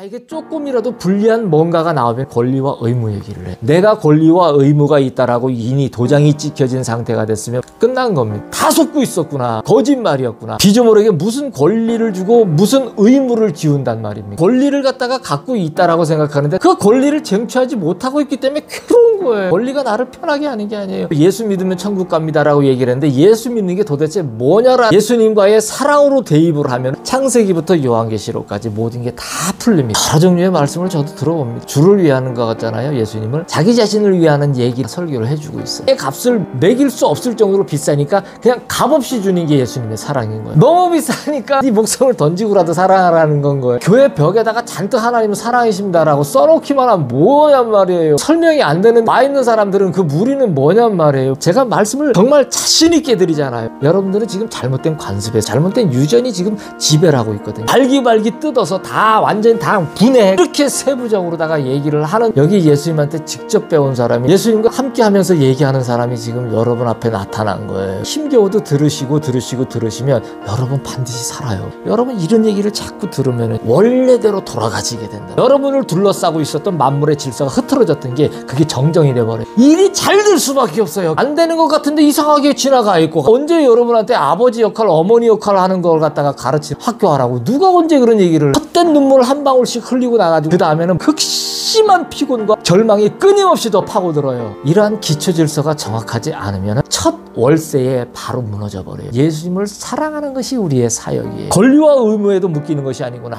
나에게 조금이라도 불리한 뭔가가 나오면 권리와 의무 얘기를 해. 내가 권리와 의무가 있다라고 이미 도장이 찍혀진 상태가 됐으면 끝난 겁니다. 다 속고 있었구나. 거짓말이었구나. 피조물에게 무슨 권리를 주고 무슨 의무를 지운단 말입니다. 권리를 갖다가 갖고 있다라고 생각하는데 그 권리를 쟁취하지 못하고 있기 때문에 괴로운 거예요. 권리가 나를 편하게 하는 게 아니에요. 예수 믿으면 천국 갑니다라고 얘기를 했는데 예수 믿는 게 도대체 뭐냐라. 예수님과의 사랑으로 대입을 하면 창세기부터 요한계시록까지 모든 게 다 풀립니다. 여러 종류의 말씀을 저도 들어봅니다. 주를 위하는 것 같잖아요. 예수님을 자기 자신을 위하는 얘기 설교를 해주고 있어요. 값을 매길 수 없을 정도로 비싸니까 그냥 값없이 주는 게 예수님의 사랑인 거예요. 너무 비싸니까 네 목숨을 던지고라도 사랑하라는 건 거예요. 교회 벽에다가 잔뜩 하나님은 사랑이십니다라고 써놓기만 하면 뭐냔 말이에요. 설명이 안 되는 와 있는 사람들은 그 무리는 뭐냔 말이에요. 제가 말씀을 정말 자신 있게 드리잖아요. 여러분들은 지금 잘못된 관습에 잘못된 유전이 지금 지배를 하고 있거든요. 발기발기 뜯어서 다 완전히 다 분해 이렇게 세부적으로다가 얘기를 하는 여기 예수님한테 직접 배운 사람이 예수님과 함께 하면서 얘기하는 사람이 지금 여러분 앞에 나타난 거예요. 힘겨워도 들으시면 여러분 반드시 살아요. 여러분 이런 얘기를 자꾸 들으면 원래대로 돌아가지게 된다. 여러분을 둘러싸고 있었던 만물의 질서가 흐트러졌던 게 그게 정정이 돼버려요. 일이 잘 될 수밖에 없어요. 안 되는 것 같은데 이상하게 지나가 있고 언제 여러분한테 아버지 역할 어머니 역할을 하는 걸 갖다가 가르치는 학교하라고 누가 언제 그런 얘기를 헛된 눈물 한 방울씩 흘리고 나가지고 그 다음에는 극심한 피곤과 절망이 끊임없이 더 파고들어요. 이러한 기초 질서가 정확하지 않으면 첫 월세에 바로 무너져 버려요. 예수님을 사랑하는 것이 우리의 사역이에요. 권리와 의무에도 묶이는 것이 아니구나.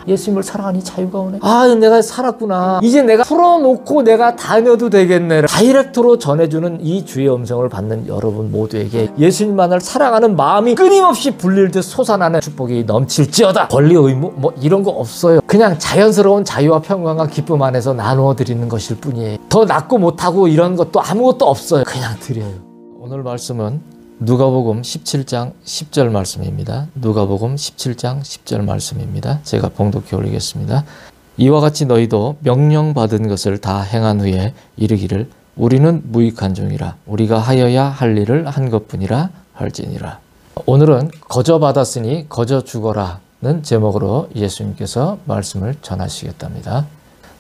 예수님을 사랑하니 자유가 오네. 아, 내가 살았구나. 이제 내가 풀어놓고 내가 다녀도 되겠네. 다이렉트로 전해주는 이 주의 음성을 받는 여러분 모두에게 예수님만을 사랑하는 마음이 끊임없이 불릴듯 솟아나는 축복이 넘칠지어다. 권리 의무 뭐 이런 거 없어요. 그냥 자연스러운 자유와 평강과 기쁨 안에서 나누어 드리는 것일 뿐이에요. 더 낫고 못하고 이런 것도 아무것도 없어요. 그냥 드려요. 오늘 말씀은 누가복음 17장 10절 말씀입니다. 누가복음 17장 10절 말씀입니다. 제가 봉독해 올리겠습니다. 이와 같이 너희도 명령받은 것을 다 행한 후에 이르기를 우리는 무익한 종이라 우리가 하여야 할 일을 한 것뿐이라 할지니라. 오늘은 거저 받았으니 거저 죽어라는 제목으로 예수님께서 말씀을 전하시겠답니다.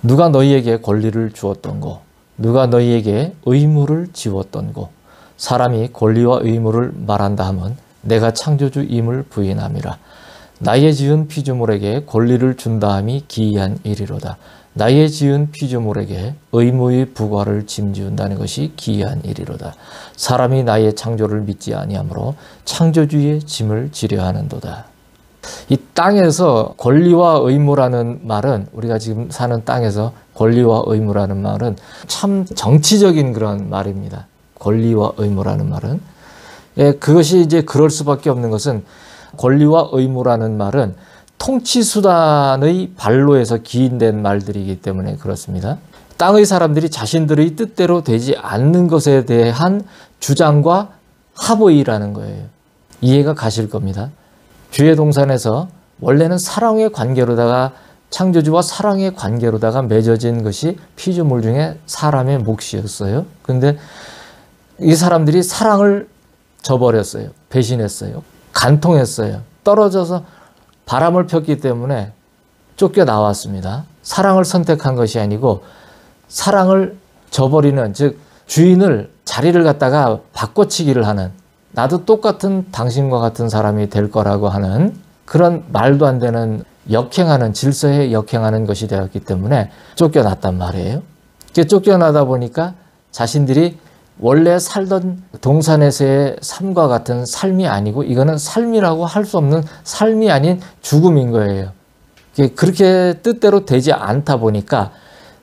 누가 너희에게 권리를 주었던고 누가 너희에게 의무를 지웠던고 사람이 권리와 의무를 말한다 하면 내가 창조주임을 부인함이라. 나의 지은 피조물에게 권리를 준다 함이 기이한 일이로다. 나의 지은 피조물에게 의무의 부과를 짐지운다는 것이 기이한 일이로다. 사람이 나의 창조를 믿지 아니하므로 창조주의 짐을 지려 하는도다. 이 땅에서 권리와 의무라는 말은 우리가 지금 사는 땅에서 권리와 의무라는 말은 참 정치적인 그런 말입니다. 권리와 의무라는 말은 그것이 이제 그럴 수밖에 없는 것은 권리와 의무라는 말은 통치수단의 발로에서 기인된 말들이기 때문에 그렇습니다. 땅의 사람들이 자신들의 뜻대로 되지 않는 것에 대한 주장과 합의라는 거예요. 이해가 가실 겁니다. 주의 동산에서 원래는 사랑의 관계로다가 창조주와 사랑의 관계로다가 맺어진 것이 피조물 중에 사람의 몫이었어요. 그런데 이 사람들이 사랑을 저버렸어요. 배신했어요. 간통했어요. 떨어져서 바람을 폈기 때문에 쫓겨나왔습니다. 사랑을 선택한 것이 아니고 사랑을 저버리는 즉 주인을 자리를 갖다가 바꿔치기를 하는 나도 똑같은 당신과 같은 사람이 될 거라고 하는 그런 말도 안 되는 역행하는 질서에 역행하는 것이 되었기 때문에 쫓겨났단 말이에요. 쫓겨나다 보니까 자신들이 원래 살던 동산에서의 삶과 같은 삶이 아니고 이거는 삶이라고 할 수 없는 삶이 아닌 죽음인 거예요. 그렇게 뜻대로 되지 않다 보니까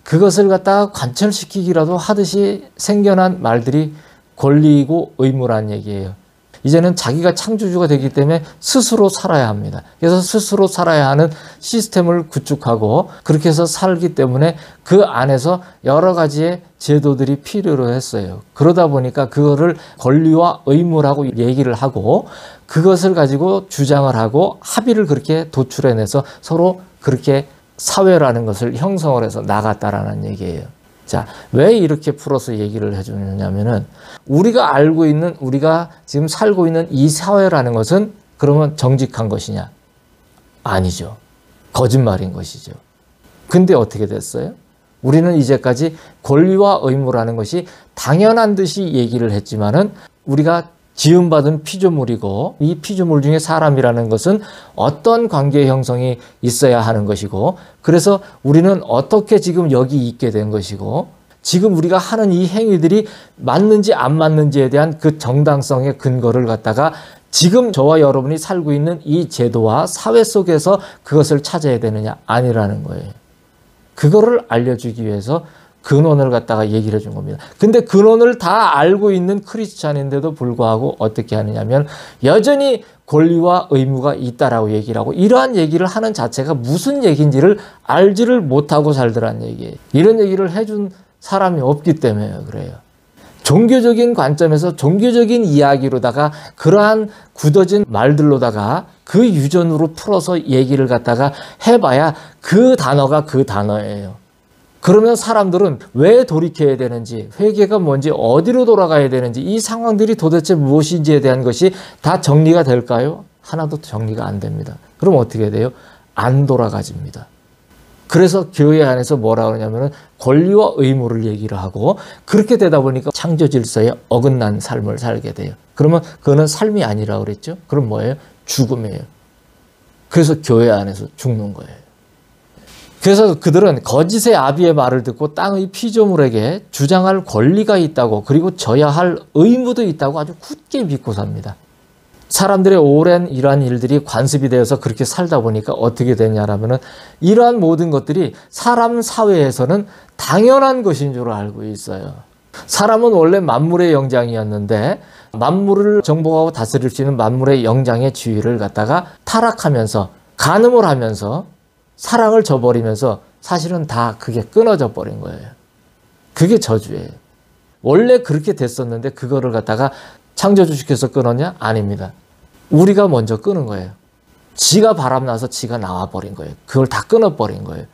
그것을 갖다가 관철시키기라도 하듯이 생겨난 말들이 권리이고 의무란 얘기예요. 이제는 자기가 창조주가 되기 때문에 스스로 살아야 합니다. 그래서 스스로 살아야 하는 시스템을 구축하고 그렇게 해서 살기 때문에 그 안에서 여러 가지의 제도들이 필요로 했어요. 그러다 보니까 그거를 권리와 의무라고 얘기를 하고 그것을 가지고 주장을 하고 합의를 그렇게 도출해내서 서로 그렇게 사회라는 것을 형성을 해서 나갔다라는 얘기예요. 자, 왜 이렇게 풀어서 얘기를 해주느냐면은 우리가 알고 있는 우리가 지금 살고 있는 이 사회라는 것은 그러면 정직한 것이냐? 아니죠. 거짓말인 것이죠. 근데 어떻게 됐어요? 우리는 이제까지 권리와 의무라는 것이 당연한 듯이 얘기를 했지만은 우리가 지음받은 피조물이고 이 피조물 중에 사람이라는 것은 어떤 관계 형성이 있어야 하는 것이고 그래서 우리는 어떻게 지금 여기 있게 된 것이고 지금 우리가 하는 이 행위들이 맞는지 안 맞는지에 대한 그 정당성의 근거를 갖다가 지금 저와 여러분이 살고 있는 이 제도와 사회 속에서 그것을 찾아야 되느냐? 아니라는 거예요. 그거를 알려주기 위해서 근원을 갖다가 얘기를 해준 겁니다. 근데 근원을 다 알고 있는 크리스찬인데도 불구하고 어떻게 하느냐면 여전히 권리와 의무가 있다라고 얘기를 하고 이러한 얘기를 하는 자체가 무슨 얘기인지를 알지를 못하고 살더란 얘기예요. 이런 얘기를 해준 사람이 없기 때문에 그래요. 종교적인 관점에서 종교적인 이야기로다가 그러한 굳어진 말들로다가 그 유전으로 풀어서 얘기를 갖다가 해봐야 그 단어가 그 단어예요. 그러면 사람들은 왜 돌이켜야 되는지, 회개가 뭔지, 어디로 돌아가야 되는지, 이 상황들이 도대체 무엇인지에 대한 것이 다 정리가 될까요? 하나도 정리가 안 됩니다. 그럼 어떻게 돼요? 안 돌아가집니다. 그래서 교회 안에서 뭐라 그러냐면은 권리와 의무를 얘기를 하고 그렇게 되다 보니까 창조 질서에 어긋난 삶을 살게 돼요. 그러면 그거는 삶이 아니라고 그랬죠? 그럼 뭐예요? 죽음이에요. 그래서 교회 안에서 죽는 거예요. 그래서 그들은 거짓의 아비의 말을 듣고 땅의 피조물에게 주장할 권리가 있다고 그리고 져야 할 의무도 있다고 아주 굳게 믿고 삽니다. 사람들의 오랜 이러한 일들이 관습이 되어서 그렇게 살다 보니까 어떻게 되냐라면은 이러한 모든 것들이 사람 사회에서는 당연한 것인 줄 알고 있어요. 사람은 원래 만물의 영장이었는데 만물을 정복하고 다스릴 수 있는 만물의 영장의 지위를 갖다가 타락하면서 간음을 하면서 사랑을 저버리면서 사실은 다 그게 끊어져 버린 거예요. 그게 저주예요. 원래 그렇게 됐었는데 그거를 갖다가 창조주께서 끊었냐? 아닙니다. 우리가 먼저 끊은 거예요. 지가 바람나서 지가 나와버린 거예요. 그걸 다 끊어버린 거예요.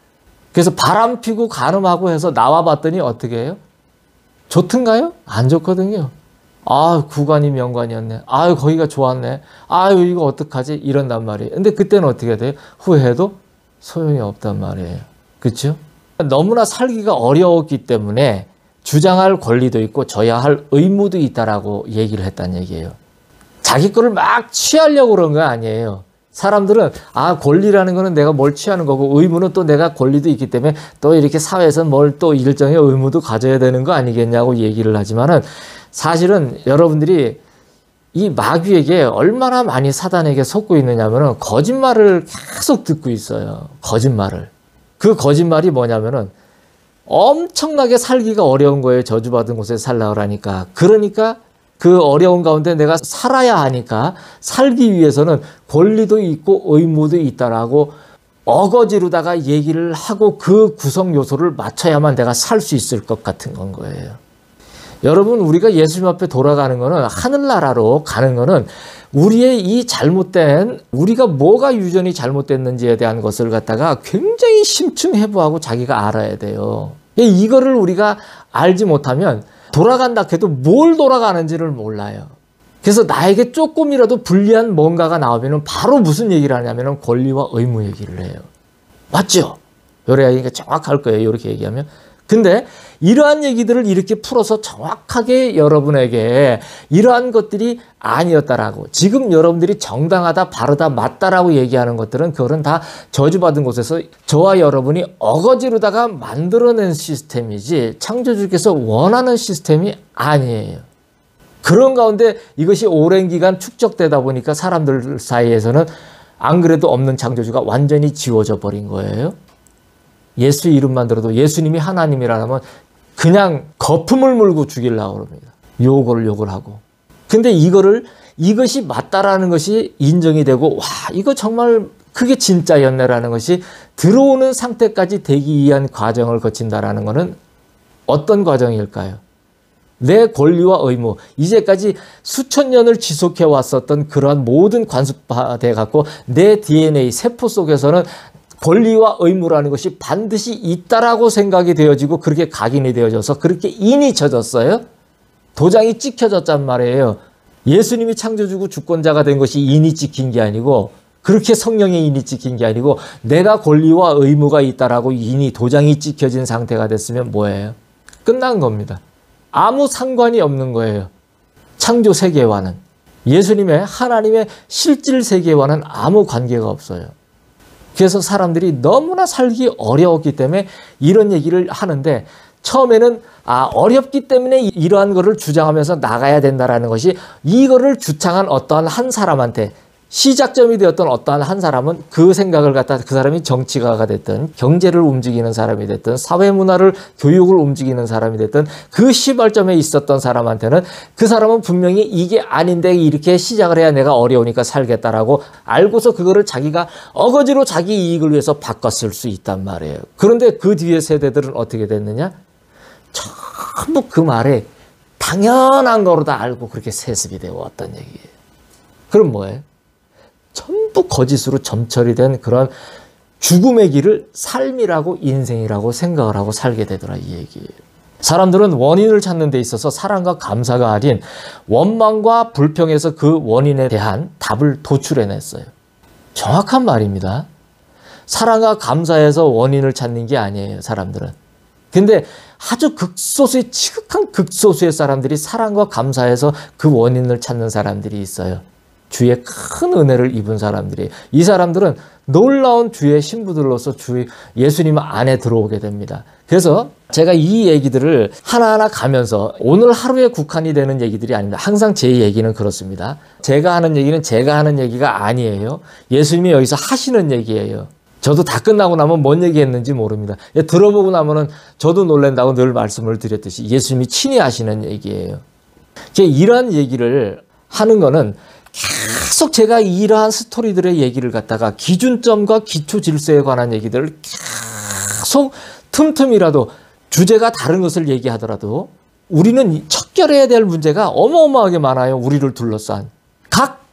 그래서 바람 피고 간음하고 해서 나와봤더니 어떻게 해요? 좋든가요? 안 좋거든요. 아, 구간이 명관이었네. 아유, 거기가 좋았네. 아유, 이거 어떡하지? 이런단 말이에요. 근데 그때는 어떻게 돼요? 후회해도 소용이 없단 말이에요. 그렇죠? 너무나 살기가 어려웠기 때문에 주장할 권리도 있고 져야 할 의무도 있다라고 얘기를 했다는 얘기예요. 자기 거를 막 취하려고 그런 거 아니에요. 사람들은 권리라는 거는 내가 뭘 취하는 거고 의무는 또 내가 권리도 있기 때문에 또 이렇게 사회에서 뭘 또 일정의 의무도 가져야 되는 거 아니겠냐고 얘기를 하지만은 사실은 여러분들이 이 마귀에게 얼마나 많이 사단에게 속고 있느냐면은 거짓말을 계속 듣고 있어요. 거짓말을. 그 거짓말이 뭐냐면은 엄청나게 살기가 어려운 거예요. 저주받은 곳에 살라 그러니까. 그러니까 그 어려운 가운데 내가 살아야 하니까 살기 위해서는 권리도 있고 의무도 있다라고 어거지로다가 얘기를 하고 그 구성 요소를 맞춰야만 내가 살 수 있을 것 같은 건 거예요. 여러분, 우리가 예수님 앞에 돌아가는 거는 하늘나라로 가는 거는 우리의 이 잘못된 우리가 뭐가 유전이 잘못됐는지에 대한 것을 갖다가 굉장히 심층해부하고 자기가 알아야 돼요. 이거를 우리가 알지 못하면 돌아간다 해도 뭘 돌아가는지를 몰라요. 그래서 나에게 조금이라도 불리한 뭔가가 나오면 바로 무슨 얘기를 하냐면 권리와 의무 얘기를 해요. 맞죠? 요래야 정확할 거예요. 이렇게 얘기하면. 근데 이러한 얘기들을 이렇게 풀어서 정확하게 여러분에게 이러한 것들이 아니었다라고 지금 여러분들이 정당하다, 바르다, 맞다라고 얘기하는 것들은 그거는 다 저주받은 곳에서 저와 여러분이 어거지로다가 만들어낸 시스템이지 창조주께서 원하는 시스템이 아니에요. 그런 가운데 이것이 오랜 기간 축적되다 보니까 사람들 사이에서는 안 그래도 없는 창조주가 완전히 지워져 버린 거예요. 예수 이름만 들어도 예수님이 하나님이라면 그냥 거품을 물고 죽이려고 그럽니다. 욕을 하고. 근데 이것이 맞다라는 것이 인정이 되고, 와, 이거 정말 그게 진짜였네라는 것이 들어오는 상태까지 되기 위한 과정을 거친다라는 것은 어떤 과정일까요? 내 권리와 의무, 이제까지 수천 년을 지속해 왔었던 그러한 모든 관습화돼 갖고 내 DNA 세포 속에서는 권리와 의무라는 것이 반드시 있다라고 생각이 되어지고 그렇게 각인이 되어져서 그렇게 인이 쳐졌어요. 도장이 찍혀졌단 말이에요. 예수님이 창조주고 주권자가 된 것이 인이 찍힌 게 아니고 그렇게 성령의 인이 찍힌 게 아니고 내가 권리와 의무가 있다라고 인이 도장이 찍혀진 상태가 됐으면 뭐예요? 끝난 겁니다. 아무 상관이 없는 거예요. 창조 세계와는. 예수님의 하나님의 실질 세계와는 아무 관계가 없어요. 그래서 사람들이 너무나 살기 어려웠기 때문에 이런 얘기를 하는데 처음에는 어렵기 때문에 이러한 거를 주장하면서 나가야 된다라는 것이 이거를 주창한 어떠한 한 사람한테 시작점이 되었던 어떠한 한 사람은 그 생각을 갖다 그 사람이 정치가가 됐든 경제를 움직이는 사람이 됐든 사회문화를 교육을 움직이는 사람이 됐든 그 시발점에 있었던 사람한테는 그 사람은 분명히 이게 아닌데 이렇게 시작을 해야 내가 어려우니까 살겠다라고 알고서 그거를 자기가 어거지로 자기 이익을 위해서 바꿨을 수 있단 말이에요. 그런데 그 뒤에 세대들은 어떻게 됐느냐? 전부 그 말에 당연한 거로 다 알고 그렇게 세습이 되어 왔단 얘기예요. 그럼 뭐예요? 전부 거짓으로 점철이 된 그런 죽음의 길을 삶이라고 인생이라고 생각을 하고 살게 되더라 이 얘기예요. 사람들은 원인을 찾는 데 있어서 사랑과 감사가 아닌 원망과 불평에서 그 원인에 대한 답을 도출해냈어요. 정확한 말입니다. 사랑과 감사에서 원인을 찾는 게 아니에요, 사람들은. 근데 아주 극소수의 지극한 극소수의 사람들이 사랑과 감사에서 그 원인을 찾는 사람들이 있어요. 주의 큰 은혜를 입은 사람들이에요. 이 사람들은 놀라운 주의 신부들로서 예수님 안에 들어오게 됩니다. 그래서 제가 이 얘기들을 하나하나 가면서 오늘 하루에 국한이 되는 얘기들이 아닙니다. 항상 제 얘기는 그렇습니다. 제가 하는 얘기는 제가 하는 얘기가 아니에요. 예수님이 여기서 하시는 얘기예요. 저도 다 끝나고 나면 뭔 얘기했는지 모릅니다. 들어보고 나면은 저도 놀란다고 늘 말씀을 드렸듯이 예수님이 친히 하시는 얘기예요. 이러한 얘기를 하는 거는 계속 제가 이러한 스토리들의 얘기를 갖다가 기준점과 기초 질서에 관한 얘기들을 계속 틈틈이라도 주제가 다른 것을 얘기하더라도 우리는 척결해야 될 문제가 어마어마하게 많아요. 우리를 둘러싼. 각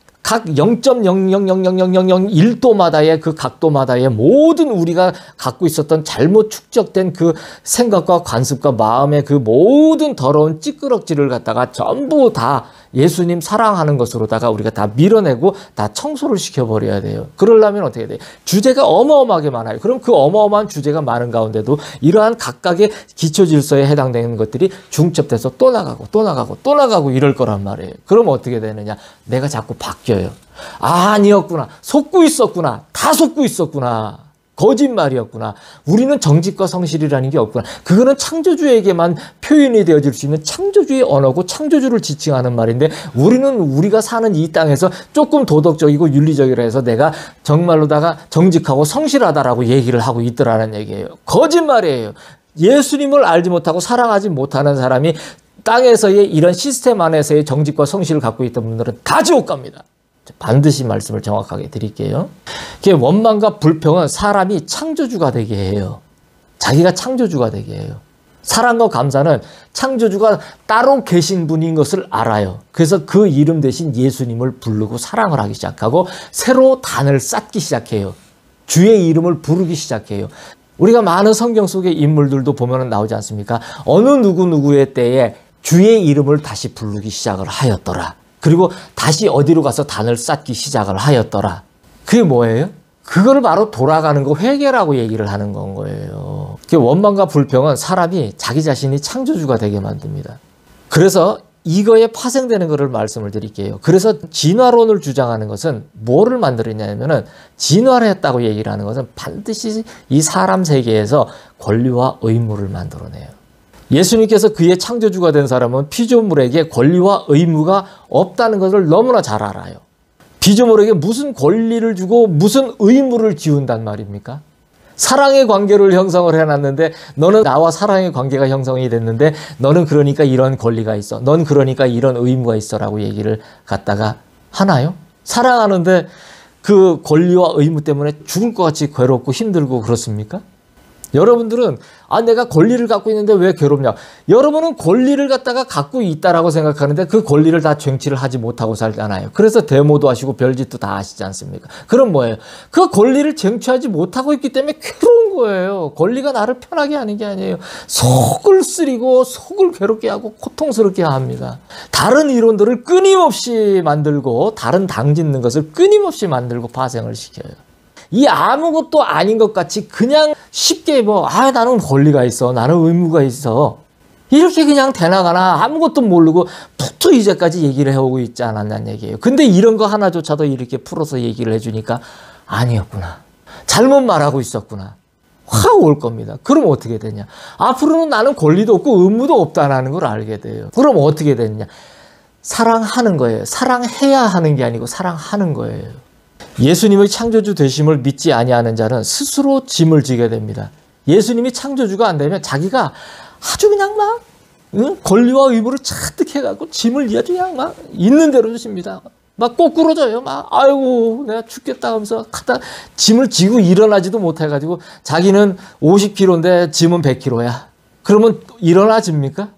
0.0000001도마다의 그 각도마다의 모든 우리가 갖고 있었던 잘못 축적된 그 생각과 관습과 마음의 그 모든 더러운 찌끄럭지를 갖다가 전부 다 예수님 사랑하는 것으로다가 우리가 다 밀어내고 다 청소를 시켜버려야 돼요. 그러려면 어떻게 돼요? 주제가 어마어마하게 많아요. 그럼 그 어마어마한 주제가 많은 가운데도 이러한 각각의 기초 질서에 해당되는 것들이 중첩돼서 또 나가고 또 나가고 또 나가고 이럴 거란 말이에요. 그럼 어떻게 되느냐? 내가 자꾸 바뀌어요. 아니었구나. 속고 있었구나. 다 속고 있었구나. 거짓말이었구나. 우리는 정직과 성실이라는 게 없구나. 그거는 창조주에게만 표현이 되어질 수 있는 창조주의 언어고 창조주를 지칭하는 말인데 우리는 우리가 사는 이 땅에서 조금 도덕적이고 윤리적이라 해서 내가 정말로다가 정직하고 성실하다라고 얘기를 하고 있더라는 얘기예요. 거짓말이에요. 예수님을 알지 못하고 사랑하지 못하는 사람이 땅에서의 이런 시스템 안에서의 정직과 성실을 갖고 있던 분들은 다 지옥 갑니다. 반드시 말씀을 정확하게 드릴게요. 원망과 불평은 사람이 창조주가 되게 해요. 자기가 창조주가 되게 해요. 사랑과 감사는 창조주가 따로 계신 분인 것을 알아요. 그래서 그 이름 대신 예수님을 부르고 사랑을 하기 시작하고 새로 단을 쌓기 시작해요. 주의 이름을 부르기 시작해요. 우리가 많은 성경 속의 인물들도 보면 나오지 않습니까? 어느 누구누구의 때에 주의 이름을 다시 부르기 시작을 하였더라. 그리고 다시 어디로 가서 단을 쌓기 시작을 하였더라. 그게 뭐예요? 그거를 바로 돌아가는 거 회개라고 얘기를 하는 건 거예요. 원망과 불평은 사람이 자기 자신이 창조주가 되게 만듭니다. 그래서 이거에 파생되는 것을 말씀을 드릴게요. 그래서 진화론을 주장하는 것은 뭐를 만들었냐면은 진화를 했다고 얘기를 하는 것은 반드시 이 사람 세계에서 권리와 의무를 만들어내요. 예수님께서 그의 창조주가 된 사람은 피조물에게 권리와 의무가 없다는 것을 너무나 잘 알아요. 피조물에게 무슨 권리를 주고 무슨 의무를 지운단 말입니까? 사랑의 관계를 형성을 해놨는데 너는 나와 사랑의 관계가 형성이 됐는데 너는 그러니까 이런 권리가 있어. 넌 그러니까 이런 의무가 있어라고 얘기를 갖다가 하나요? 사랑하는데 그 권리와 의무 때문에 죽을 것 같이 괴롭고 힘들고 그렇습니까? 여러분들은 내가 권리를 갖고 있는데 왜 괴롭냐? 여러분은 권리를 갖다가 갖고 있다라고 생각하는데 그 권리를 다 쟁취를 하지 못하고 살잖아요. 그래서 데모도 하시고 별짓도 다 하시지 않습니까? 그럼 뭐예요? 그 권리를 쟁취하지 못하고 있기 때문에 괴로운 거예요. 권리가 나를 편하게 하는 게 아니에요. 속을 쓰리고 속을 괴롭게 하고 고통스럽게 합니다. 다른 이론들을 끊임없이 만들고 다른 당 짓는 것을 끊임없이 만들고 파생을 시켜요. 이 아무것도 아닌 것 같이 그냥 쉽게 나는 권리가 있어, 나는 의무가 있어, 이렇게 그냥 대나가나 아무것도 모르고 푹 이제까지 얘기를 해오고 있지 않았냐는 얘기예요. 근데 이런 거 하나조차도 이렇게 풀어서 얘기를 해주니까 아니었구나, 잘못 말하고 있었구나, 확 올 겁니다. 그럼 어떻게 되냐? 앞으로는 나는 권리도 없고 의무도 없다는 걸 알게 돼요. 그럼 어떻게 되느냐? 사랑하는 거예요. 사랑해야 하는 게 아니고 사랑하는 거예요. 예수님의 창조주 되심을 믿지 아니하는 자는 스스로 짐을 지게 됩니다. 예수님이 창조주가 안 되면 자기가 아주 그냥 권리와 의무를 잔뜩 해갖고 짐을 아주 그냥 있는 대로 주십니다. 꼬꾸러져요. 아이고 내가 죽겠다 하면서 짐을 지고 일어나지도 못해가지고 자기는 50kg인데 짐은 100kg야. 그러면 일어나집니까?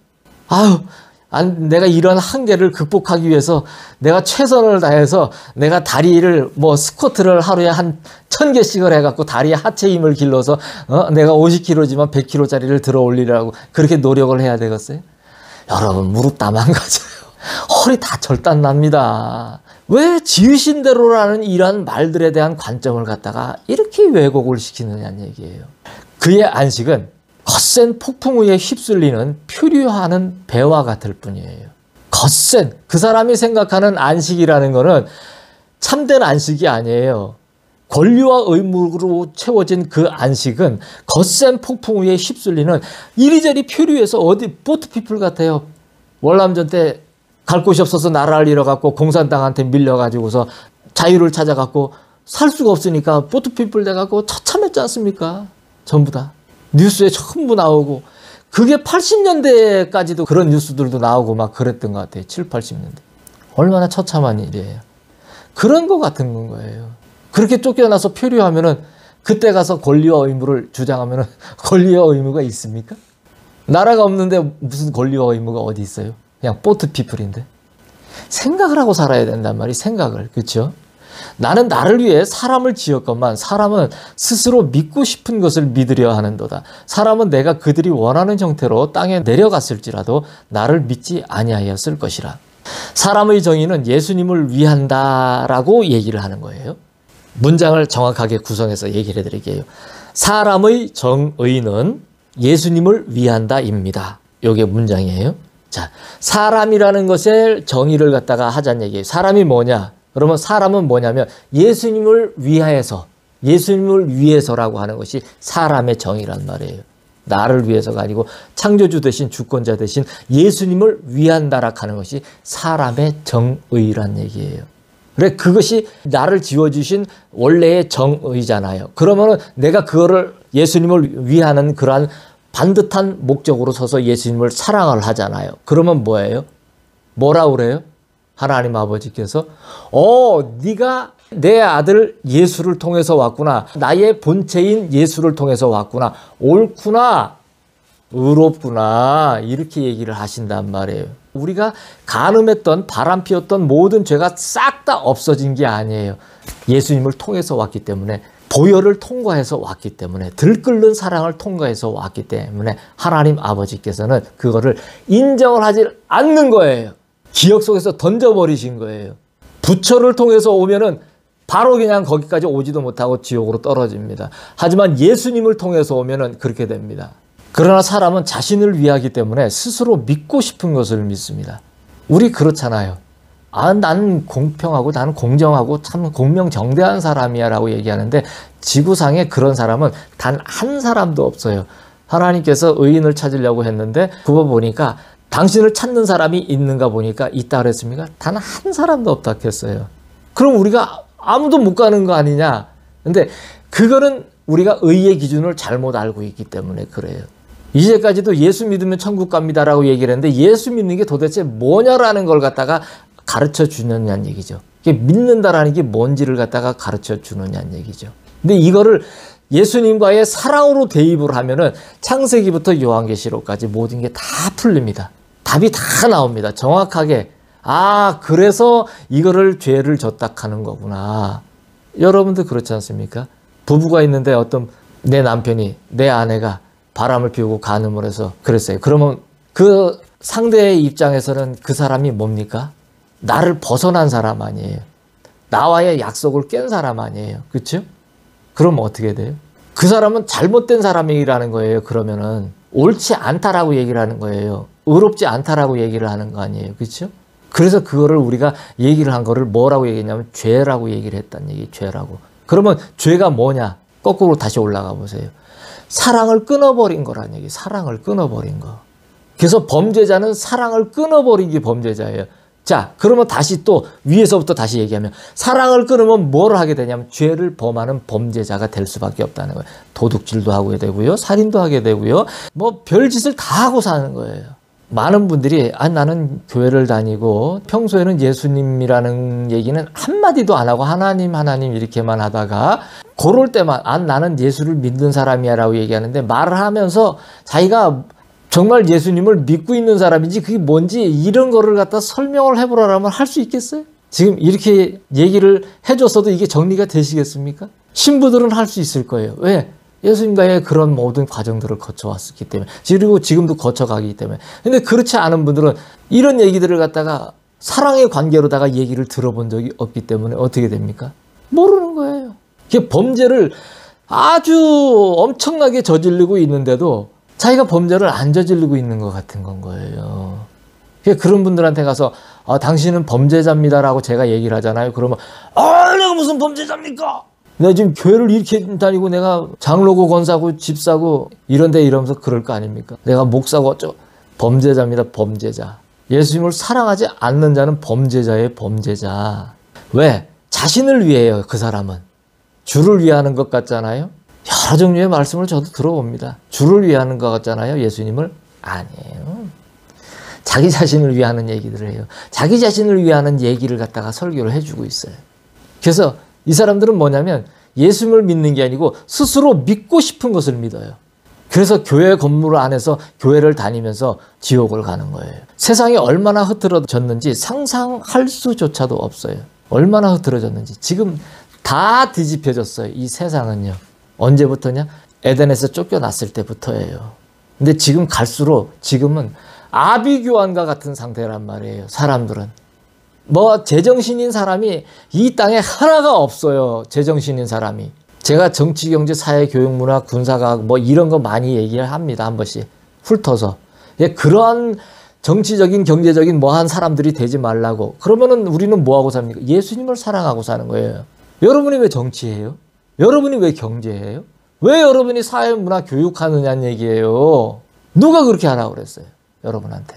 내가 이런 한계를 극복하기 위해서 내가 최선을 다해서 내가 다리를 스쿼트를 하루에 한 1000개씩을 해갖고 다리에 하체 힘을 길러서 내가 50kg지만 100kg짜리를 들어 올리라고 그렇게 노력을 해야 되겠어요? 여러분 무릎 다 망가져요. 허리 다 절단 납니다. 왜 지으신 대로라는 이런 말들에 대한 관점을 갖다가 이렇게 왜곡을 시키느냐는 얘기예요. 그의 안식은 거센 폭풍 위에 휩쓸리는 표류하는 배와 같을 뿐이에요. 거센, 그 사람이 생각하는 안식이라는 거는 참된 안식이 아니에요. 권리와 의무로 채워진 그 안식은 거센 폭풍 위에 휩쓸리는 이리저리 표류해서 보트피플 같아요. 월남전 때 갈 곳이 없어서 나라를 잃어갖고 공산당한테 밀려가지고서 자유를 찾아갖고 살 수가 없으니까 보트피플 돼갖고 처참했지 않습니까? 전부 다. 뉴스에 전부 나오고, 그게 80년대까지도 그런 뉴스들도 나오고 그랬던 것 같아요. 7, 80년대. 얼마나 처참한 일이에요. 그런 것 같은 거예요. 그렇게 쫓겨나서 표류하면은 그때 가서 권리와 의무를 주장하면은 권리와 의무가 있습니까? 나라가 없는데 무슨 권리와 의무가 어디 있어요? 그냥 보트피플인데. 생각을 하고 살아야 된단 말이에요. 생각을. 그렇죠? 나는 나를 위해 사람을 지었건만 사람은 스스로 믿고 싶은 것을 믿으려 하는도다. 사람은 내가 그들이 원하는 형태로 땅에 내려갔을지라도 나를 믿지 아니하였을 것이라. 사람의 정의는 예수님을 위한다라고 얘기를 하는 거예요. 문장을 정확하게 구성해서 얘기를 해드릴게요. 사람의 정의는 예수님을 위한다입니다. 이게 문장이에요. 자, 사람이라는 것의 정의를 갖다가 하자는 얘기예요. 사람이 뭐냐? 그러면 사람은 뭐냐면 예수님을 위하여서, 예수님을 위해서라고 하는 것이 사람의 정의란 말이에요. 나를 위해서가 아니고 창조주 되신 주권자 되신 예수님을 위한다라 하는 것이 사람의 정의란 얘기예요. 그래, 그것이 나를 지어주신 원래의 정의잖아요. 그러면은 내가 그거를 예수님을 위하는 그러한 반듯한 목적으로 서서 예수님을 사랑을 하잖아요. 그러면 뭐예요? 뭐라 그래요? 하나님 아버지께서 네가 내 아들 예수를 통해서 왔구나. 나의 본체인 예수를 통해서 왔구나. 옳구나. 의롭구나. 이렇게 얘기를 하신단 말이에요. 우리가 간음했던 바람 피웠던 모든 죄가 싹 다 없어진 게 아니에요. 예수님을 통해서 왔기 때문에, 보혈을 통과해서 왔기 때문에, 들끓는 사랑을 통과해서 왔기 때문에 하나님 아버지께서는 그거를 인정을 하지 않는 거예요. 기억 속에서 던져버리신 거예요. 부처를 통해서 오면은 바로 그냥 거기까지 오지도 못하고 지옥으로 떨어집니다. 하지만 예수님을 통해서 오면은 그렇게 됩니다. 그러나 사람은 자신을 위하기 때문에 스스로 믿고 싶은 것을 믿습니다. 우리 그렇잖아요. 나는 공평하고 나는 공정하고 참 공명정대한 사람이야 라고 얘기하는데 지구상에 그런 사람은 단 한 사람도 없어요. 하나님께서 의인을 찾으려고 했는데 그거 보니까 당신을 찾는 사람이 있는가 보니까 있다 그랬습니까? 단 한 사람도 없다 했어요. 그럼 우리가 아무도 못 가는 거 아니냐? 근데 그거는 우리가 의의 기준을 잘못 알고 있기 때문에 그래요. 이제까지도 예수 믿으면 천국 갑니다라고 얘기를 했는데 예수 믿는 게 도대체 뭐냐라는 걸 갖다가 가르쳐 주느냐는 얘기죠. 이게 믿는다라는 게 뭔지를 갖다가 가르쳐 주느냐는 얘기죠. 근데 이거를 예수님과의 사랑으로 대입을 하면은 창세기부터 요한계시록까지 모든 게 다 풀립니다. 답이 다 나옵니다. 정확하게. 아, 그래서 이거를 죄를 졌다 하는 거구나. 여러분도 그렇지 않습니까? 부부가 있는데 어떤 내 남편이, 내 아내가 바람을 피우고 간음을 해서 그랬어요. 그러면 그 상대의 입장에서는 그 사람이 뭡니까? 나를 벗어난 사람 아니에요. 나와의 약속을 깬 사람 아니에요. 그렇죠? 그럼 어떻게 돼요? 그 사람은 잘못된 사람이라는 거예요. 그러면은 옳지 않다라고 얘기를 하는 거예요. 의롭지 않다라고 얘기를 하는 거 아니에요. 그렇죠? 그래서 그거를 우리가 얘기를 한 거를 뭐라고 얘기했냐면 죄라고 얘기를 했다는 얘기, 죄라고. 그러면 죄가 뭐냐? 거꾸로 다시 올라가 보세요. 사랑을 끊어버린 거란 얘기, 사랑을 끊어버린 거. 그래서 범죄자는 사랑을 끊어버린 게 범죄자예요. 자, 그러면 다시 또 위에서부터 다시 얘기하면 사랑을 끊으면 뭘 하게 되냐면 죄를 범하는 범죄자가 될 수밖에 없다는 거예요. 도둑질도 하게 되고요. 살인도 하게 되고요. 뭐 별짓을 다 하고 사는 거예요. 많은 분들이 나는 교회를 다니고 평소에는 예수님이라는 얘기는 한마디도 안 하고 하나님 이렇게만 하다가 그럴 때만 나는 예수를 믿는 사람이야 라고 얘기하는데 말을 하면서 자기가 정말 예수님을 믿고 있는 사람인지 그게 뭔지 이런 거를 갖다 설명을 해보라면 할 수 있겠어요? 지금 이렇게 얘기를 해줬어도 이게 정리가 되시겠습니까? 신부들은 할 수 있을 거예요. 왜? 예수님과의 그런 모든 과정들을 거쳐왔기 때문에, 그리고 지금도 거쳐가기 때문에. 근데 그렇지 않은 분들은 이런 얘기들을 갖다가 사랑의 관계로다가 얘기를 들어본 적이 없기 때문에 어떻게 됩니까? 모르는 거예요. 범죄를 아주 엄청나게 저지르고 있는데도 자기가 범죄를 안 저지르고 있는 것 같은 건 거예요. 그런 분들한테 가서 당신은 범죄자입니다라고 제가 얘기를 하잖아요. 그러면 내가 무슨 범죄자입니까? 내가 지금 교회를 이렇게 다니고 내가 장로고 권사고 집사고 이런데 이러면서 그럴 거 아닙니까? 내가 목사고 어쩌고. 범죄자입니다. 범죄자. 예수님을 사랑하지 않는 자는 범죄자예요. 범죄자. 왜? 자신을 위해요. 그 사람은. 주를 위하는 것 같잖아요. 여러 종류의 말씀을 저도 들어봅니다. 주를 위하는 것 같잖아요. 예수님을. 아니에요. 자기 자신을 위하는 얘기들을 해요. 자기 자신을 위하는 얘기를 갖다가 설교를 해주고 있어요. 그래서 이 사람들은 뭐냐면 예수님을 믿는 게 아니고 스스로 믿고 싶은 것을 믿어요. 그래서 교회 건물 안에서 교회를 다니면서 지옥을 가는 거예요. 세상이 얼마나 흐트러졌는지 상상할 수조차도 없어요. 얼마나 흐트러졌는지. 지금 다 뒤집혀졌어요. 이 세상은요. 언제부터냐? 에덴에서 쫓겨났을 때부터예요. 근데 지금 갈수록 지금은 아비규환과 같은 상태란 말이에요. 사람들은. 제정신인 사람이 이 땅에 하나가 없어요. 제정신인 사람이. 제가 정치, 경제, 사회, 교육, 문화, 군사과학 이런 거 많이 얘기를 합니다. 한 번씩 훑어서. 그러한 정치적인, 경제적인 한 사람들이 되지 말라고. 그러면은 우리는 뭐하고 삽니까? 예수님을 사랑하고 사는 거예요. 여러분이 왜 정치해요? 여러분이 왜 경제해요? 왜 여러분이 사회, 문화, 교육하느냐는 얘기예요. 누가 그렇게 하라고 그랬어요? 여러분한테.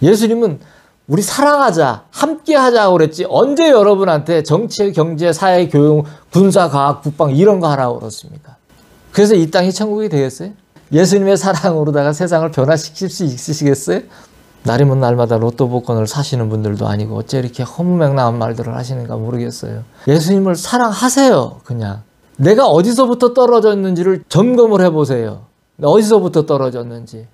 예수님은 우리 사랑하자, 함께 하자고 그랬지 언제 여러분한테 정치, 경제, 사회, 교육, 군사, 과학, 국방 이런 거 하라고 그랬습니까? 그래서 이 땅이 천국이 되겠어요? 예수님의 사랑으로다가 세상을 변화시킬 수 있으시겠어요? 날이면 날마다 로또 복권을 사시는 분들도 아니고 어째 이렇게 허무맹랑한 말들을 하시는가 모르겠어요. 예수님을 사랑하세요. 그냥. 내가 어디서부터 떨어졌는지를 점검을 해보세요. 어디서부터 떨어졌는지.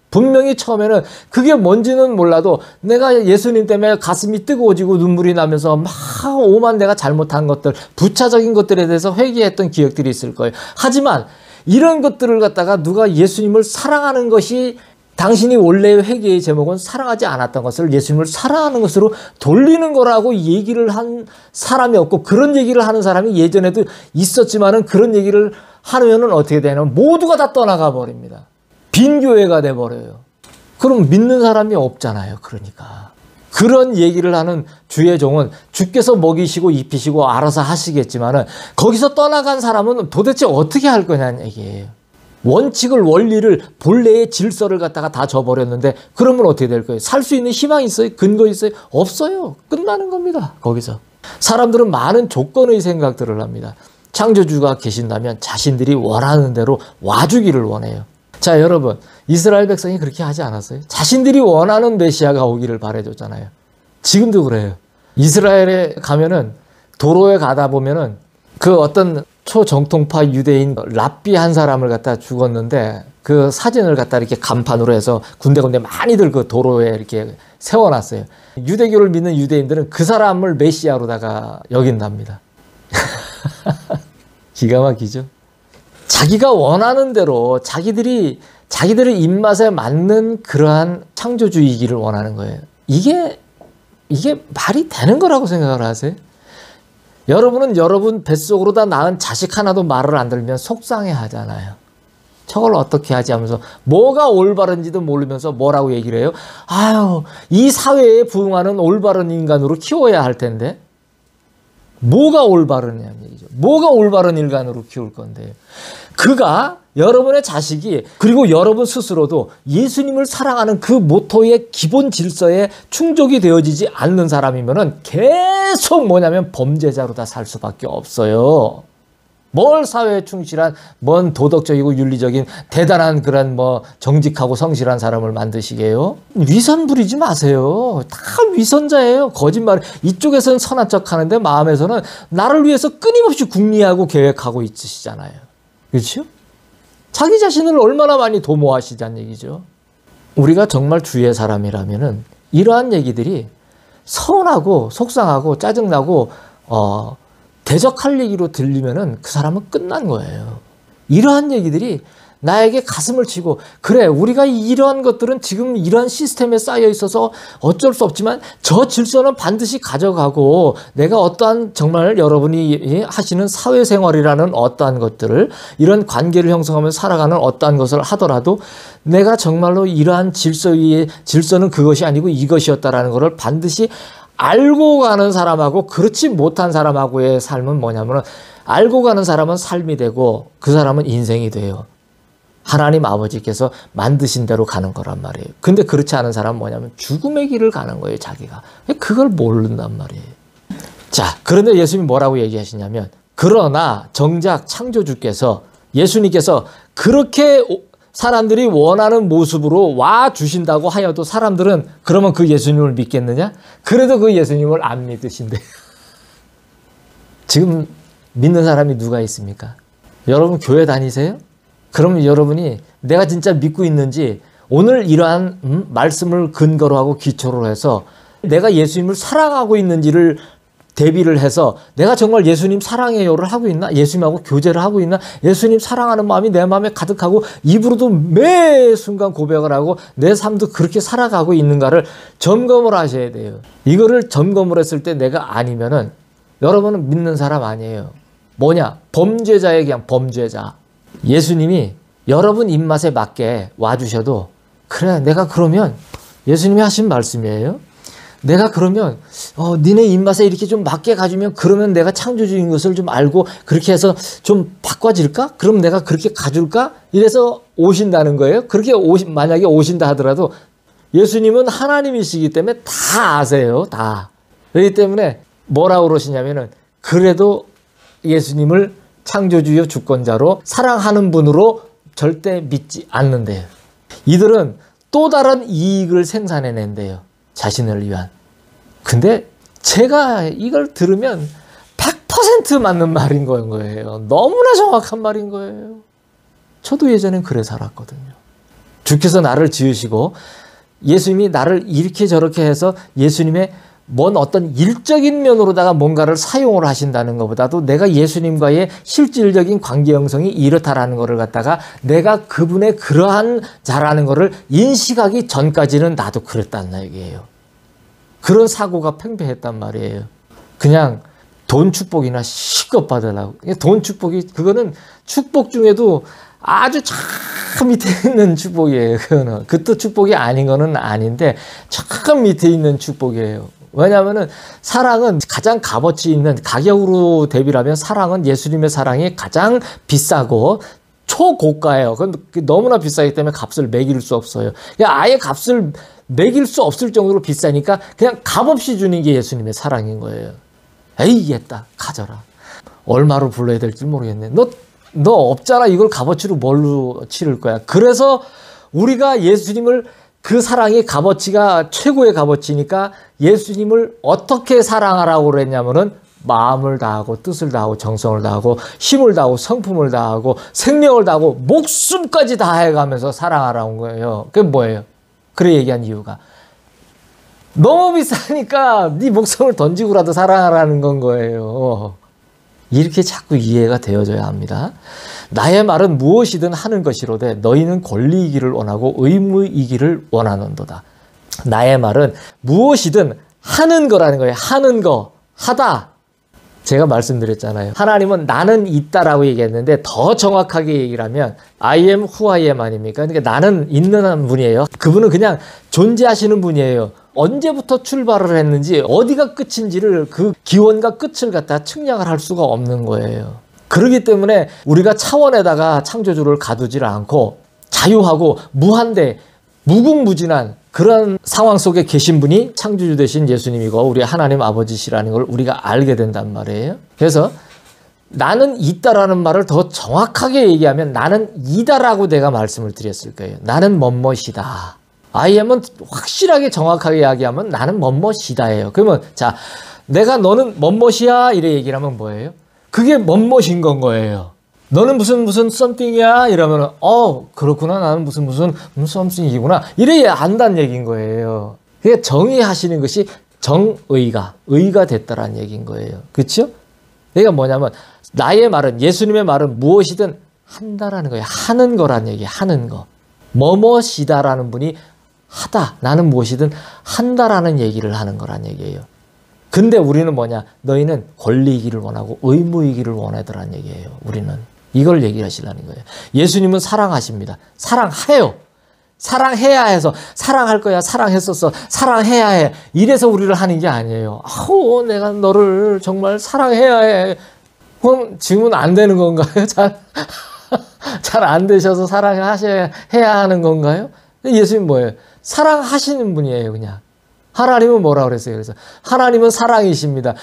분명히 처음에는 그게 뭔지는 몰라도 내가 예수님 때문에 가슴이 뜨거워지고 눈물이 나면서 막 오만 내가 잘못한 것들, 부차적인 것들에 대해서 회개했던 기억들이 있을 거예요. 하지만 이런 것들을 갖다가 누가 예수님을 사랑하는 것이 당신이 원래의 회개의 제목은 사랑하지 않았던 것을 예수님을 사랑하는 것으로 돌리는 거라고 얘기를 한 사람이 없고 그런 얘기를 하는 사람이 예전에도 있었지만은 그런 얘기를 하면은 어떻게 되냐면 모두가 다 떠나가 버립니다. 빈 교회가 돼버려요. 그럼 믿는 사람이 없잖아요. 그러니까. 그런 얘기를 하는 주의 종은 주께서 먹이시고 입히시고 알아서 하시겠지만은 거기서 떠나간 사람은 도대체 어떻게 할 거냐는 얘기예요. 원칙을, 원리를, 본래의 질서를 갖다가 다 져버렸는데 그러면 어떻게 될 거예요? 살 수 있는 희망이 있어요? 근거 있어요? 없어요. 끝나는 겁니다. 거기서. 사람들은 많은 조건의 생각들을 합니다. 창조주가 계신다면 자신들이 원하는 대로 와주기를 원해요. 자, 여러분, 이스라엘 백성이 그렇게 하지 않았어요? 자신들이 원하는 메시아가 오기를 바라줬잖아요. 지금도 그래요. 이스라엘에 가면은 도로에 가다 보면은 그 어떤 초정통파 유대인 랍비 한 사람을 갖다 죽었는데 그 사진을 갖다 이렇게 간판으로 해서 군데군데 많이들 그 도로에 이렇게 세워놨어요. 유대교를 믿는 유대인들은 그 사람을 메시아로다가 여긴답니다. 기가 막히죠. 자기가 원하는 대로 자기들의 입맛에 맞는 그러한 창조주의이기를 원하는 거예요. 이게 말이 되는 거라고 생각을 하세요? 여러분은 여러분 뱃속으로 다 낳은 자식 하나도 말을 안 들으면 속상해 하잖아요. 저걸 어떻게 하지 하면서 뭐가 올바른지도 모르면서 뭐라고 얘기를 해요? 아유, 이 사회에 부응하는 올바른 인간으로 키워야 할 텐데 뭐가 올바르냐는 얘기죠. 뭐가 올바른 인간으로 키울 건데요. 그가 여러분의 자식이 그리고 여러분 스스로도 예수님을 사랑하는 그 모토의 기본 질서에 충족이 되어지지 않는 사람이면은 계속 뭐냐면 범죄자로 다 살 수밖에 없어요. 뭘 사회에 충실한 뭔 도덕적이고 윤리적인 대단한 그런 뭐 정직하고 성실한 사람을 만드시게요? 위선 부리지 마세요. 다 위선자예요. 거짓말. 이쪽에서는 선한 척 하는데 마음에서는 나를 위해서 끊임없이 궁리하고 계획하고 있으시잖아요. 그렇죠? 자기 자신을 얼마나 많이 도모하시자는 얘기죠. 우리가 정말 주의 사람이라면은 이러한 얘기들이 서운하고 속상하고 짜증나고 대적할 얘기로 들리면은 그 사람은 끝난 거예요. 이러한 얘기들이 나에게 가슴을 치고 그래 우리가 이러한 것들은 지금 이러한 시스템에 쌓여 있어서 어쩔 수 없지만 저 질서는 반드시 가져가고 내가 어떠한 정말 여러분이 하시는 사회생활이라는 어떠한 것들을 이런 관계를 형성하면서 살아가는 어떠한 것을 하더라도 내가 정말로 이러한 질서 위에 질서는 그것이 아니고 이것이었다라는 것을 반드시 알고 가는 사람하고 그렇지 못한 사람하고의 삶은 뭐냐면 알고 가는 사람은 삶이 되고 그 사람은 인생이 돼요. 하나님 아버지께서 만드신 대로 가는 거란 말이에요. 근데 그렇지 않은 사람은 뭐냐면 죽음의 길을 가는 거예요, 자기가. 그걸 모른단 말이에요. 자, 그런데 예수님이 뭐라고 얘기하시냐면 그러나 정작 창조주께서 예수님께서 그렇게 사람들이 원하는 모습으로 와 주신다고 하여도 사람들은 그러면 그 예수님을 믿겠느냐? 그래도 그 예수님을 안 믿으신대. 지금 믿는 사람이 누가 있습니까? 여러분 교회 다니세요? 그러면 여러분이 내가 진짜 믿고 있는지 오늘 이러한 말씀을 근거로 하고 기초로 해서 내가 예수님을 사랑하고 있는지를 대비를 해서 내가 정말 예수님 사랑해요를 하고 있나? 예수님하고 교제를 하고 있나? 예수님 사랑하는 마음이 내 마음에 가득하고 입으로도 매 순간 고백을 하고 내 삶도 그렇게 살아가고 있는가를 점검을 하셔야 돼요. 이거를 점검을 했을 때 내가 아니면은 여러분은 믿는 사람 아니에요. 뭐냐? 범죄자의 그냥 범죄자. 예수님이 여러분 입맛에 맞게 와주셔도 그래 내가 그러면 예수님이 하신 말씀이에요. 내가 그러면 니네 입맛에 이렇게 좀 맞게 가주면 그러면 내가 창조주인 것을 좀 알고 그렇게 해서 좀 바꿔질까? 그럼 내가 그렇게 가줄까? 이래서 오신다는 거예요. 그렇게 만약에 오신다 하더라도 예수님은 하나님이시기 때문에 다 아세요. 다. 그렇기 때문에 뭐라고 그러시냐면은 그래도 예수님을 창조주요 주권자로 사랑하는 분으로 절대 믿지 않는데요. 이들은 또 다른 이익을 생산해낸대요. 자신을 위한. 근데 제가 이걸 들으면 100% 맞는 말인 거예요. 너무나 정확한 말인 거예요. 저도 예전엔 그래 살았거든요. 주께서 나를 지으시고 예수님이 나를 이렇게 저렇게 해서 예수님의 뭔 어떤 일적인 면으로다가 뭔가를 사용을 하신다는 것보다도 내가 예수님과의 실질적인 관계 형성이 이렇다라는 것을 갖다가 내가 그분의 그러한 자라는 것을 인식하기 전까지는 나도 그랬단 얘기예요. 그런 사고가 팽배했단 말이에요. 그냥 돈 축복이나 실컷 받으려고. 돈 축복이 그거는 축복 중에도 아주 참 밑에 있는 축복이에요. 그거는 그것도 축복이 아닌 거는 아닌데 참 밑에 있는 축복이에요. 왜냐하면은 사랑은 가장 값어치 있는 가격으로 대비하면 사랑은 예수님의 사랑이 가장 비싸고 초고가예요. 그건 너무나 비싸기 때문에 값을 매길 수 없어요. 그냥 아예 값을 매길 수 없을 정도로 비싸니까 그냥 값없이 주는 게 예수님의 사랑인 거예요. 에이 얘다 가져라. 얼마로 불러야 될지 모르겠네. 너 없잖아. 이걸 값어치로 뭘로 치를 거야. 그래서 우리가 예수님을 그 사랑의 값어치가 최고의 값어치니까 예수님을 어떻게 사랑하라고 그랬냐면은 마음을 다하고 뜻을 다하고 정성을 다하고 힘을 다하고 성품을 다하고 생명을 다하고 목숨까지 다해가면서 사랑하라는 거예요. 그게 뭐예요? 그래 얘기한 이유가 너무 비싸니까 네 목숨을 던지고라도 사랑하라는 건 거예요. 이렇게 자꾸 이해가 되어져야 합니다. 나의 말은 무엇이든 하는 것이로되 너희는 권리이기를 원하고 의무이기를 원하는도다. 나의 말은 무엇이든 하는 거라는 거예요. 하는 거, 하다. 제가 말씀드렸잖아요. 하나님은 나는 있다라고 얘기했는데 더 정확하게 얘기를 하면 I am who I am 아닙니까? 그러니까 나는 있는 분이에요. 그분은 그냥 존재하시는 분이에요. 언제부터 출발을 했는지 어디가 끝인지를 그 기원과 끝을 갖다 측량을 할 수가 없는 거예요. 그렇기 때문에 우리가 차원에다가 창조주를 가두질 않고 자유하고 무한대 무궁무진한 그런 상황 속에 계신 분이 창조주 되신 예수님이고 우리 하나님 아버지시라는 걸 우리가 알게 된단 말이에요. 그래서 나는 있다라는 말을 더 정확하게 얘기하면 나는 이다라고 내가 말씀을 드렸을 거예요. 나는 뭐뭐이다. I am은 확실하게 정확하게 이야기하면 나는 뭐뭐이다예요. 그러면 자, 내가 너는 뭐뭐이야 이래 얘기를 하면 뭐예요? 그게 뭐뭐인 건 거예요. 너는 무슨 something이야 이러면 그렇구나 나는 무슨 something이구나 이래 안다는 얘기인 거예요. 그게 정의하시는 것이 의가 됐다라는 얘기인 거예요. 그렇죠? 그러니까 뭐냐면 나의 말은 예수님의 말은 무엇이든 한다라는 거예요. 하는 거란 얘기예요. 하는 거. 뭐뭐이다라는 분이 하다 나는 무엇이든 한다라는 얘기를 하는 거란 얘기예요. 근데 우리는 뭐냐? 너희는 권리이기를 원하고 의무이기를 원하더라는 얘기예요. 우리는. 이걸 얘기를 하시려는 거예요. 예수님은 사랑하십니다. 사랑해요. 사랑해야 해서 사랑할 거야. 사랑했었어. 사랑해야 해. 이래서 우리를 하는 게 아니에요. 내가 너를 정말 사랑해야 해. 그럼 지금은 안 되는 건가요? 잘 안 되셔서 사랑해야 하는 건가요? 예수님 뭐예요? 사랑하시는 분이에요. 그냥. 하나님은 뭐라 그랬어요? 그래서 하나님은 사랑이십니다.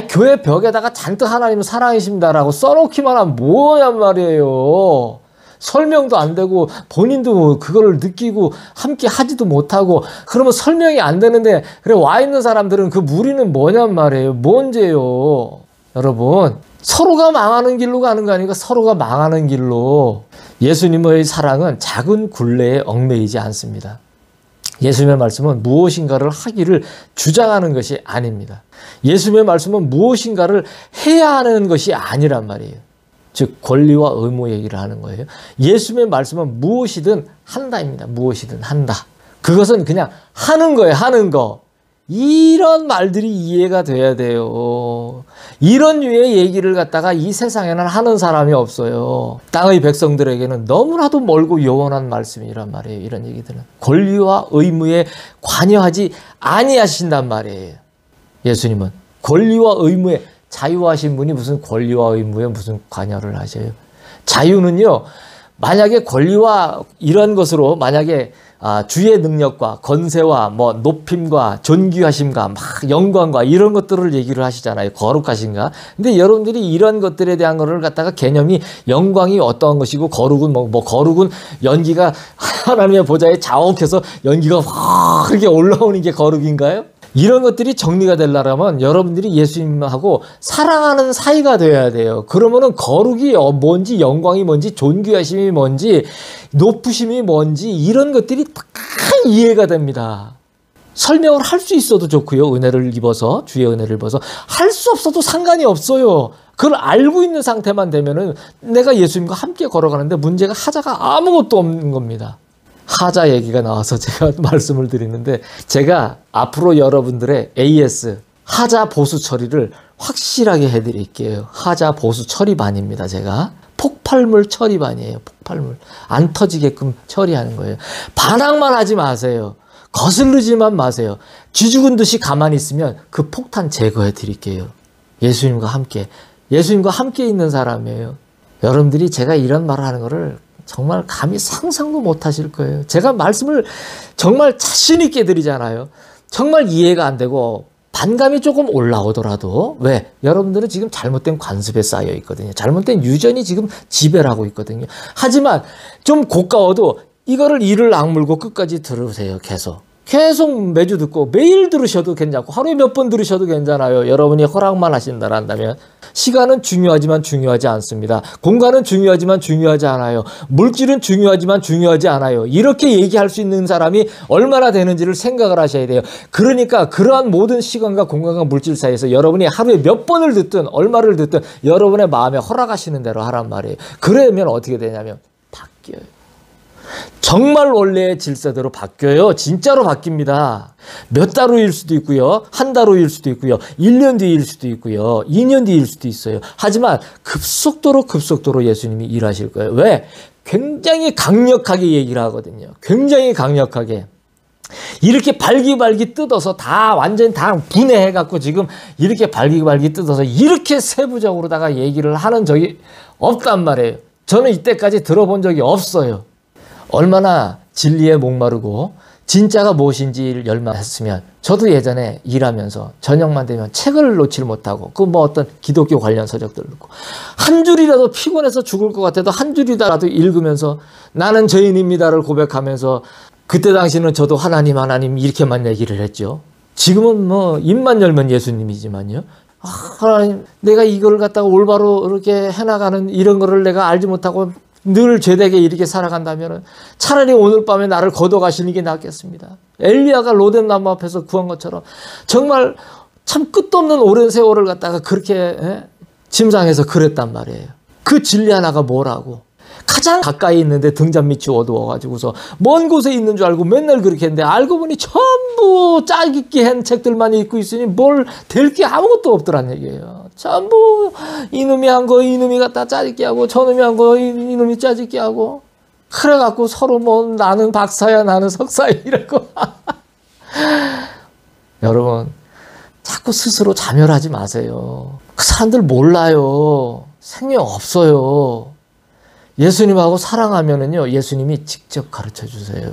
교회 벽에다가 잔뜩 하나님은 사랑이십니다라고 써놓기만 하면 뭐냔 말이에요. 설명도 안 되고 본인도 그걸 느끼고 함께 하지도 못하고 그러면 설명이 안 되는데 그래 와 있는 사람들은 그 무리는 뭐냔 말이에요. 뭔지예요. 여러분 서로가 망하는 길로 가는 거 아니니까 서로가 망하는 길로. 예수님의 사랑은 작은 굴레에 얽매이지 않습니다. 예수님의 말씀은 무엇인가를 하기를 주장하는 것이 아닙니다. 예수님의 말씀은 무엇인가를 해야 하는 것이 아니란 말이에요. 즉 권리와 의무 얘기를 하는 거예요. 예수님의 말씀은 무엇이든 한다입니다. 무엇이든 한다. 그것은 그냥 하는 거예요. 하는 거. 이런 말들이 이해가 돼야 돼요. 이런 류의 얘기를 갖다가 이 세상에는 하는 사람이 없어요. 땅의 백성들에게는 너무나도 멀고 요원한 말씀이란 말이에요. 이런 얘기들은 권리와 의무에 관여하지 아니하신단 말이에요. 예수님은 권리와 의무에 자유하신 분이 무슨 권리와 의무에 무슨 관여를 하셔요. 자유는요, 만약에 권리와 이런 것으로 만약에 주의 능력과 건세와 뭐 높임과 존귀하심과 막 영광과 이런 것들을 얘기를 하시잖아요. 거룩하신가? 근데 여러분들이 이런 것들에 대한 거를 갖다가 개념이 영광이 어떠한 것이고 거룩은 뭐 거룩은 연기가 하나님의 보좌에 자욱해서 연기가 확 그렇게 올라오는 게 거룩인가요? 이런 것들이 정리가 되려면 여러분들이 예수님하고 사랑하는 사이가 돼야 돼요. 그러면은 거룩이 뭔지 영광이 뭔지 존귀하심이 뭔지 높으심이 뭔지 이런 것들이 다 이해가 됩니다. 설명을 할 수 있어도 좋고요. 은혜를 입어서 주의 은혜를 입어서 할 수 없어도 상관이 없어요. 그걸 알고 있는 상태만 되면은 내가 예수님과 함께 걸어가는데 문제가 하자가 아무것도 없는 겁니다. 하자 얘기가 나와서 제가 말씀을 드리는데 제가 앞으로 여러분들의 AS 하자 보수 처리를 확실하게 해드릴게요. 하자 보수 처리반입니다. 제가 폭발물 처리반이에요. 폭발물 안 터지게끔 처리하는 거예요. 반항만 하지 마세요. 거슬리지만 마세요. 쥐 죽은 듯이 가만히 있으면 그 폭탄 제거해 드릴게요. 예수님과 함께 있는 사람이에요. 여러분들이 제가 이런 말을 하는 거를 정말 감히 상상도 못 하실 거예요. 제가 말씀을 정말 자신 있게 드리잖아요. 정말 이해가 안 되고 반감이 조금 올라오더라도 왜? 여러분들은 지금 잘못된 관습에 쌓여 있거든요. 잘못된 유전이 지금 지배를 하고 있거든요. 하지만 좀 고가워도 이거를 이를 악물고 끝까지 들으세요. 계속. 계속 매주 듣고 매일 들으셔도 괜찮고 하루에 몇 번 들으셔도 괜찮아요. 여러분이 허락만 하신다면. 시간은 중요하지만 중요하지 않습니다. 공간은 중요하지만 중요하지 않아요. 물질은 중요하지만 중요하지 않아요. 이렇게 얘기할 수 있는 사람이 얼마나 되는지를 생각을 하셔야 돼요. 그러니까 그러한 모든 시간과 공간과 물질 사이에서 여러분이 하루에 몇 번을 듣든 얼마를 듣든 여러분의 마음에 허락하시는 대로 하란 말이에요. 그러면 어떻게 되냐면 바뀌어요. 정말 원래의 질서대로 바뀌어요. 진짜로 바뀝니다. 몇 달 후일 수도 있고요. 한 달 후일 수도 있고요. 1년 뒤일 수도 있고요. 2년 뒤일 수도 있어요. 하지만 급속도로 예수님이 일하실 거예요. 왜? 굉장히 강력하게 얘기를 하거든요. 굉장히 강력하게. 이렇게 발기발기 뜯어서 다 완전히 다 분해해갖고 지금 이렇게 발기발기 뜯어서 이렇게 세부적으로다가 얘기를 하는 적이 없단 말이에요. 저는 이때까지 들어본 적이 없어요. 얼마나 진리에 목마르고 진짜가 무엇인지를 열망했으면 저도 예전에 일하면서 저녁만 되면 책을 놓질 못하고 그 뭐 어떤 기독교 관련 서적들 읽고 한 줄이라도 피곤해서 죽을 것 같아도 한 줄이라도 읽으면서 나는 죄인입니다를 고백하면서 그때 당시는 저도 하나님 이렇게만 얘기를 했죠. 지금은 뭐 입만 열면 예수님이지만요. 하나님 내가 이걸 갖다가 올바로 이렇게 해나가는 이런 거를 내가 알지 못하고 늘 죄되게 이렇게 살아간다면 차라리 오늘 밤에 나를 걷어가시는 게 낫겠습니다. 엘리야가 로뎀 나무 앞에서 구한 것처럼 정말 참 끝도 없는 오랜 세월을 갖다가 그렇게 침상에서 그랬단 말이에요. 그 진리 하나가 뭐라고? 가장 가까이 있는데 등잔 밑이 어두워가지고서 먼 곳에 있는 줄 알고 맨날 그렇게 했는데 알고 보니 전부 짜깁기 한 책들만 읽고 있으니 뭘 될 게 아무것도 없더란 얘기예요. 전부 이놈이 한 거 이놈이 갖다 짜깁기 하고 저놈이 한 거 이놈이 짜깁기 하고 그래갖고 서로 뭐 나는 박사야 나는 석사야 이러고 여러분 자꾸 스스로 자멸하지 마세요. 그 사람들 몰라요. 생명 없어요. 예수님하고 사랑하면은요, 예수님이 직접 가르쳐 주세요.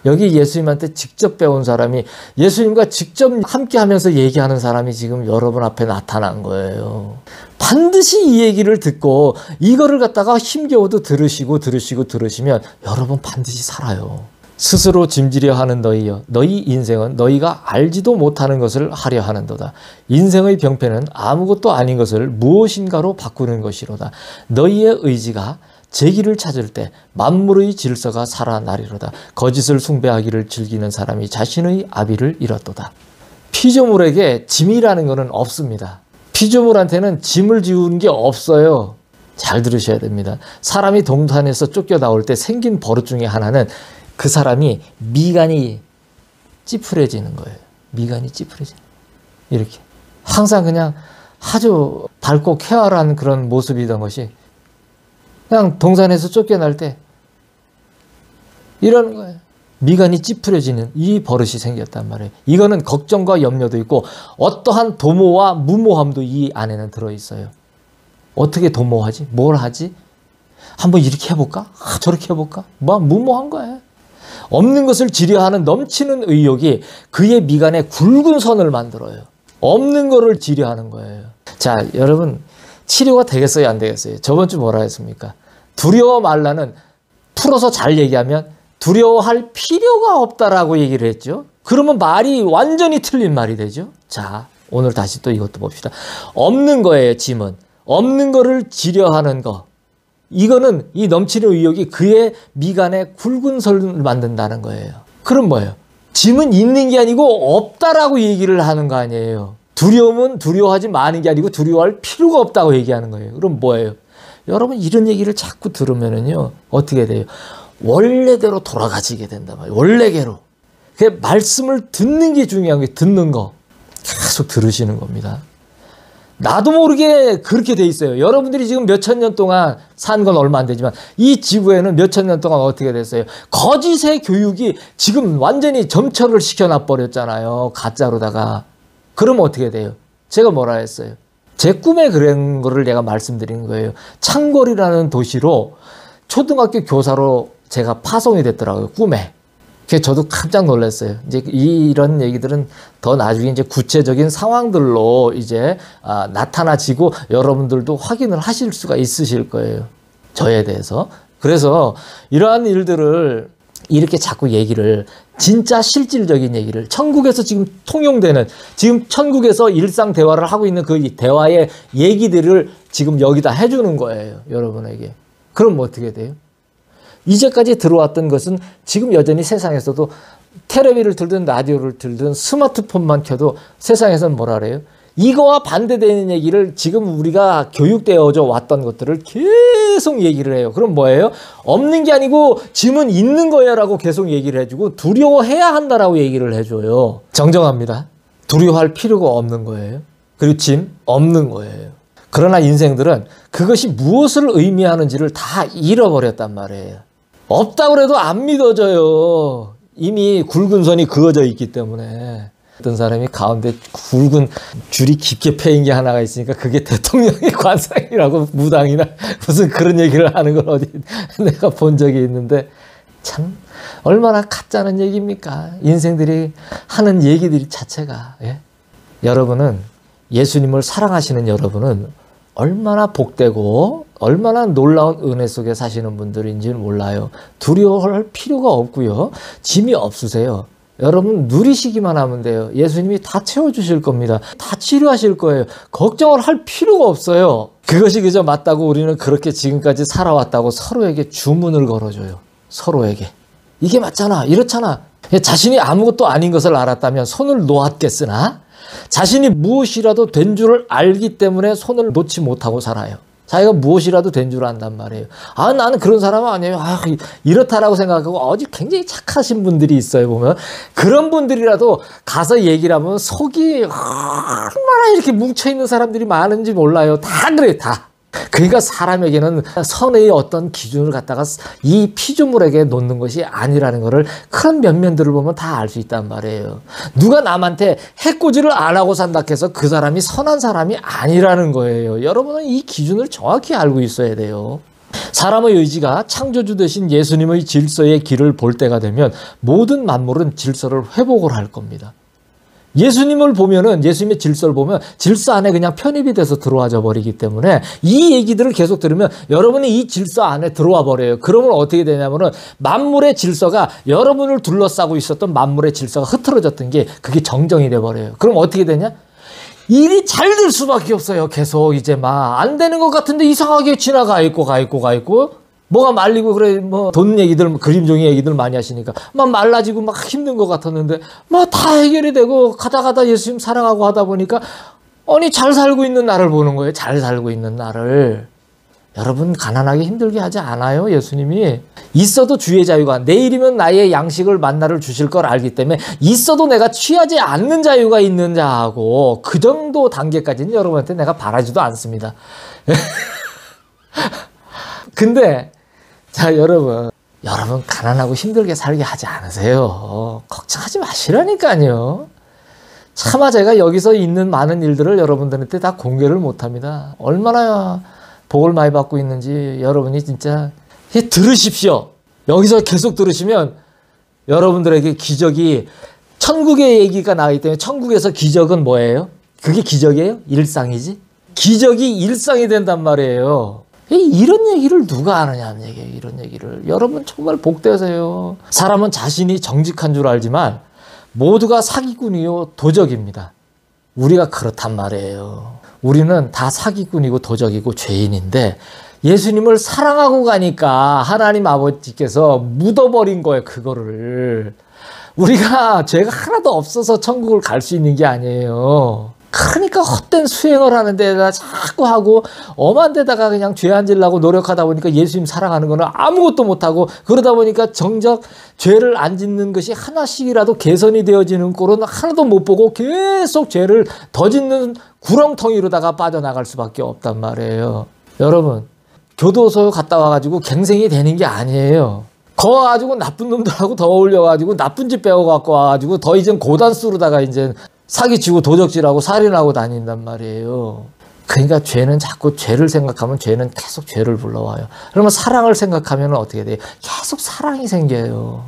여기 예수님한테 직접 배운 사람이 예수님과 직접 함께 하면서 얘기하는 사람이 지금 여러분 앞에 나타난 거예요. 반드시 이 얘기를 듣고 이거를 갖다가 힘겨워도 들으시면 여러분 반드시 살아요. 스스로 짐지려 하는 너희여, 너희 인생은 너희가 알지도 못하는 것을 하려 하는도다. 인생의 병폐는 아무것도 아닌 것을 무엇인가로 바꾸는 것이로다. 너희의 의지가 제 길을 찾을 때 만물의 질서가 살아나리로다. 거짓을 숭배하기를 즐기는 사람이 자신의 아비를 잃었도다. 피조물에게 짐이라는 것은 없습니다. 피조물한테는 짐을 지우는 게 없어요. 잘 들으셔야 됩니다. 사람이 동산에서 쫓겨나올 때 생긴 버릇 중에 하나는 그 사람이 미간이 찌푸려지는 거예요. 미간이 찌푸려지는 거예요. 이렇게 항상 그냥 아주 밝고 쾌활한 그런 모습이던 것이 그냥 동산에서 쫓겨날 때 이러는 거예요. 미간이 찌푸려지는 이 버릇이 생겼단 말이에요. 이거는 걱정과 염려도 있고 어떠한 도모와 무모함도 이 안에는 들어있어요. 어떻게 도모하지? 뭘 하지? 한번 이렇게 해볼까? 저렇게 해볼까? 뭐 무모한 거예요. 없는 것을 지려하는 넘치는 의욕이 그의 미간에 굵은 선을 만들어요. 없는 거를 지려하는 거예요. 자, 여러분 치료가 되겠어요? 안 되겠어요? 저번 주 뭐라 했습니까? 두려워 말라는 풀어서 잘 얘기하면 두려워할 필요가 없다라고 얘기를 했죠. 그러면 말이 완전히 틀린 말이 되죠. 자, 오늘 다시 또 이것도 봅시다. 없는 거예요, 짐은. 없는 거를 지려하는 거. 이거는 이 넘치는 의욕이 그의 미간에 굵은 선을 만든다는 거예요. 그럼 뭐예요? 짐은 있는 게 아니고 없다라고 얘기를 하는 거 아니에요. 두려움은 두려워하지 마는 게 아니고 두려워할 필요가 없다고 얘기하는 거예요. 그럼 뭐예요? 여러분 이런 얘기를 자꾸 들으면은요 어떻게 돼요? 원래대로 돌아가시게 된단 말이에요. 원래대로. 그 말씀을 듣는 게 중요한 게 듣는 거 계속 들으시는 겁니다. 나도 모르게 그렇게 돼 있어요. 여러분들이 지금 몇천 년 동안 산 건 얼마 안 되지만 이 지구에는 몇천 년 동안 어떻게 됐어요? 거짓의 교육이 지금 완전히 점철을 시켜놔 버렸잖아요. 가짜로다가. 그러면 어떻게 돼요? 제가 뭐라 했어요? 제 꿈에 그런 거를 내가 말씀드린 거예요. 창궐이라는 도시로 초등학교 교사로 제가 파송이 됐더라고요. 꿈에. 그래서 저도 깜짝 놀랐어요. 이제 이런 얘기들은 더 나중에 이제 구체적인 상황들로 이제 나타나지고 여러분들도 확인을 하실 수가 있으실 거예요. 저에 대해서. 그래서 이러한 일들을 이렇게 자꾸 얘기를, 진짜 실질적인 얘기를, 천국에서 지금 통용되는, 지금 천국에서 일상 대화를 하고 있는 그 대화의 얘기들을 지금 여기다 해주는 거예요, 여러분에게. 그럼 어떻게 돼요? 이제까지 들어왔던 것은 지금 여전히 세상에서도 텔레비를 들든 라디오를 들든 스마트폰만 켜도 세상에서는 뭐라 그래요? 이거와 반대되는 얘기를 지금 우리가 교육되어져 왔던 것들을 계속 얘기를 해요. 그럼 뭐예요? 없는 게 아니고 짐은 있는 거야 라고 계속 얘기를 해주고 두려워해야 한다라고 얘기를 해줘요. 정정합니다. 두려워할 필요가 없는 거예요. 그리고 짐 없는 거예요. 그러나 인생들은 그것이 무엇을 의미하는지를 다 잃어버렸단 말이에요. 없다고 해도 안 믿어져요. 이미 굵은 선이 그어져 있기 때문에. 어떤 사람이 가운데 굵은 줄이 깊게 패인 게 하나가 있으니까 그게 대통령의 관상이라고 무당이나 무슨 그런 얘기를 하는 걸 어디 내가 본 적이 있는데 참 얼마나 가짜는 얘기입니까? 인생들이 하는 얘기들 자체가. 예? 여러분은 예수님을 사랑하시는 여러분은 얼마나 복되고 얼마나 놀라운 은혜 속에 사시는 분들인지는 몰라요. 두려워할 필요가 없고요. 짐이 없으세요. 여러분 누리시기만 하면 돼요. 예수님이 다 채워주실 겁니다. 다 치료하실 거예요. 걱정을 할 필요가 없어요. 그것이 그저 맞다고 우리는 그렇게 지금까지 살아왔다고 서로에게 주문을 걸어줘요. 서로에게. 이게 맞잖아. 이렇잖아. 자신이 아무것도 아닌 것을 알았다면 손을 놓았겠으나 자신이 무엇이라도 된 줄을 알기 때문에 손을 놓지 못하고 살아요. 자기가 무엇이라도 된 줄 안단 말이에요. 아, 나는 그런 사람은 아니에요. 아, 이렇다라고 생각하고 어디 굉장히 착하신 분들이 있어요. 보면 그런 분들이라도 가서 얘기를 하면 속이 얼마나 이렇게 뭉쳐있는 사람들이 많은지 몰라요. 다 그래요. 다. 그러니까 사람에게는 선의 어떤 기준을 갖다가 이 피조물에게 놓는 것이 아니라는 것을 큰 면면들을 보면 다 알 수 있단 말이에요. 누가 남한테 해코지를 안 하고 산다 해서 그 사람이 선한 사람이 아니라는 거예요. 여러분은 이 기준을 정확히 알고 있어야 돼요. 사람의 의지가 창조주 되신 예수님의 질서의 길을 볼 때가 되면 모든 만물은 질서를 회복을 할 겁니다. 예수님을 보면은, 예수님의 질서를 보면 질서 안에 그냥 편입이 돼서 들어와져 버리기 때문에 이 얘기들을 계속 들으면 여러분이 이 질서 안에 들어와 버려요. 그러면 어떻게 되냐면은 만물의 질서가, 여러분을 둘러싸고 있었던 만물의 질서가 흐트러졌던 게 그게 정정이 돼 버려요. 그럼 어떻게 되냐? 일이 잘 될 수밖에 없어요. 계속 이제 막 안 되는 것 같은데 이상하게 지나가 있고 가 있고 뭐가 말리고 그래, 뭐 돈 얘기들, 그림종이 얘기들 많이 하시니까 막 말라지고 막 힘든 것 같았는데 막 다 해결이 되고 가다 예수님 사랑하고 하다 보니까 아니 잘 살고 있는 나를 보는 거예요. 잘 살고 있는 나를. 여러분 가난하게 힘들게 하지 않아요. 예수님이. 있어도 주의 자유가, 내일이면 나의 양식을 만나를 주실 걸 알기 때문에 있어도 내가 취하지 않는 자유가 있는 자하고 그 정도 단계까지는 여러분한테 내가 바라지도 않습니다. 근데 자, 여러분 가난하고 힘들게 살게 하지 않으세요. 걱정하지 마시라니까요. 차마 제가 여기서 있는 많은 일들을 여러분들한테 다 공개를 못합니다. 얼마나 복을 많이 받고 있는지 여러분이 진짜 들으십시오. 여기서 계속 들으시면 여러분들에게 기적이, 천국의 얘기가 나오기 때문에 천국에서 기적은 뭐예요? 그게 기적이에요? 일상이지? 기적이 일상이 된단 말이에요. 이런 얘기를 누가 아느냐는 얘기예요. 이런 얘기를. 여러분 정말 복되세요. 사람은 자신이 정직한 줄 알지만 모두가 사기꾼이요 도적입니다. 우리가 그렇단 말이에요. 우리는 다 사기꾼이고 도적이고 죄인인데 예수님을 사랑하고 가니까 하나님 아버지께서 묻어버린 거예요. 그거를. 우리가 죄가 하나도 없어서 천국을 갈 수 있는 게 아니에요. 그러니까 헛된 수행을 하는 데다 자꾸 하고 엄한 데다가 그냥 죄 안 지려고 노력하다 보니까 예수님 사랑하는 거는 아무것도 못하고, 그러다 보니까 정작 죄를 안 짓는 것이 하나씩이라도 개선이 되어지는 꼴은 하나도 못 보고 계속 죄를 더 짓는 구렁텅이로다가 빠져나갈 수밖에 없단 말이에요. 여러분 교도소 갔다 와가지고 갱생이 되는 게 아니에요. 거와가지고 나쁜 놈들하고 더 어울려가지고 나쁜 짓 배워갖고 와가지고 더 이젠 고단수로다가 이제 사기치고 도적질하고 살인하고 다닌단 말이에요. 그러니까 죄는 자꾸 죄를 생각하면 죄는 계속 죄를 불러와요. 그러면 사랑을 생각하면 어떻게 돼요? 계속 사랑이 생겨요.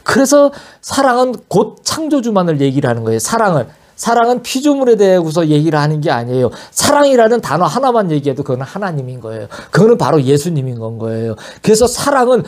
그래서 사랑은 곧 창조주만을 얘기를 하는 거예요. 사랑은 피조물에 대해서 얘기를 하는 게 아니에요. 사랑이라는 단어 하나만 얘기해도 그건 하나님인 거예요. 그거는 바로 예수님인 건 거예요. 그래서 사랑은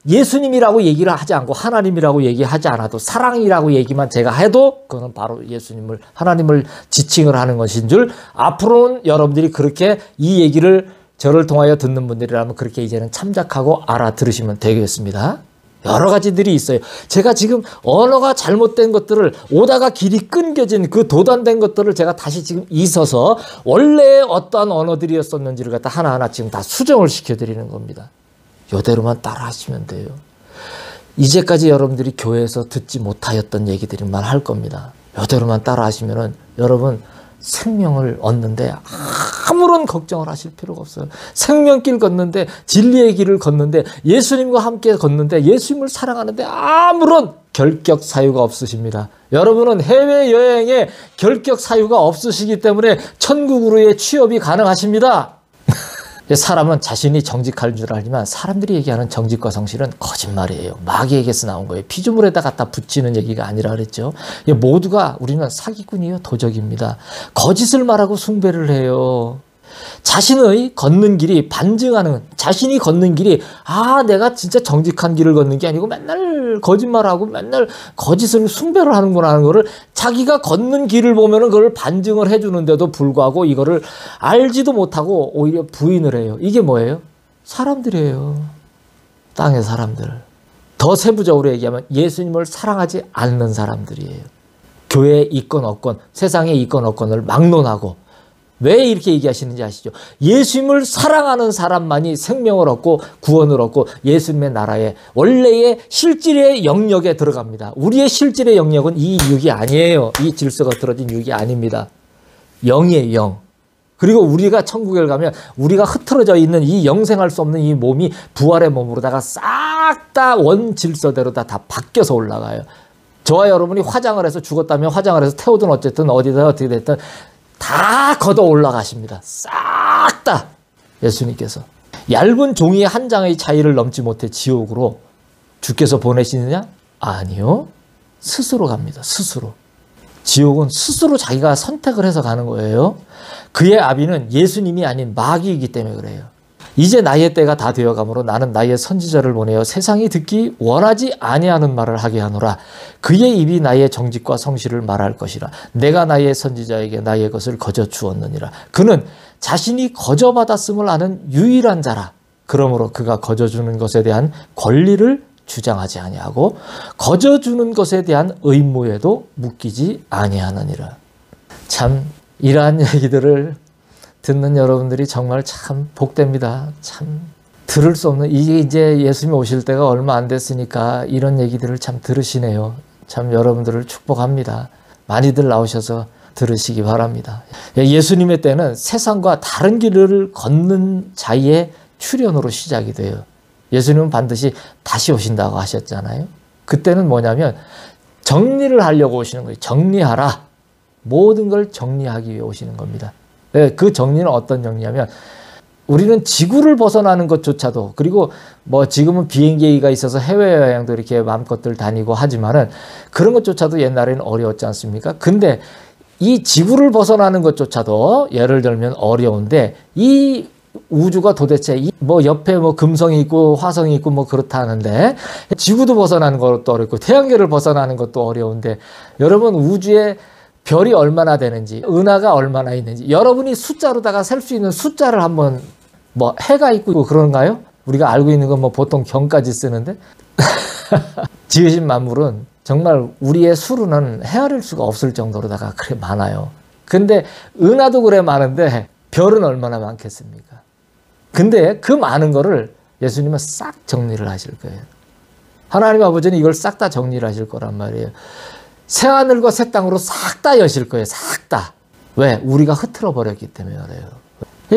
예수님이라고 얘기를 하지 않고 하나님이라고 얘기하지 않아도 사랑이라고 얘기만 제가 해도 그거는 바로 예수님을, 하나님을 지칭을 하는 것인 줄, 앞으로는 여러분들이 그렇게 이 얘기를 저를 통하여 듣는 분들이라면 그렇게 이제는 참작하고 알아들으시면 되겠습니다. 여러 가지들이 있어요. 제가 지금 언어가 잘못된 것들을, 오다가 길이 끊겨진 그 도단된 것들을 제가 다시 지금 있어서 원래 어떠한 언어들이었었는지를 갖다 하나하나 지금 다 수정을 시켜드리는 겁니다. 이대로만 따라 하시면 돼요. 이제까지 여러분들이 교회에서 듣지 못하였던 얘기들만 할 겁니다. 이대로만 따라 하시면은 여러분 생명을 얻는데 아무런 걱정을 하실 필요가 없어요. 생명길 걷는데, 진리의 길을 걷는데, 예수님과 함께 걷는데, 예수님을 사랑하는데 아무런 결격 사유가 없으십니다. 여러분은 해외여행에 결격 사유가 없으시기 때문에 천국으로의 취업이 가능하십니다. 사람은 자신이 정직할 줄 알지만 사람들이 얘기하는 정직과 성실은 거짓말이에요. 마귀에게서 나온 거예요. 피조물에다 갖다 붙이는 얘기가 아니라 그랬죠. 모두가 우리는 사기꾼이에요. 도적입니다. 거짓을 말하고 숭배를 해요. 자신의 걷는 길이 반증하는, 자신이 걷는 길이 내가 진짜 정직한 길을 걷는 게 아니고 맨날 거짓말하고 맨날 거짓을 숭배를 하는구나 하는 거를 자기가 걷는 길을 보면은 그걸 반증을 해주는데도 불구하고 이거를 알지도 못하고 오히려 부인을 해요. 이게 뭐예요? 사람들이에요. 땅의 사람들. 더 세부적으로 얘기하면 예수님을 사랑하지 않는 사람들이에요. 교회에 있건 없건, 세상에 있건 없건을 막론하고. 왜 이렇게 얘기하시는지 아시죠? 예수님을 사랑하는 사람만이 생명을 얻고 구원을 얻고 예수님의 나라에 원래의 실질의 영역에 들어갑니다. 우리의 실질의 영역은 이 육이 아니에요. 이 질서가 들어진 육이 아닙니다. 영이에요, 영. 그리고 우리가 천국에 가면 우리가 흐트러져 있는 이 영생할 수 없는 이 몸이 부활의 몸으로다가 싹 다 원 질서대로 다 바뀌어서 올라가요. 저와 여러분이 화장을 해서 죽었다면 화장을 해서 태우든 어쨌든 어디다 어떻게 됐든 다 걷어 올라가십니다. 싹 다. 예수님께서. 얇은 종이 한 장의 차이를 넘지 못해 지옥으로 주께서 보내시느냐? 아니요. 스스로 갑니다. 스스로. 지옥은 스스로 자기가 선택을 해서 가는 거예요. 그의 아비는 예수님이 아닌 마귀이기 때문에 그래요. 이제 나의 때가 다 되어가므로 나는 나의 선지자를 보내어 세상이 듣기 원하지 아니하는 말을 하게 하노라. 그의 입이 나의 정직과 성실을 말할 것이라. 내가 나의 선지자에게 나의 것을 거저 주었느니라. 그는 자신이 거저받았음을 아는 유일한 자라. 그러므로 그가 거저주는 것에 대한 권리를 주장하지 아니하고 거저주는 것에 대한 의무에도 묶이지 아니하느니라. 참 이러한 얘기들을 듣는 여러분들이 정말 참 복됩니다. 참 들을 수 없는, 이게 이제 예수님이 오실 때가 얼마 안 됐으니까 이런 얘기들을 참 들으시네요. 참 여러분들을 축복합니다. 많이들 나오셔서 들으시기 바랍니다. 예수님의 때는 세상과 다른 길을 걷는 자의 출현으로 시작이 돼요. 예수님은 반드시 다시 오신다고 하셨잖아요. 그때는 뭐냐면 정리를 하려고 오시는 거예요. 정리하라. 모든 걸 정리하기 위해 오시는 겁니다. 그 정리는 어떤 정리냐면 우리는 지구를 벗어나는 것조차도, 그리고 뭐 지금은 비행기가 있어서 해외여행도 이렇게 마음껏들 다니고 하지만은 그런 것조차도 옛날에는 어려웠지 않습니까? 근데 이 지구를 벗어나는 것조차도 예를 들면 어려운데 이 우주가 도대체 뭐 옆에 뭐 금성이 있고 화성이 있고 뭐 그렇다 하는데 지구도 벗어나는 것도 어렵고 태양계를 벗어나는 것도 어려운데 여러분 우주에 별이 얼마나 되는지, 은하가 얼마나 있는지, 여러분이 숫자로다가 셀 수 있는 숫자를 한번, 뭐 해가 있고 그런가요? 우리가 알고 있는 건 뭐 보통 경까지 쓰는데 지으신 만물은 정말 우리의 수로는 헤아릴 수가 없을 정도로다가 그래 많아요. 근데 은하도 그래 많은데 별은 얼마나 많겠습니까? 근데 그 많은 거를 예수님은 싹 정리를 하실 거예요. 하나님 아버지는 이걸 싹 다 정리를 하실 거란 말이에요. 새하늘과 새 땅으로 싹 다 여실 거예요. 싹 다. 왜? 우리가 흐트러 버렸기 때문에 그래요.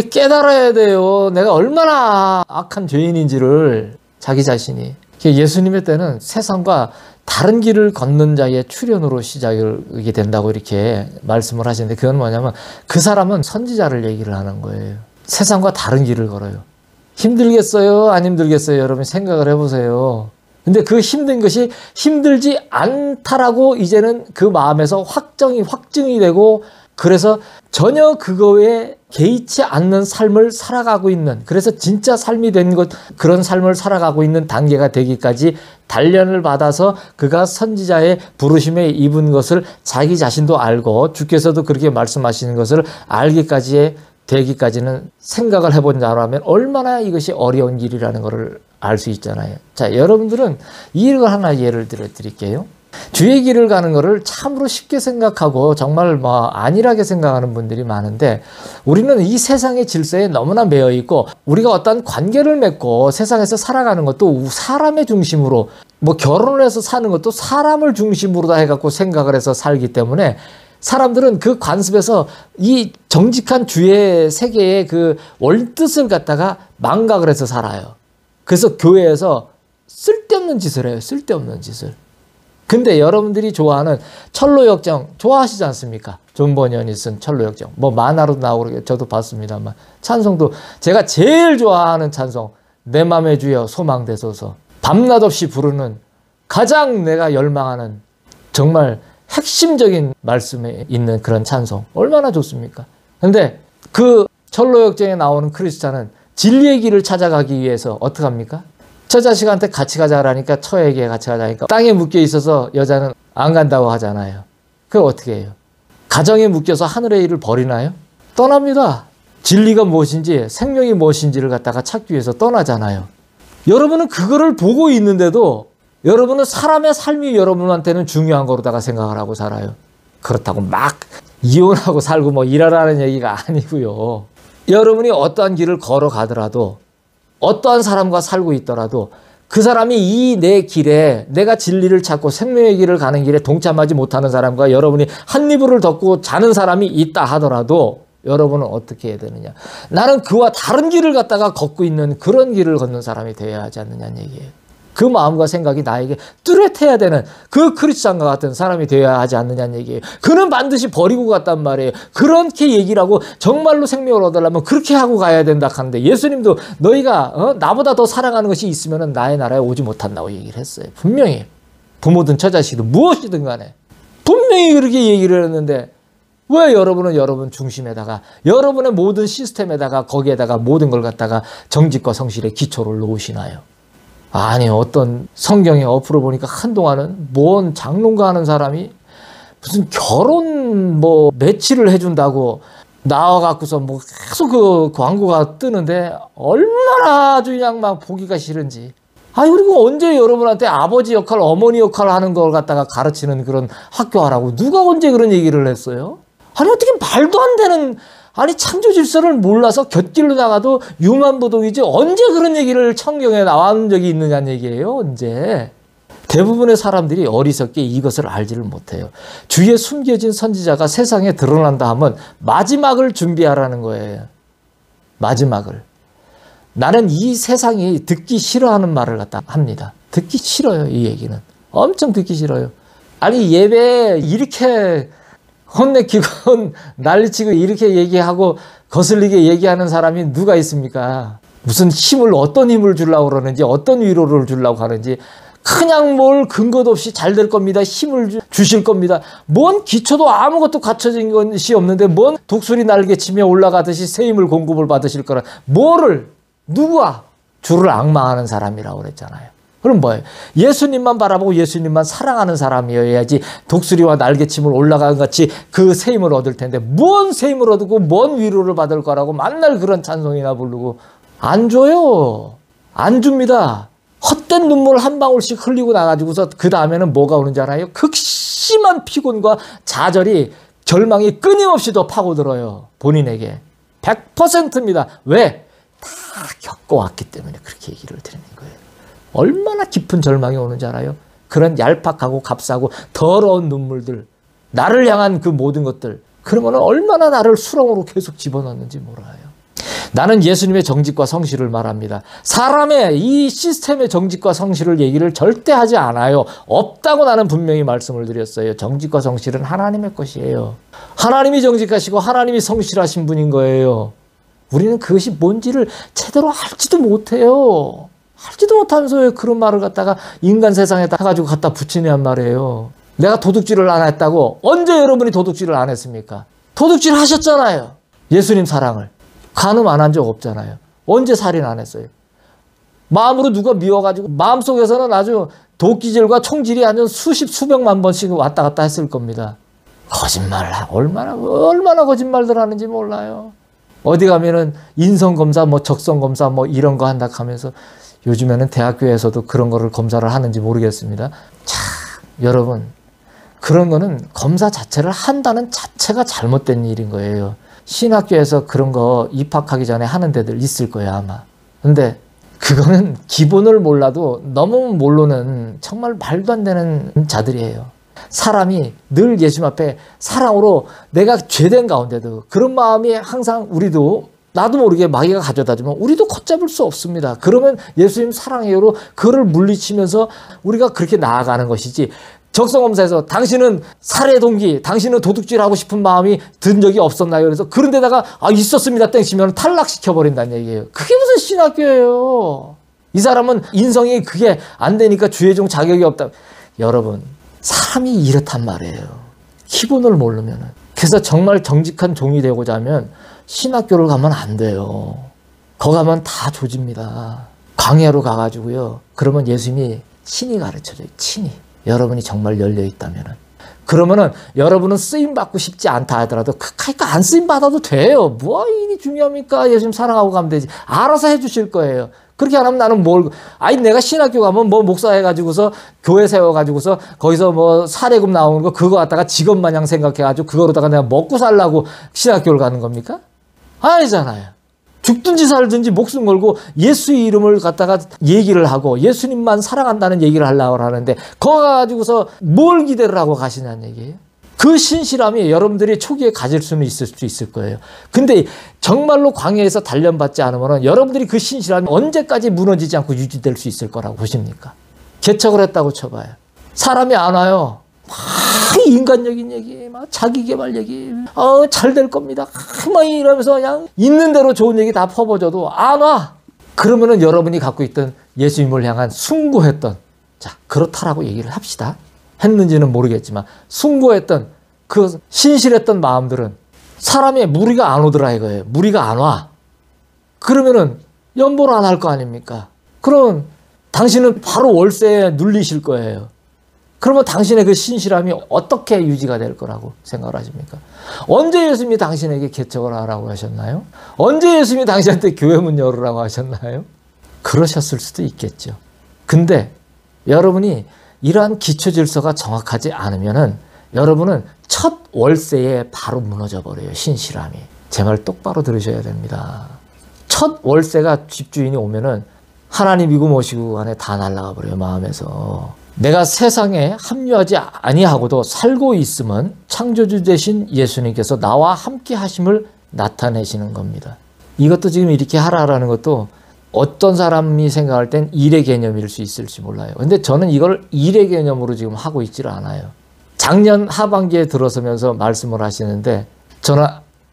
깨달아야 돼요. 내가 얼마나 악한 죄인인지를 자기 자신이. 예수님의 때는 세상과 다른 길을 걷는 자의 출현으로 시작이 된다고 이렇게 말씀을 하시는데 그건 뭐냐면 그 사람은 선지자를 얘기를 하는 거예요. 세상과 다른 길을 걸어요. 힘들겠어요? 안 힘들겠어요? 여러분 생각을 해보세요. 근데 그 힘든 것이 힘들지 않다라고 이제는 그 마음에서 확증이 되고 그래서 전혀 그거에 개의치 않는 삶을 살아가고 있는, 그래서 진짜 삶이 된 것, 그런 삶을 살아가고 있는 단계가 되기까지 단련을 받아서 그가 선지자의 부르심에 입은 것을 자기 자신도 알고 주께서도 그렇게 말씀하시는 것을 알기까지의 되기까지는 생각을 해본다면 얼마나 이것이 어려운 일이라는 것을 알 수 있잖아요. 자, 여러분들은 이걸 하나 예를 들어 드릴게요. 주의 길을 가는 것을 참으로 쉽게 생각하고 정말 안일하게 생각하는 분들이 많은데, 우리는 이 세상의 질서에 너무나 매여 있고, 우리가 어떤 관계를 맺고 세상에서 살아가는 것도 사람의 중심으로, 결혼을 해서 사는 것도 사람을 중심으로 다 해갖고 생각을 해서 살기 때문에 사람들은 그 관습에서 이 정직한 주의 세계의 그 원뜻을 갖다가 망각을 해서 살아요. 그래서 교회에서 쓸데없는 짓을 해요. 쓸데없는 짓을. 근데 여러분들이 좋아하는 철로역정 좋아하시지 않습니까? 존 버니언이 쓴 철로역정. 만화로도 나오고 저도 봤습니다만, 찬송도 제가 제일 좋아하는 찬송, 내 맘의 주여 소망되소서. 밤낮 없이 부르는, 가장 내가 열망하는 정말 핵심적인 말씀에 있는 그런 찬송, 얼마나 좋습니까? 근데 그 철로역정에 나오는 크리스찬은 진리의 길을 찾아가기 위해서 어떻게 합니까? 처자식한테 같이 가자라니까 처에게 같이 가자니까 땅에 묶여 있어서 여자는 안 간다고 하잖아요. 그걸 어떻게 해요? 가정에 묶여서 하늘의 일을 버리나요? 떠납니다. 진리가 무엇인지, 생명이 무엇인지를 갖다가 찾기 위해서 떠나잖아요. 여러분은 그거를 보고 있는데도 여러분은 사람의 삶이 여러분한테는 중요한 거로다가 생각을 하고 살아요. 그렇다고 막 이혼하고 살고 일하라는 얘기가 아니고요. 여러분이 어떠한 길을 걸어가더라도, 어떠한 사람과 살고 있더라도 그 사람이 이 내 길에, 내가 진리를 찾고 생명의 길을 가는 길에 동참하지 못하는 사람과 여러분이 한 이불을 덮고 자는 사람이 있다 하더라도 여러분은 어떻게 해야 되느냐? 나는 그와 다른 길을 갖다가 걷고 있는 그런 길을 걷는 사람이 되어야 하지 않느냐는 얘기예요. 그 마음과 생각이 나에게 뚜렷해야 되는 그 크리스찬과 같은 사람이 되어야 하지 않느냐는 얘기예요. 그는 반드시 버리고 갔단 말이에요. 그렇게 얘기를 하고 정말로 생명을 얻으려면 그렇게 하고 가야 된다 하는데, 예수님도 너희가 나보다 더 사랑하는 것이 있으면 나의 나라에 오지 못한다고 얘기를 했어요. 분명히 부모든 처자식이든 무엇이든 간에 분명히 그렇게 얘기를 했는데, 왜 여러분은 여러분 중심에다가, 여러분의 모든 시스템에다가, 거기에다가 모든 걸 갖다가 정직과 성실의 기초를 놓으시나요? 아니, 어떤 성경에 어플을 보니까 한동안은 뭔 장롱가 하는 사람이 무슨 결혼 매치를 해준다고 나와갖고서 계속 그 광고가 뜨는데, 얼마나 아주 그냥 막 보기가 싫은지. 그리고 언제 여러분한테 아버지 역할, 어머니 역할 하는 걸 갖다가 가르치는 그런 학교 하라고 누가 언제 그런 얘기를 했어요? 어떻게 말도 안 되는, 창조 질서를 몰라서 곁길로 나가도 유만부동이지 언제 그런 얘기를 성경에 나온 적이 있느냐는 얘기예요. 언제. 대부분의 사람들이 어리석게 이것을 알지를 못해요. 주위에 숨겨진 선지자가 세상에 드러난다 하면 마지막을 준비하라는 거예요. 마지막을. 나는 이 세상이 듣기 싫어하는 말을 갖다 합니다. 듣기 싫어요. 이 얘기는 엄청 듣기 싫어요. 예배에 이렇게 혼내키고 난리치고 이렇게 얘기하고 거슬리게 얘기하는 사람이 누가 있습니까? 무슨 힘을, 어떤 힘을 주려고 그러는지, 어떤 위로를 주려고 하는지, 그냥 뭘 근거도 없이 잘 될 겁니다, 힘을 주실 겁니다, 뭔 기초도 아무것도 갖춰진 것이 없는데 뭔 독수리 날개치며 올라가듯이 새 힘을 공급을 받으실 거라, 누가? 주를 앙망하는 사람이라고 그랬잖아요. 그럼 뭐예요? 예수님만 바라보고 예수님만 사랑하는 사람이어야지 독수리와 날개침을 올라간 같이 그 새 힘을 얻을 텐데, 뭔 새 힘을 얻고 뭔 위로를 받을 거라고 만날 그런 찬송이나 부르고. 안 줘요. 안 줍니다. 헛된 눈물 한 방울씩 흘리고 나가지고서 그 다음에는 뭐가 오는지 알아요? 극심한 피곤과 좌절이, 절망이 끊임없이 더 파고들어요. 본인에게. 100%입니다. 왜? 다 겪어왔기 때문에 그렇게 얘기를 드리는 거예요. 얼마나 깊은 절망이 오는지 알아요? 그런 얄팍하고 값싸고 더러운 눈물들, 나를 향한 그 모든 것들, 그러면 얼마나 나를 수렁으로 계속 집어넣는지 몰라요. 나는 예수님의 정직과 성실을 말합니다. 사람의 이 시스템의 정직과 성실을 얘기를 절대 하지 않아요. 없다고 나는 분명히 말씀을 드렸어요. 정직과 성실은 하나님의 것이에요. 하나님이 정직하시고 하나님이 성실하신 분인 거예요. 우리는 그것이 뭔지를 제대로 알지도 못해요. 알지도 못하면서 왜 그런 말을 갖다가 인간 세상에다 가지고 갖다 붙이냔 말이에요. 내가 도둑질을 안 했다고. 언제 여러분이 도둑질을 안 했습니까? 도둑질 하셨잖아요. 예수님 사랑을. 간음 안 한 적 없잖아요. 언제 살인 안 했어요? 마음으로 누가 미워가지고 마음속에서는 아주 도끼질과 총질이 아주 수십 수백만 번씩 왔다 갔다 했을 겁니다. 거짓말 얼마나 거짓말들 하는지 몰라요. 어디 가면은 인성검사 뭐 적성검사 뭐 이런 거 한다 하면서 요즘에는 대학교에서도 그런 거를 검사를 하는지 모르겠습니다. 참 여러분 그런 거는 검사 자체를 한다는 자체가 잘못된 일인 거예요. 신학교에서 그런 거 입학하기 전에 하는 데들 있을 거예요 아마. 근데 그거는 기본을 몰라도 너무 모르는 정말 말도 안 되는 자들이에요. 사람이 늘 예수님 앞에 사랑으로 내가 죄된 가운데도 그런 마음이 항상 우리도 나도 모르게 마귀가 가져다주면 우리도 걷잡을 수 없습니다. 그러면 예수님 사랑해요로 그를 물리치면서 우리가 그렇게 나아가는 것이지 적성검사에서 당신은 살해 동기, 당신은 도둑질하고 싶은 마음이 든 적이 없었나요? 그래서 그런 데다가 있었습니다 땡치면 탈락시켜버린다는 얘기예요. 그게 무슨 신학교예요. 이 사람은 인성이 그게 안 되니까 주의종 자격이 없다. 여러분 사람이 이렇단 말이에요. 기본을 모르면. 그래서 정말 정직한 종이 되고자 하면 신학교를 가면 안 돼요. 거기 가면 다 조집니다. 광야로 가가지고요. 그러면 예수님이 친히 가르쳐줘요. 친히. 여러분이 정말 열려있다면. 그러면은 여러분은 쓰임받고 싶지 않다 하더라도 그러니까 안 쓰임받아도 돼요. 뭐 일이 중요합니까? 예수님 사랑하고 가면 되지. 알아서 해주실 거예요. 그렇게 안 하면 나는 내가 신학교 가면 뭐 목사 해가지고서 교회 세워가지고서 거기서 뭐 사례금 나오는 거 그거 갖다가 직업 마냥 생각해가지고 그거로다가 내가 먹고 살라고 신학교를 가는 겁니까? 아니잖아요. 죽든지 살든지 목숨 걸고 예수의 이름을 갖다가 얘기를 하고 예수님만 사랑한다는 얘기를 하려고 하는데 거기 가지고서 뭘 기대를 하고 가시냐는 얘기예요. 그 신실함이 여러분들이 초기에 가질 수는 있을 수 있을 거예요. 근데 정말로 광야에서 단련받지 않으면 여러분들이 그 신실함이 언제까지 무너지지 않고 유지될 수 있을 거라고 보십니까? 개척을 했다고 쳐봐요. 사람이 안 와요. 막 인간적인 얘기, 막 자기개발 얘기, 잘 될 겁니다. 막 이러면서 그냥 있는 대로 좋은 얘기 다 퍼버져도 안 와. 그러면은 여러분이 갖고 있던 예수님을 향한 숭고했던, 자, 그렇다라고 얘기를 합시다. 했는지는 모르겠지만, 숭고했던 그 신실했던 마음들은 사람의 무리가 안 오더라 이거예요. 무리가 안 와. 그러면은 연보를 안 할 거 아닙니까? 그럼 당신은 바로 월세에 눌리실 거예요. 그러면 당신의 그 신실함이 어떻게 유지가 될 거라고 생각을 하십니까? 언제 예수님이 당신에게 개척을 하라고 하셨나요? 언제 예수님이 당신한테 교회 문 열으라고 하셨나요? 그러셨을 수도 있겠죠. 근데 여러분이 이러한 기초 질서가 정확하지 않으면은 여러분은 첫 월세에 바로 무너져 버려요. 신실함이. 제 말 똑바로 들으셔야 됩니다. 첫 월세가 집주인이 오면은 하나님이고 뭐시고 간에 다 날아가 버려요. 마음에서. 내가 세상에 합류하지 아니하고도 살고 있으면 창조주 되신 예수님께서 나와 함께 하심을 나타내시는 겁니다. 이것도 지금 이렇게 하라라는 것도 어떤 사람이 생각할 땐 일의 개념일 수 있을지 몰라요. 근데 저는 이걸 일의 개념으로 지금 하고 있지를 않아요. 작년 하반기에 들어서면서 말씀을 하시는데 저는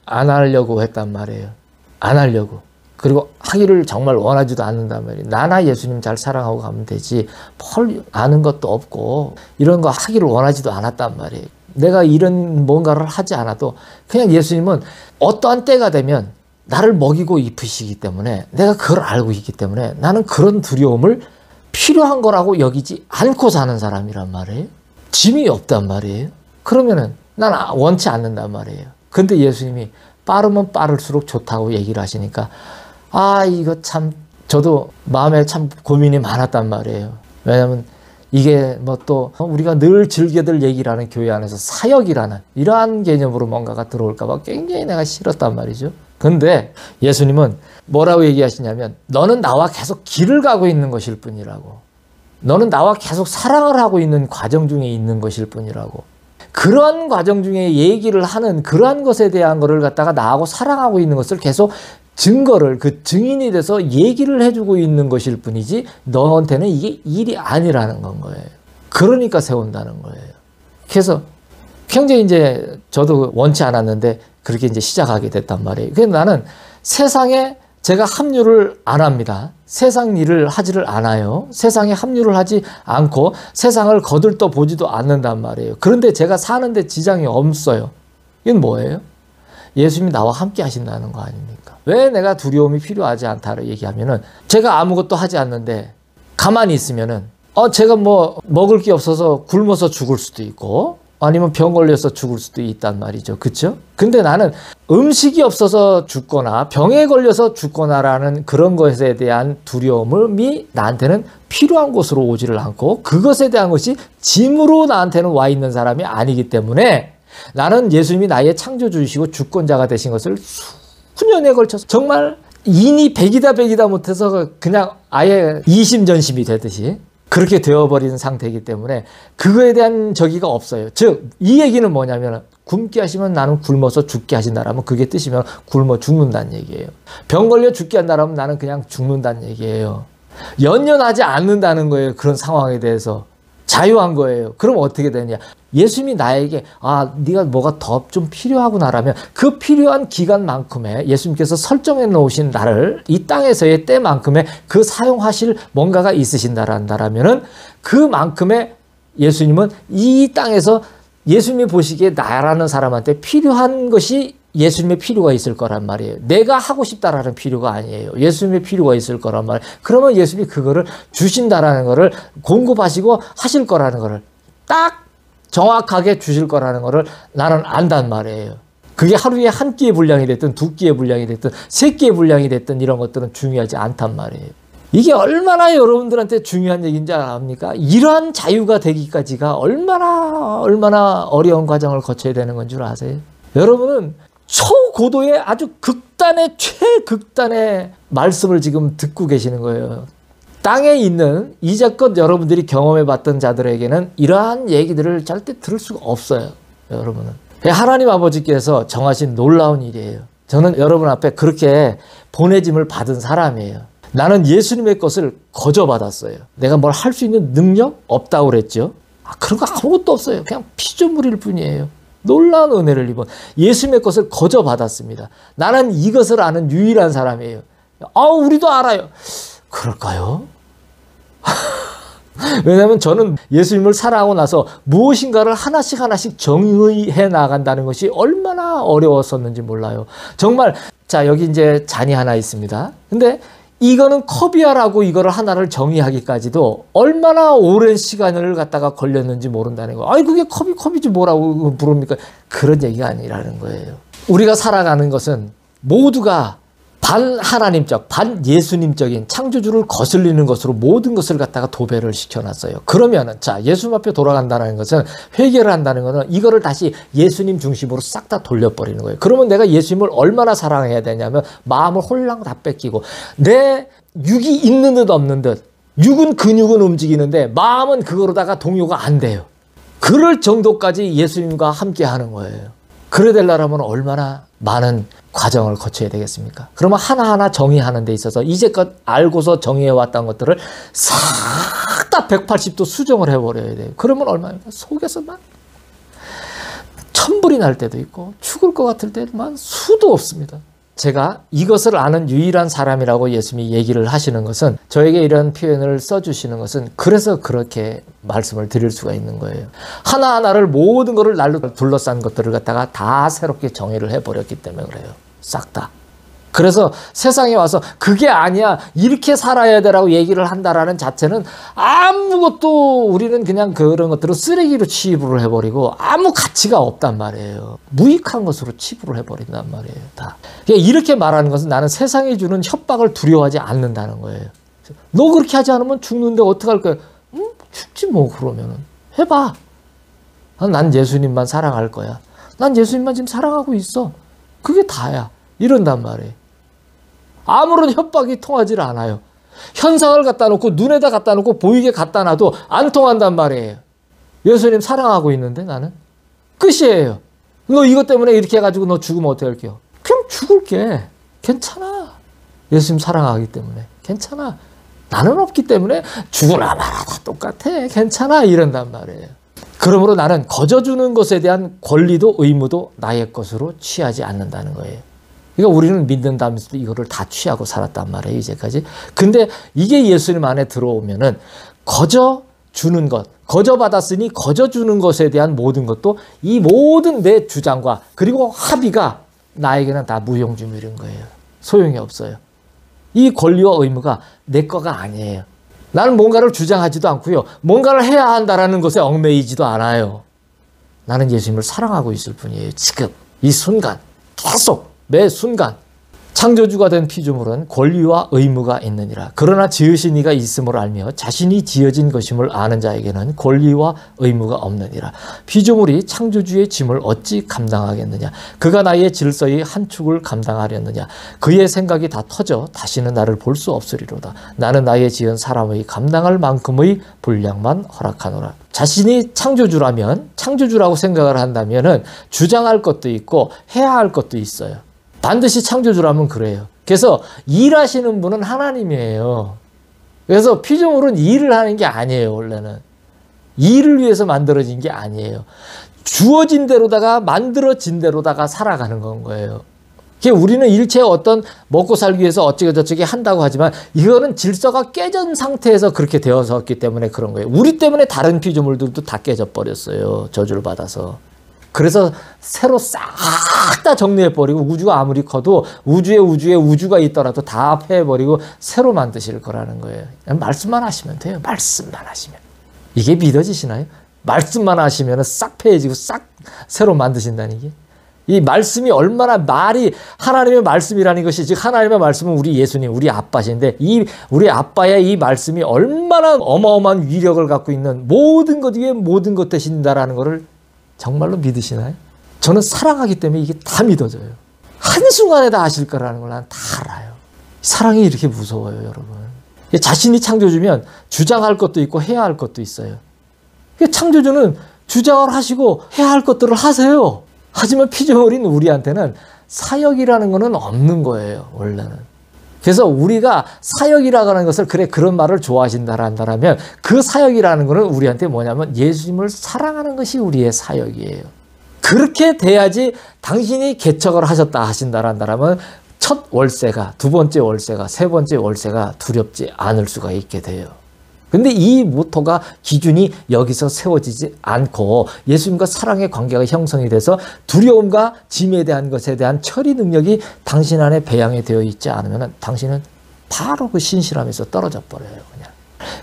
안 하려고 했단 말이에요. 안 하려고. 그리고 하기를 정말 원하지도 않는단 말이에요. 나나 예수님 잘 사랑하고 가면 되지 뭘 아는 것도 없고 이런 거 하기를 원하지도 않았단 말이에요. 내가 이런 뭔가를 하지 않아도 그냥 예수님은 어떠한 때가 되면 나를 먹이고 입히시기 때문에 내가 그걸 알고 있기 때문에 나는 그런 두려움을 필요한 거라고 여기지 않고 사는 사람이란 말이에요. 짐이 없단 말이에요. 그러면은 난 원치 않는단 말이에요. 근데 예수님이 빠르면 빠를수록 좋다고 얘기를 하시니까 이거 참 저도 마음에 참 고민이 많았단 말이에요. 왜냐하면 이게 뭐 또 우리가 늘 즐겨들 얘기를 하는 교회 안에서 사역이라는 이러한 개념으로 뭔가가 들어올까 봐 굉장히 내가 싫었단 말이죠. 근데 예수님은 뭐라고 얘기하시냐면 너는 나와 계속 길을 가고 있는 것일 뿐이라고. 너는 나와 계속 사랑을 하고 있는 과정 중에 있는 것일 뿐이라고. 그러한 과정 중에 얘기를 하는 그러한 것에 대한 거를 갖다가 나하고 사랑하고 있는 것을 계속 증거를 그 증인이 돼서 얘기를 해주고 있는 것일 뿐이지 너한테는 이게 일이 아니라는 건 거예요. 그러니까 세운다는 거예요. 그래서 굉장히 이제 저도 원치 않았는데 그렇게 이제 시작하게 됐단 말이에요. 그래서 나는 세상에 제가 합류를 안 합니다. 세상 일을 하지를 않아요. 세상에 합류를 하지 않고 세상을 거들떠 보지도 않는단 말이에요. 그런데 제가 사는데 지장이 없어요. 이건 뭐예요? 예수님이 나와 함께 하신다는 거 아닙니까? 왜 내가 두려움이 필요하지 않다를 얘기하면은 제가 아무것도 하지 않는데 가만히 있으면은 제가 뭐 먹을 게 없어서 굶어서 죽을 수도 있고 아니면 병 걸려서 죽을 수도 있단 말이죠. 그렇죠? 근데 나는 음식이 없어서 죽거나 병에 걸려서 죽거나라는 그런 것에 대한 두려움이 나한테는 필요한 곳으로 오지를 않고 그것에 대한 것이 짐으로 나한테는 와 있는 사람이 아니기 때문에 나는 예수님이 나의 창조주이시고 주권자가 되신 것을 수년에 걸쳐서 정말 인이 백이다 못해서 그냥 아예 이심전심이 되듯이 그렇게 되어버리는 상태이기 때문에 그거에 대한 저기가 없어요. 즉, 이 얘기는 뭐냐면 굶게 하시면 나는 굶어서 죽게 하신다라면 그게 뜻이면 굶어 죽는다는 얘기예요. 병 걸려 죽게 한다라면 나는 그냥 죽는다는 얘기예요. 연연하지 않는다는 거예요. 그런 상황에 대해서. 자유한 거예요. 그럼 어떻게 되냐? 예수님이 나에게 네가 뭐가 더 좀 필요하구나라면 그 필요한 기간만큼의 예수님께서 설정해 놓으신 나를 이 땅에서의 때만큼의 그 사용하실 뭔가가 있으신다라면은 그만큼의 예수님은 이 땅에서 예수님이 보시기에 나라는 사람한테 필요한 것이 예수님의 필요가 있을 거란 말이에요. 내가 하고 싶다라는 필요가 아니에요. 예수님의 필요가 있을 거란 말이에요. 그러면 예수님이 그거를 주신다라는 거를 공급하시고 하실 거라는 거를 딱 정확하게 주실 거라는 거를 나는 안단 말이에요. 그게 하루에 한 끼의 분량이 됐든 두 끼의 분량이 됐든 세 끼의 분량이 됐든 이런 것들은 중요하지 않단 말이에요. 이게 얼마나 여러분들한테 중요한 얘기인지 압니까? 이러한 자유가 되기까지가 얼마나 어려운 과정을 거쳐야 되는 건 줄 아세요? 여러분은 초고도의 아주 극단의 최극단의 말씀을 지금 듣고 계시는 거예요. 땅에 있는 이제껏 여러분들이 경험해봤던 자들에게는 이러한 얘기들을 절대 들을 수가 없어요. 여러분은. 하나님 아버지께서 정하신 놀라운 일이에요. 저는 여러분 앞에 그렇게 보내짐을 받은 사람이에요. 나는 예수님의 것을 거저받았어요. 내가 뭘 할 수 있는 능력? 없다고 그랬죠. 그런 거 아무것도 없어요. 그냥 피조물일 뿐이에요. 놀라운 은혜를 입은 예수님의 것을 거저받았습니다. 나는 이것을 아는 유일한 사람이에요. 우리도 알아요. 그럴까요? 왜냐하면 저는 예수님을 사랑하고 나서 무엇인가를 하나씩 정의해 나간다는 것이 얼마나 어려웠었는지 몰라요. 정말 자 여기 이제 잔이 하나 있습니다. 근데 이거는 컵이야라고 이거를 하나를 정의하기까지도 얼마나 오랜 시간을 갖다가 걸렸는지 모른다는 거. 그게 컵이지 뭐라고 부릅니까? 그런 얘기가 아니라는 거예요. 우리가 살아가는 것은 모두가 반 하나님적, 반 예수님적인 창조주를 거슬리는 것으로 모든 것을 갖다가 도배를 시켜놨어요. 그러면은 자 예수님 앞에 돌아간다는 것은 회개를 한다는 것은 이거를 다시 예수님 중심으로 싹 다 돌려버리는 거예요. 그러면 내가 예수님을 얼마나 사랑해야 되냐면 마음을 홀랑 다 뺏기고 내 육이 있는 듯 없는 듯 육은 근육은 움직이는데 마음은 그거로다가 동요가 안 돼요. 그럴 정도까지 예수님과 함께 하는 거예요. 그래 되려면 얼마나 많은 과정을 거쳐야 되겠습니까? 그러면 하나하나 정의하는 데 있어서 이제껏 알고서 정의해왔던 것들을 싹 다 180도 수정을 해버려야 돼요. 그러면 얼마입니까? 속에서만 천불이 날 때도 있고 죽을 것 같을 때만 수도 없습니다. 제가 이것을 아는 유일한 사람이라고 예수님이 얘기를 하시는 것은 저에게 이런 표현을 써주시는 것은 그래서 그렇게 말씀을 드릴 수가 있는 거예요. 하나하나를 모든 것을 날로 둘러싼 것들을 갖다가 다 새롭게 정의를 해버렸기 때문에 그래요. 싹 다. 그래서 세상에 와서 그게 아니야 이렇게 살아야 되라고 얘기를 한다라는 자체는 아무것도 우리는 그냥 그런 것들을 쓰레기로 치부를 해버리고 아무 가치가 없단 말이에요. 무익한 것으로 치부를 해버린단 말이에요. 다. 이렇게 말하는 것은 나는 세상이 주는 협박을 두려워하지 않는다는 거예요. 너 그렇게 하지 않으면 죽는데 어떡할 거야? 죽지 뭐 그러면은 해봐. 난 예수님만 사랑할 거야. 난 예수님만 지금 사랑하고 있어. 그게 다야. 이런단 말이에요. 아무런 협박이 통하지 않아요. 현상을 갖다 놓고 눈에다 갖다 놓고 보이게 갖다 놔도 안 통한단 말이에요. 예수님 사랑하고 있는데 나는 끝이에요. 너 이것 때문에 이렇게 해가지고 너 죽으면 어떻게 할게요? 그냥 죽을게. 괜찮아. 예수님 사랑하기 때문에 괜찮아. 나는 없기 때문에 죽으나 마나 다 똑같아. 괜찮아. 이런단 말이에요. 그러므로 나는 거저주는 것에 대한 권리도 의무도 나의 것으로 취하지 않는다는 거예요. 그러니까 우리는 믿는다면서도 이거를 다 취하고 살았단 말이에요, 이제까지. 근데 이게 예수님 안에 들어오면은 거저 주는 것, 거저 받았으니 거저 주는 것에 대한 모든 것도 이 모든 내 주장과 그리고 합의가 나에게는 다 무용지물인 거예요. 소용이 없어요. 이 권리와 의무가 내 거가 아니에요. 나는 뭔가를 주장하지도 않고요. 뭔가를 해야 한다라는 것에 얽매이지도 않아요. 나는 예수님을 사랑하고 있을 뿐이에요. 지금 이 순간 계속 매 순간 창조주가 된 피조물은 권리와 의무가 있느니라. 그러나 지으신 이가 있음을 알며 자신이 지어진 것임을 아는 자에게는 권리와 의무가 없느니라. 피조물이 창조주의 짐을 어찌 감당하겠느냐. 그가 나의 질서의 한 축을 감당하렸느냐. 그의 생각이 다 터져 다시는 나를 볼 수 없으리로다. 나는 나의 지은 사람의 감당할 만큼의 분량만 허락하노라. 자신이 창조주라면, 창조주라고 생각을 한다면은 주장할 것도 있고 해야 할 것도 있어요. 반드시 창조주라면 그래요. 그래서 일하시는 분은 하나님이에요. 그래서 피조물은 일을 하는 게 아니에요. 원래는 일을 위해서 만들어진 게 아니에요. 주어진 대로다가 만들어진 대로다가 살아가는 건 거예요. 우리는 일체 어떤 먹고 살기 위해서 어쩌고저쩌고 한다고 하지만 이거는 질서가 깨진 상태에서 그렇게 되어섰기 때문에 그런 거예요. 우리 때문에 다른 피조물들도 다 깨져버렸어요. 저주를 받아서. 그래서 새로 싹 다 정리해버리고 우주가 아무리 커도 우주에 우주가 있더라도 다 패해버리고 새로 만드실 거라는 거예요. 말씀만 하시면 돼요. 말씀만 하시면. 이게 믿어지시나요? 말씀만 하시면 싹 패해지고 싹 새로 만드신다는 게. 이 말씀이 얼마나 말이 하나님의 말씀이라는 것이 즉 하나님의 말씀은 우리 예수님, 우리 아빠신데 이 우리 아빠의 이 말씀이 얼마나 어마어마한 위력을 갖고 있는 모든 것 위에 모든 것 되신다라는 것을 정말로 믿으시나요? 저는 사랑하기 때문에 이게 다 믿어져요. 한순간에 다 하실 거라는 걸 난 다 알아요. 사랑이 이렇게 무서워요, 여러분. 자신이 창조주면 주장할 것도 있고 해야 할 것도 있어요. 창조주는 주장을 하시고 해야 할 것들을 하세요. 하지만 피조물인 우리한테는 사역이라는 것은 없는 거예요, 원래는. 그래서 우리가 사역이라고 하는 것을 그런 말을 좋아하신다라면 그 사역이라는 것은 우리한테 뭐냐면 예수님을 사랑하는 것이 우리의 사역이에요. 그렇게 돼야지 당신이 개척을 하셨다 하신다라면 첫 월세가, 두 번째 월세가, 세 번째 월세가 두렵지 않을 수가 있게 돼요. 근데 이 모토가 기준이 여기서 세워지지 않고 예수님과 사랑의 관계가 형성이 돼서 두려움과 짐에 대한 것에 대한 처리 능력이 당신 안에 배양이 되어 있지 않으면 당신은 바로 그 신실함에서 떨어져 버려요. 그냥.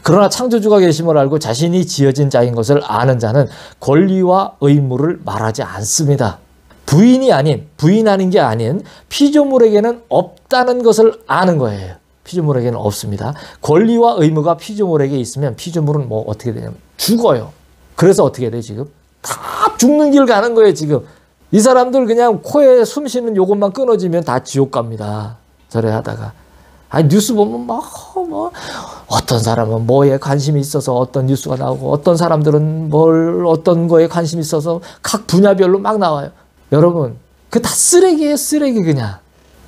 그러나 창조주가 계심을 알고 자신이 지어진 자인 것을 아는 자는 권리와 의무를 말하지 않습니다. 부인하는 게 아닌 피조물에게는 없다는 것을 아는 거예요. 피조물에게는 없습니다. 권리와 의무가 피조물에게 있으면 피조물은 뭐 어떻게 되냐면 죽어요. 그래서 어떻게 돼 지금? 다 죽는 길 가는 거예요 지금. 이 사람들 그냥 코에 숨 쉬는 요것만 끊어지면 다 지옥 갑니다. 저래 하다가. 아니 뉴스 보면 어떤 사람은 뭐에 관심이 있어서 어떤 뉴스가 나오고 어떤 사람들은 어떤 거에 관심이 있어서 각 분야별로 막 나와요. 여러분 그 다 쓰레기예요 쓰레기 그냥.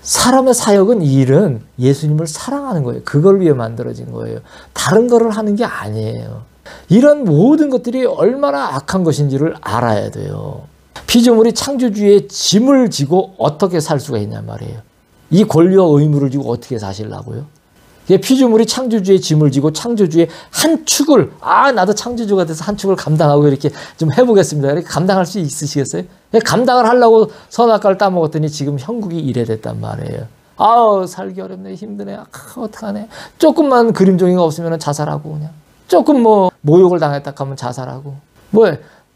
사람의 사역은 일은 예수님을 사랑하는 거예요. 그걸 위해 만들어진 거예요. 다른 거를 하는 게 아니에요. 이런 모든 것들이 얼마나 악한 것인지를 알아야 돼요. 피조물이 창조주의 짐을 지고 어떻게 살 수가 있냐 말이에요. 이 권리와 의무를 지고 어떻게 사실라고요? 피조물이 창조주의 짐을 지고 창조주의 한 축을 나도 창조주가 돼서 한 축을 감당하고 이렇게 좀 해보겠습니다. 이렇게 감당할 수 있으시겠어요? 감당을 하려고 선악과를 따먹었더니 지금 형국이 이래 됐단 말이에요. 살기 어렵네 힘드네 어떡하네. 조금만 그림종이가 없으면 자살하고 그냥 조금 모욕을 당했다 하면 자살하고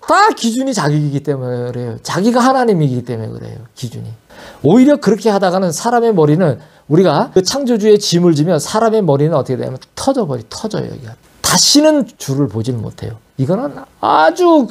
다 기준이 자기이기 때문에 그래요. 자기가 하나님이기 때문에 그래요. 기준이. 오히려 그렇게 사람의 머리는 우리가 그 창조주의 짐을 지면 사람의 머리는 어떻게 되냐면 터져요. 여기가. 다시는 주를 보질 못해요. 이거는 아주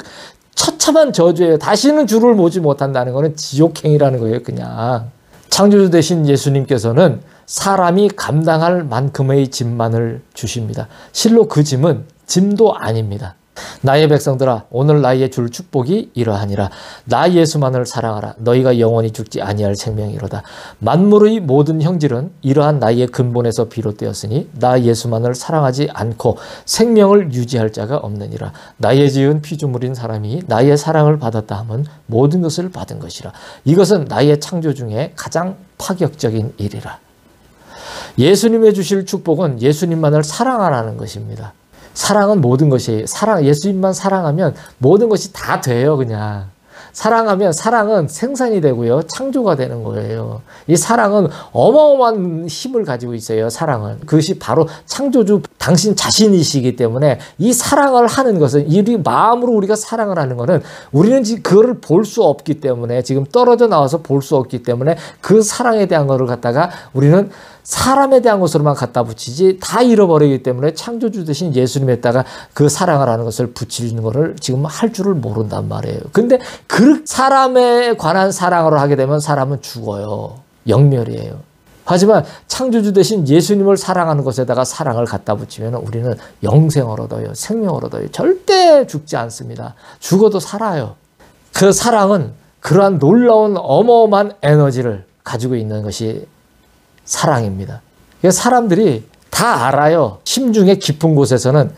처참한 저주예요. 다시는 주를 보지 못한다는 것은 지옥행이라는 거예요. 그냥. 창조주 되신 예수님께서는 사람이 감당할 만큼의 짐만을 주십니다. 실로 그 짐은 짐도 아닙니다. 나의 백성들아 오늘 나의 줄 축복이 이러하니라. 나 예수만을 사랑하라. 너희가 영원히 죽지 아니할 생명이로다. 만물의 모든 형질은 이러한 나의 근본에서 비롯되었으니 나 예수만을 사랑하지 않고 생명을 유지할 자가 없느니라. 나의 지은 피조물인 사람이 나의 사랑을 받았다 하면 모든 것을 받은 것이라. 이것은 나의 창조 중에 가장 파격적인 일이라. 예수님의 주실 축복은 예수님만을 사랑하라는 것입니다. 사랑은 모든 것이에요. 예수님만 사랑하면 모든 것이 다 돼요, 그냥. 사랑하면 사랑은 생산이 되고요. 창조가 되는 거예요. 이 사랑은 어마어마한 힘을 가지고 있어요. 사랑은. 그것이 바로 창조주 당신 자신이시기 때문에 이 사랑을 하는 것은 이 마음으로 우리가 사랑을 하는 것은 우리는 지금 그거를 볼 수 없기 때문에 지금 떨어져 나와서 볼 수 없기 때문에 그 사랑에 대한 것을 갖다가 우리는 사람에 대한 것으로만 갖다 붙이지 다 잃어버리기 때문에 창조주 대신 예수님에다가 그 사랑을 하는 것을 붙이는 것을 지금 할 줄을 모른단 말이에요. 근데 그 사람에 관한 사랑으로 하게 되면 사람은 죽어요. 영멸이에요. 하지만 창조주 대신 예수님을 사랑하는 것에다가 사랑을 갖다 붙이면 우리는 영생을 얻어요. 생명을 얻어요. 절대 죽지 않습니다. 죽어도 살아요. 그 사랑은 그러한 놀라운 어마어마한 에너지를 가지고 있는 것이 사랑입니다. 사람들이 다 알아요. 심중의 깊은 곳에서는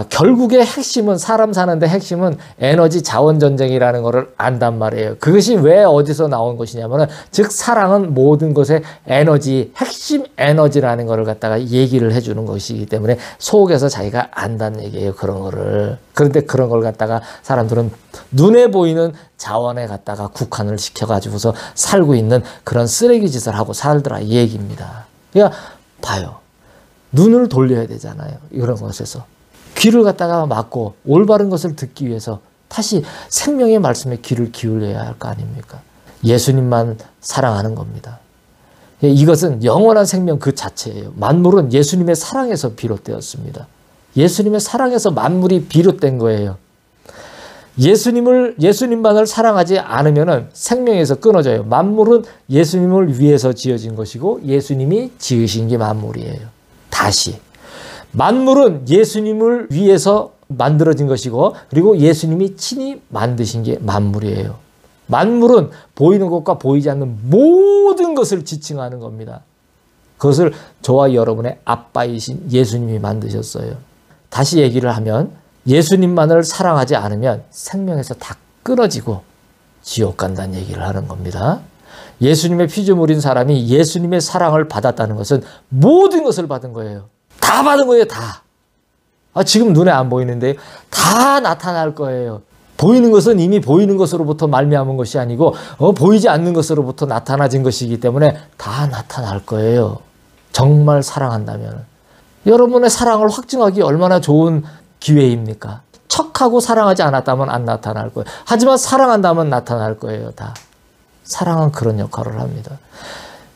결국의 핵심은 사람 사는데 핵심은 에너지 자원 전쟁이라는 것을 안단 말이에요. 그것이 왜 어디서 나온 것이냐면은 즉 사랑은 모든 것의 에너지, 핵심 에너지라는 것을 갖다가 얘기를 해주는 것이기 때문에 속에서 자기가 안다는 얘기예요. 그런 거를. 그런데 그런 걸 갖다가 사람들은 눈에 보이는 자원에 갖다가 국한을 시켜가지고서 살고 있는 그런 쓰레기 짓을 하고 살더라 이 얘기입니다. 그러니까 봐요. 눈을 돌려야 되잖아요. 이런 것에서. 귀를 갖다가 막고 올바른 것을 듣기 위해서 다시 생명의 말씀에 귀를 기울여야 할 거 아닙니까? 예수님만 사랑하는 겁니다. 이것은 영원한 생명 그 자체예요. 만물은 예수님의 사랑에서 비롯되었습니다. 예수님의 사랑에서 만물이 비롯된 거예요. 예수님만을 사랑하지 않으면 생명에서 끊어져요. 만물은 예수님을 위해서 지어진 것이고 예수님이 지으신 게 만물이에요. 다시. 만물은 예수님을 위해서 만들어진 것이고 그리고 예수님이 친히 만드신 게 만물이에요. 만물은 보이는 것과 보이지 않는 모든 것을 지칭하는 겁니다. 그것을 저와 여러분의 아빠이신 예수님이 만드셨어요. 다시 얘기를 하면 예수님만을 사랑하지 않으면 생명에서 다 끊어지고 지옥 간다는 얘기를 하는 겁니다. 예수님의 피조물인 사람이 예수님의 사랑을 받았다는 것은 모든 것을 받은 거예요. 다 받은 거예요, 다. 지금 눈에 안 보이는데 다 나타날 거예요. 보이는 것은 이미 보이는 것으로부터 말미암은 것이 아니고 보이지 않는 것으로부터 나타나진 것이기 때문에 다 나타날 거예요. 정말 사랑한다면. 여러분의 사랑을 확증하기 얼마나 좋은 기회입니까? 척하고 사랑하지 않았다면 안 나타날 거예요. 하지만 사랑한다면 나타날 거예요, 다. 사랑은 그런 역할을 합니다.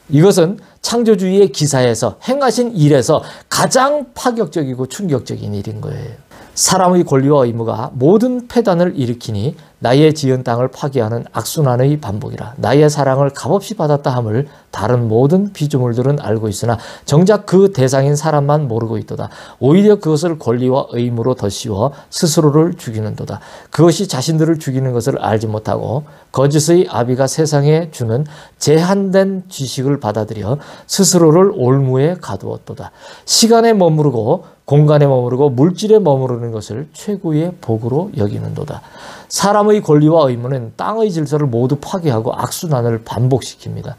이것은 창조주의의 기사에서 행하신 일에서 가장 파격적이고 충격적인 일인 거예요. 사람의 권리와 의무가 모든 폐단을 일으키니 나의 지은 땅을 파괴하는 악순환의 반복이라. 나의 사랑을 값없이 받았다 함을 다른 모든 피조물들은 알고 있으나 정작 그 대상인 사람만 모르고 있도다. 오히려 그것을 권리와 의무로 덧씌워 스스로를 죽이는도다. 그것이 자신들을 죽이는 것을 알지 못하고 거짓의 아비가 세상에 주는 제한된 지식을 받아들여 스스로를 올무에 가두었도다. 시간에 머무르고 공간에 머무르고 물질에 머무르는 것을 최고의 복으로 여기는도다. 사람의 권리와 의무는 땅의 질서를 모두 파괴하고 악순환을 반복시킵니다.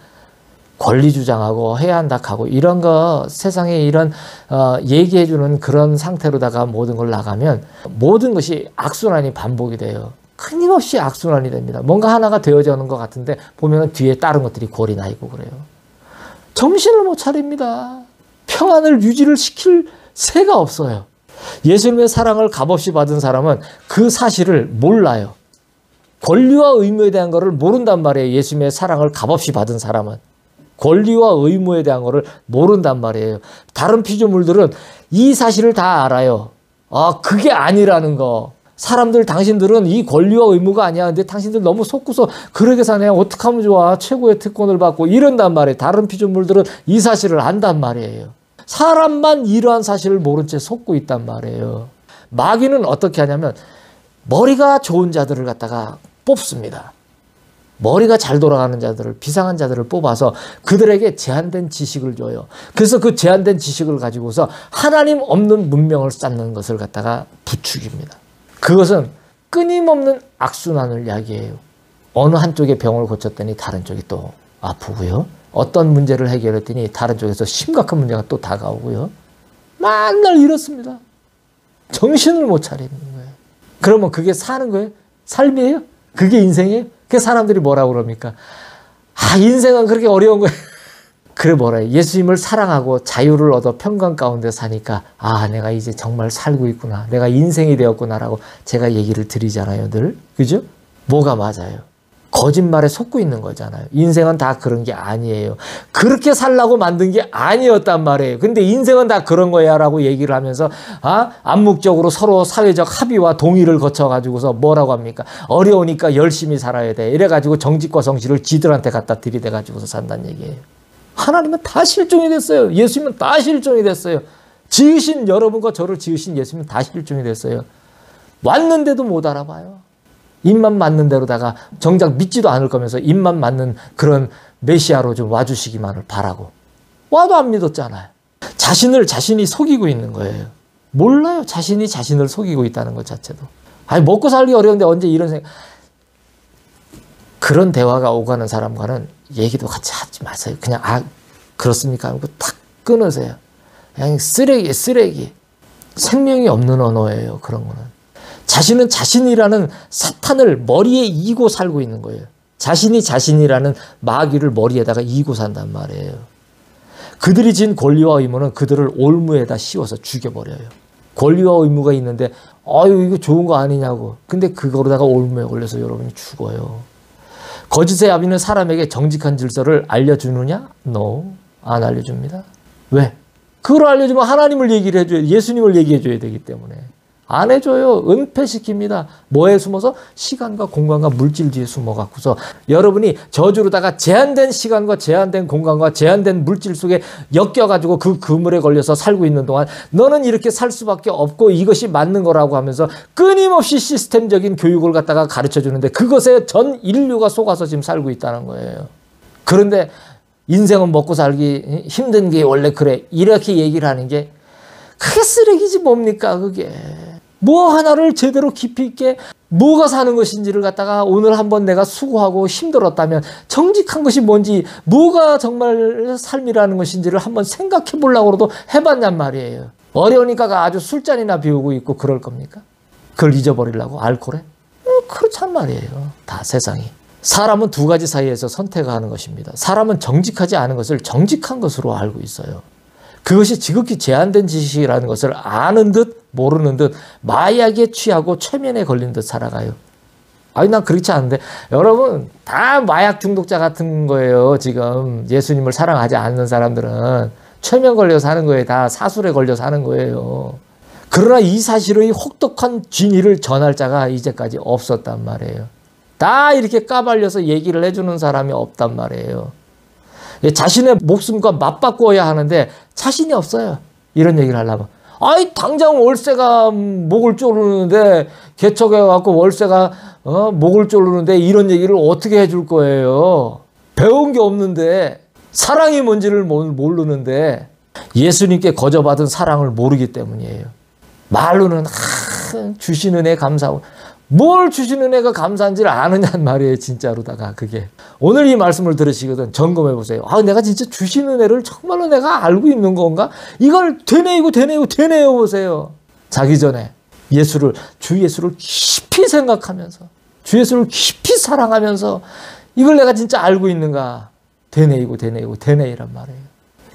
권리 주장하고 해야 한다 하고 이런 거 세상에 이런 얘기해주는 그런 상태로다가 모든 걸 나가면 모든 것이 악순환이 반복이 돼요. 끊임없이 악순환이 됩니다. 뭔가 하나가 되어져 오는 것 같은데 보면 뒤에 다른 것들이 골이 나 있고 그래요. 정신을 못 차립니다. 평안을 유지를 시킬 새가 없어요. 예수님의 사랑을 값없이 받은 사람은 그 사실을 몰라요. 권리와 의무에 대한 것을 모른단 말이에요. 예수님의 사랑을 값없이 받은 사람은. 권리와 의무에 대한 것을 모른단 말이에요. 다른 피조물들은 이 사실을 다 알아요. 그게 아니라는 거. 사람들, 당신들은 이 권리와 의무가 아니야. 근데 당신들 너무 속고서 그러게 사네. 어떡하면 좋아. 최고의 특권을 받고 이런단 말이에요. 다른 피조물들은 이 사실을 안단 말이에요. 사람만 이러한 사실을 모른 채 속고 있단 말이에요. 마귀는 어떻게 하냐면 머리가 좋은 자들을 갖다가 뽑습니다. 머리가 잘 돌아가는 자들을, 비상한 자들을 뽑아서 그들에게 제한된 지식을 줘요. 그래서 그 제한된 지식을 가지고서 하나님 없는 문명을 쌓는 것을 갖다가 부추깁니다. 그것은 끊임없는 악순환을 이야기해요. 어느 한쪽에 병을 고쳤더니 다른 쪽이 또 아프고요. 어떤 문제를 해결했더니 다른 쪽에서 심각한 문제가 또 다가오고요. 맨날 이렇습니다. 정신을 못 차리는 거예요. 그러면 그게 사는 거예요? 삶이에요? 그게 인생이에요? 그 사람들이 뭐라고 그럽니까? 아, 인생은 그렇게 어려운 거예요. 그래 뭐래요? 예수님을 사랑하고 자유를 얻어 평강 가운데 사니까 아, 내가 이제 정말 살고 있구나. 내가 인생이 되었구나라고 제가 얘기를 드리잖아요, 늘. 그죠? 뭐가 맞아요? 거짓말에 속고 있는 거잖아요. 인생은 다 그런 게 아니에요. 그렇게 살라고 만든 게 아니었단 말이에요. 근데 인생은 다 그런 거야 라고 얘기를 하면서 암묵적으로 서로 사회적 합의와 동의를 거쳐가지고서 뭐라고 합니까? 어려우니까 열심히 살아야 돼. 이래가지고 정직과 성실을 지들한테 갖다 들이대가지고서 산다는 얘기예요. 하나님은 다 실종이 됐어요. 예수님은 다 실종이 됐어요. 지으신 여러분과 저를 지으신 예수님은 다 실종이 됐어요. 왔는데도 못 알아봐요. 입만 맞는 대로다가 정작 믿지도 않을 거면서 입만 맞는 그런 메시아로 좀 와주시기만을 바라고 와도 안 믿었잖아요. 자신이 속이고 있는 거예요. 몰라요. 자신이 자신을 속이고 있다는 것 자체도. 아니 먹고 살기 어려운데 언제 이런 생각. 그런 대화가 오가는 사람과는 얘기도 같이 하지 마세요. 그냥 그렇습니까 하고 탁 끊으세요. 그냥 쓰레기. 생명이 없는 언어예요. 그런 거는. 자신은 자신이라는 사탄을 머리에 이고 살고 있는 거예요. 자신이 자신이라는 마귀를 머리에다가 이고 산단 말이에요. 그들이 진 권리와 의무는 그들을 올무에다 씌워서 죽여버려요. 권리와 의무가 있는데 아유 이거 좋은 거 아니냐고. 근데 그거로다가 올무에 걸려서 여러분이 죽어요. 거짓의 아비는 사람에게 정직한 질서를 알려주느냐? No. 안 알려줍니다. 왜? 그걸 알려주면 하나님을 얘기를 해줘야 예수님을 얘기해줘야 되기 때문에. 안 해줘요. 은폐시킵니다. 뭐에 숨어서? 시간과 공간과 물질 뒤에 숨어갖고서 여러분이 저주로다가 제한된 시간과 제한된 공간과 제한된 물질 속에 엮여가지고 그 그물에 걸려서 살고 있는 동안 너는 이렇게 살 수밖에 없고 이것이 맞는 거라고 하면서 끊임없이 시스템적인 교육을 갖다가 가르쳐주는데 그것에 전 인류가 속아서 지금 살고 있다는 거예요. 그런데 인생은 먹고 살기 힘든 게 원래 그래. 이렇게 얘기를 하는 게 그게 쓰레기지 뭡니까 그게. 뭐 하나를 제대로 깊이 있게 뭐가 사는 것인지를 갖다가 오늘 한번 내가 수고하고 힘들었다면 정직한 것이 뭔지 뭐가 정말 삶이라는 것인지를 한번 생각해 보려고 해도 해봤냔 말이에요. 어려우니까 아주 술잔이나 비우고 있고 그럴 겁니까? 그걸 잊어버리려고 알코올에? 그렇단 말이에요. 다 세상이. 사람은 두 가지 사이에서 선택하는 것입니다. 사람은 정직하지 않은 것을 정직한 것으로 알고 있어요. 그것이 지극히 제한된 지식이라는 것을 아는 듯 모르는 듯 마약에 취하고 최면에 걸린 듯 살아가요. 아니 난 그렇지 않은데 여러분 다 마약 중독자 같은 거예요. 지금 예수님을 사랑하지 않는 사람들은 최면 걸려 사는 거예요. 다 사술에 걸려 사는 거예요. 그러나 이 사실의 혹독한 진위를 전할 자가 이제까지 없었단 말이에요. 다 이렇게 까발려서 얘기를 해주는 사람이 없단 말이에요. 자신의 목숨과 맞바꿔야 하는데 자신이 없어요. 이런 얘기를 하려면. 아이 당장 월세가 목을 조르는데 개척해갖고 월세가 목을 조르는데 이런 얘기를 어떻게 해줄 거예요. 배운 게 없는데 사랑이 뭔지를 모르는데 예수님께 거저받은 사랑을 모르기 때문이에요. 말로는 주신 은혜 감사하고 뭘 주신 은혜가 감사한지를 아느냐는 말이에요. 진짜로다가 그게. 오늘 이 말씀을 들으시거든 점검해 보세요. 내가 진짜 주신 은혜를 정말로 내가 알고 있는 건가? 이걸 되뇌이고 보세요. 자기 전에 주 예수를 깊이 생각하면서 주 예수를 깊이 사랑하면서 이걸 내가 진짜 알고 있는가? 되뇌이란 말이에요.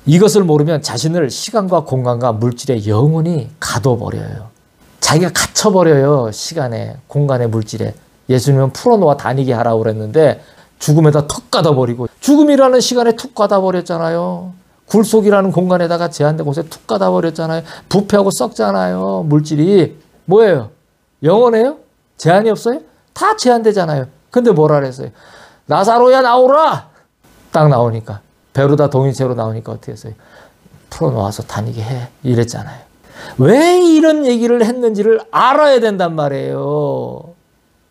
이것을 모르면 자신을 시간과 공간과 물질에 영원히 가둬버려요. 자기가 갇혀버려요. 시간에, 공간에, 물질에. 예수님은 풀어놓아 다니게 하라고 그랬는데 죽음에다 턱 가둬버리고 죽음이라는 시간에 툭 가둬버렸잖아요. 굴속이라는 공간에다가 제한된 곳에 툭 가둬버렸잖아요. 부패하고 썩잖아요. 물질이. 뭐예요? 영원해요? 제한이 없어요? 다 제한되잖아요. 근데 뭐라 그랬어요? 나사로야 나오라! 딱 나오니까. 배로다 동인체로 나오니까 어떻게 했어요? 풀어놓아서 다니게 해. 이랬잖아요. 왜 이런 얘기를 했는지를 알아야 된단 말이에요.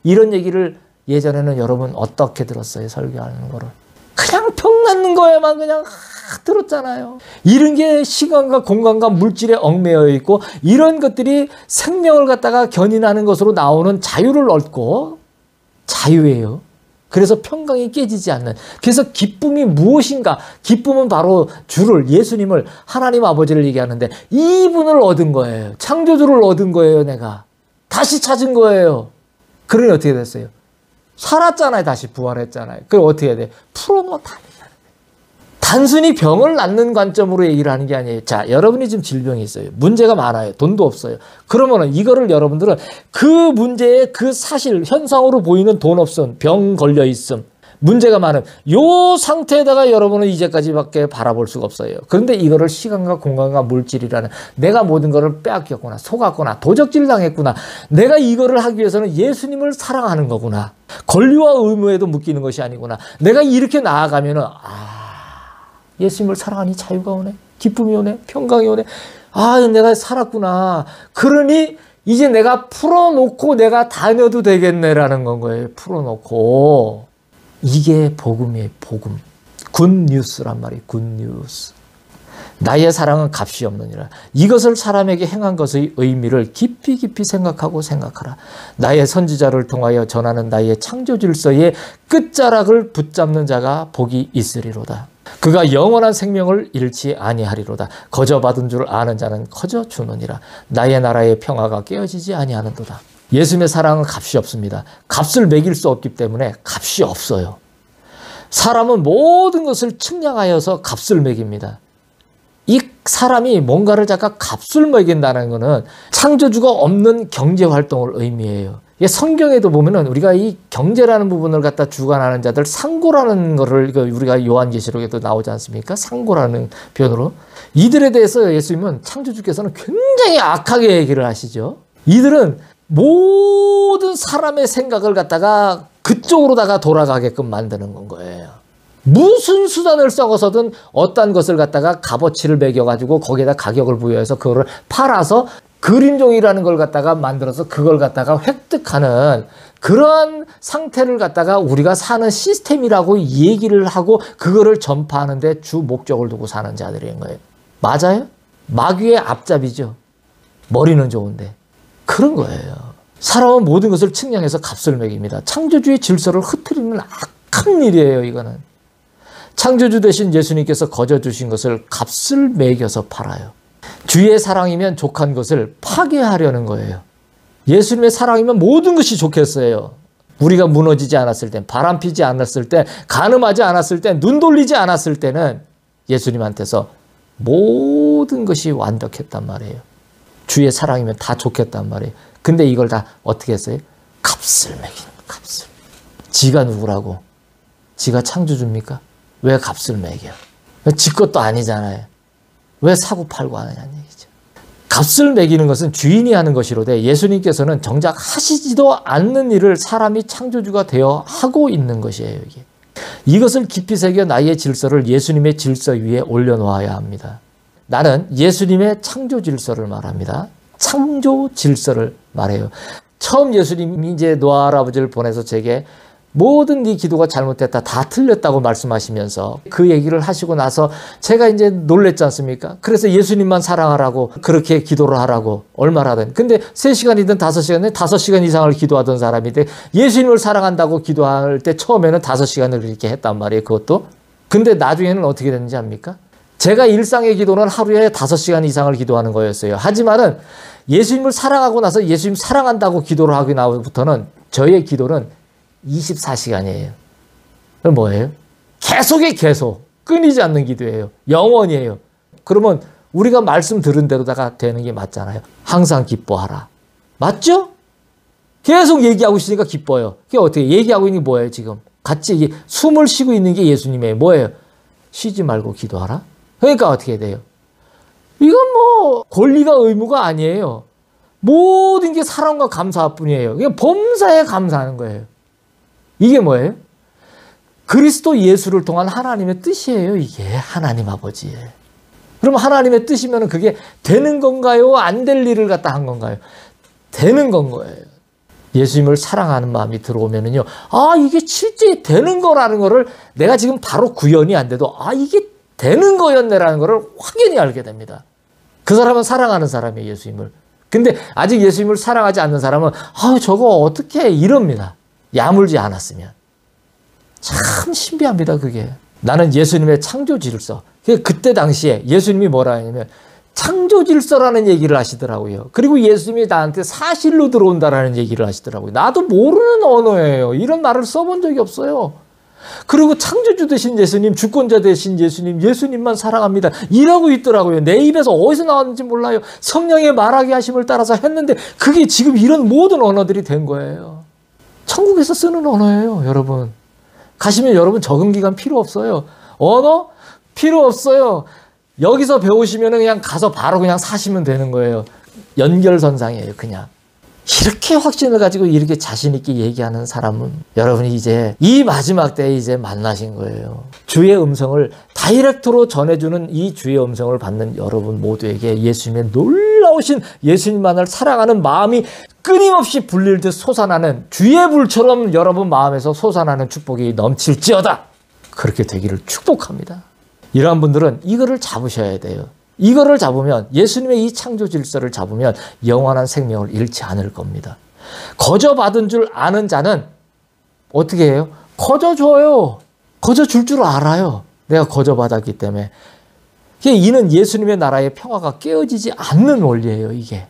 이런 얘기를 예전에는 여러분 어떻게 들었어요? 설교하는 거를. 그냥 병 낫는 거에만 그냥 들었잖아요. 이런 게 시간과 공간과 물질에 얽매여 있고 이런 것들이 생명을 갖다가 견인하는 것으로 나오는 자유를 얻고 자유예요. 그래서 평강이 깨지지 않는. 그래서 기쁨이 무엇인가? 기쁨은 바로 예수님을 하나님 아버지를 얘기하는데 이분을 얻은 거예요. 창조주를 얻은 거예요. 내가. 다시 찾은 거예요. 그러니 어떻게 됐어요? 살았잖아요. 다시 부활했잖아요. 그럼 어떻게 해야 돼? 풀어놓아 다니게 하는 거예요. 단순히 병을 낫는 관점으로 얘기를 하는 게 아니에요. 자, 여러분이 지금 질병이 있어요. 문제가 많아요. 돈도 없어요. 그러면은 이거를 여러분들은 그 문제의 그 사실, 현상으로 보이는 돈 없음, 병 걸려 있음, 문제가 많은 요 상태에다가 여러분은 이제까지밖에 바라볼 수가 없어요. 그런데 이거를 시간과 공간과 물질이라는 내가 모든 거를 빼앗겼구나, 속았구나, 도적질 당했구나, 내가 이거를 하기 위해서는 예수님을 사랑하는 거구나, 권리와 의무에도 묶이는 것이 아니구나, 내가 이렇게 나아가면은 예수님을 사랑하니 자유가 오네, 기쁨이 오네, 평강이 오네, 내가 살았구나, 그러니 이제 내가 풀어놓고 내가 다녀도 되겠네라는 건 거예요. 풀어놓고. 이게 복음이에요. 복음. 굿뉴스란 말이에요. 굿뉴스. 나의 사랑은 값이 없느니라. 이것을 사람에게 행한 것의 의미를 깊이 깊이 생각하라. 나의 선지자를 통하여 전하는 나의 창조 질서의 끝자락을 붙잡는 자가 복이 있으리로다. 그가 영원한 생명을 잃지 아니하리로다. 거저 받은 줄 아는 자는 거저 주느니라. 나의 나라의 평화가 깨어지지 아니하는도다. 예수님의 사랑은 값이 없습니다. 값을 매길 수 없기 때문에 값이 없어요. 사람은 모든 것을 측량하여서 값을 매깁니다. 이 사람이 뭔가를 잠깐 값을 매긴다는 것은 창조주가 없는 경제활동을 의미해요. 성경에도 보면은 우리가 이 경제라는 부분을 갖다 주관하는 자들, 상고라는 거를 우리가 요한계시록에도 나오지 않습니까? 상고라는 표현으로. 이들에 대해서 예수님은, 창조주께서는 굉장히 악하게 얘기를 하시죠. 이들은 모든 사람의 생각을 갖다가 그쪽으로다가 돌아가게끔 만드는 거예요. 무슨 수단을 써서든 어떤 것을 갖다가 값어치를 매겨가지고 거기에다 가격을 부여해서 그거를 팔아서 그림종이라는 걸 갖다가 만들어서 그걸 갖다가 획득하는 그런 상태를 갖다가 우리가 사는 시스템이라고 얘기를 하고 그거를 전파하는데 주 목적을 두고 사는 자들인 거예요. 맞아요? 마귀의 앞잡이죠. 머리는 좋은데. 그런 거예요. 사람은 모든 것을 측량해서 값을 매깁니다. 창조주의 질서를 흐트리는 악한 일이에요. 이거는. 창조주 대신 예수님께서 거저 주신 것을 값을 매겨서 팔아요. 주의 사랑이면 족한 것을 파괴하려는 거예요. 예수님의 사랑이면 모든 것이 좋겠어요. 우리가 무너지지 않았을 때, 바람피지 않았을 때, 간음하지 않았을 때, 눈 돌리지 않았을 때는 예수님한테서 모든 것이 완벽했단 말이에요. 주의 사랑이면 다 좋겠단 말이에요. 근데 이걸 다 어떻게 했어요? 값을 매기는, 값을. 지가 누구라고? 지가 창조주입니까? 왜 값을 매겨? 지 것도 아니잖아요. 왜 사고 팔고 하느냐는 얘기죠. 값을 매기는 것은 주인이 하는 것이로되 예수님께서는 정작 하시지도 않는 일을 사람이 창조주가 되어 하고 있는 것이에요. 이게. 이것을 깊이 새겨 나의 질서를 예수님의 질서 위에 올려놓아야 합니다. 나는 예수님의 창조 질서를 말합니다. 창조 질서를 말해요. 처음 예수님이 이제 노아 할아버지를 보내서 제게 모든 네 기도가 잘못됐다, 다 틀렸다고 말씀하시면서 그 얘기를 하시고 나서 제가 이제 놀랬지 않습니까? 그래서 예수님만 사랑하라고 그렇게 기도를 하라고 얼마나 하든. 근데 3시간이든 5시간이든 5시간 이상을 기도하던 사람인데 예수님을 사랑한다고 기도할 때 처음에는 5시간을 그렇게 했단 말이에요. 그것도. 근데 나중에는 어떻게 됐는지 압니까? 제가 일상의 기도는 하루에 5시간 이상을 기도하는 거였어요. 하지만은 예수님을 사랑하고 나서 예수님 사랑한다고 기도를 하고 나서부터는 저의 기도는 24시간이에요. 그럼 뭐예요? 계속 끊이지 않는 기도예요. 영원이에요. 그러면 우리가 말씀 들은 대로다가 되는 게 맞잖아요. 항상 기뻐하라. 맞죠? 계속 얘기하고 있으니까 기뻐요. 그게 어떻게 얘기하고 있는 게 뭐예요 지금? 같이 숨을 쉬고 있는 게 예수님이에요. 뭐예요? 쉬지 말고 기도하라. 그러니까 어떻게 돼요? 이건 뭐 권리가 의무가 아니에요. 모든 게 사랑과 감사할 뿐이에요. 그냥 범사에 감사하는 거예요. 이게 뭐예요? 그리스도 예수를 통한 하나님의 뜻이에요. 이게 하나님 아버지의. 그럼 하나님의 뜻이면 그게 되는 건가요? 안 될 일을 갖다 한 건가요? 되는 건 거예요. 예수님을 사랑하는 마음이 들어오면은요, 이게 실제 되는 거라는 거를 내가 지금 바로 구현이 안 돼도 이게 되는 거였네라는 거를 확연히 알게 됩니다. 그 사람은 사랑하는 사람이에요, 예수님을. 근데 아직 예수님을 사랑하지 않는 사람은 저거 어떻게 이럽니다. 야물지 않았으면. 참 신비합니다, 그게. 나는 예수님의 창조 질서. 그때 당시에 예수님이 뭐라 하냐면 창조 질서라는 얘기를 하시더라고요. 그리고 예수님이 나한테 사실로 들어온다라는 얘기를 하시더라고요. 나도 모르는 언어예요. 이런 말을 써본 적이 없어요. 그리고 창조주 되신 예수님, 주권자 되신 예수님, 예수님만 사랑합니다. 이라고 있더라고요. 내 입에서 어디서 나왔는지 몰라요. 성령의 말하게 하심을 따라서 했는데 그게 지금 이런 모든 언어들이 된 거예요. 천국에서 쓰는 언어예요, 여러분. 가시면 여러분 적응 기간 필요 없어요. 언어 필요 없어요. 여기서 배우시면 그냥 가서 바로 그냥 사시면 되는 거예요. 연결선상이에요, 그냥. 이렇게 확신을 가지고 이렇게 자신 있게 얘기하는 사람은 여러분이 이제 이 마지막 때에 이제 만나신 거예요. 주의 음성을 다이렉트로 전해주는 이 주의 음성을 받는 여러분 모두에게 예수님의 놀라우신 예수님만을 사랑하는 마음이 끊임없이 불릴 듯 솟아나는 주의 불처럼 여러분 마음에서 솟아나는 축복이 넘칠지어다. 그렇게 되기를 축복합니다. 이러한 분들은 이거를 잡으셔야 돼요. 이거를 잡으면, 예수님의 이 창조 질서를 잡으면 영원한 생명을 잃지 않을 겁니다. 거저 받은 줄 아는 자는 어떻게 해요? 거저 줘요. 거저 줄 줄 알아요. 내가 거저 받았기 때문에. 이는 예수님의 나라의 평화가 깨어지지 않는 원리예요, 이게.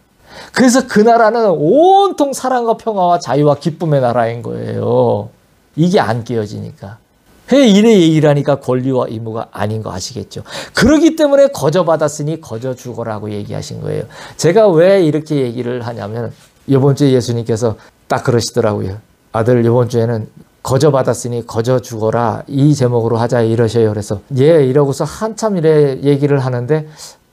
그래서 그 나라는 온통 사랑과 평화와 자유와 기쁨의 나라인 거예요. 이게 안 깨어지니까. 왜 이래 얘기를 하니까 권리와 의무가 아닌 거 아시겠죠? 그렇기 때문에 거저 받았으니 거저 죽어라고 얘기하신 거예요. 제가 왜 이렇게 얘기를 하냐면 이번 주에 예수님께서 딱 그러시더라고요. 아들 이번 주에는 거저 받았으니 거저 죽어라 이 제목으로 하자 이러셔요. 그래서 예 이러고서 한참 이래 얘기를 하는데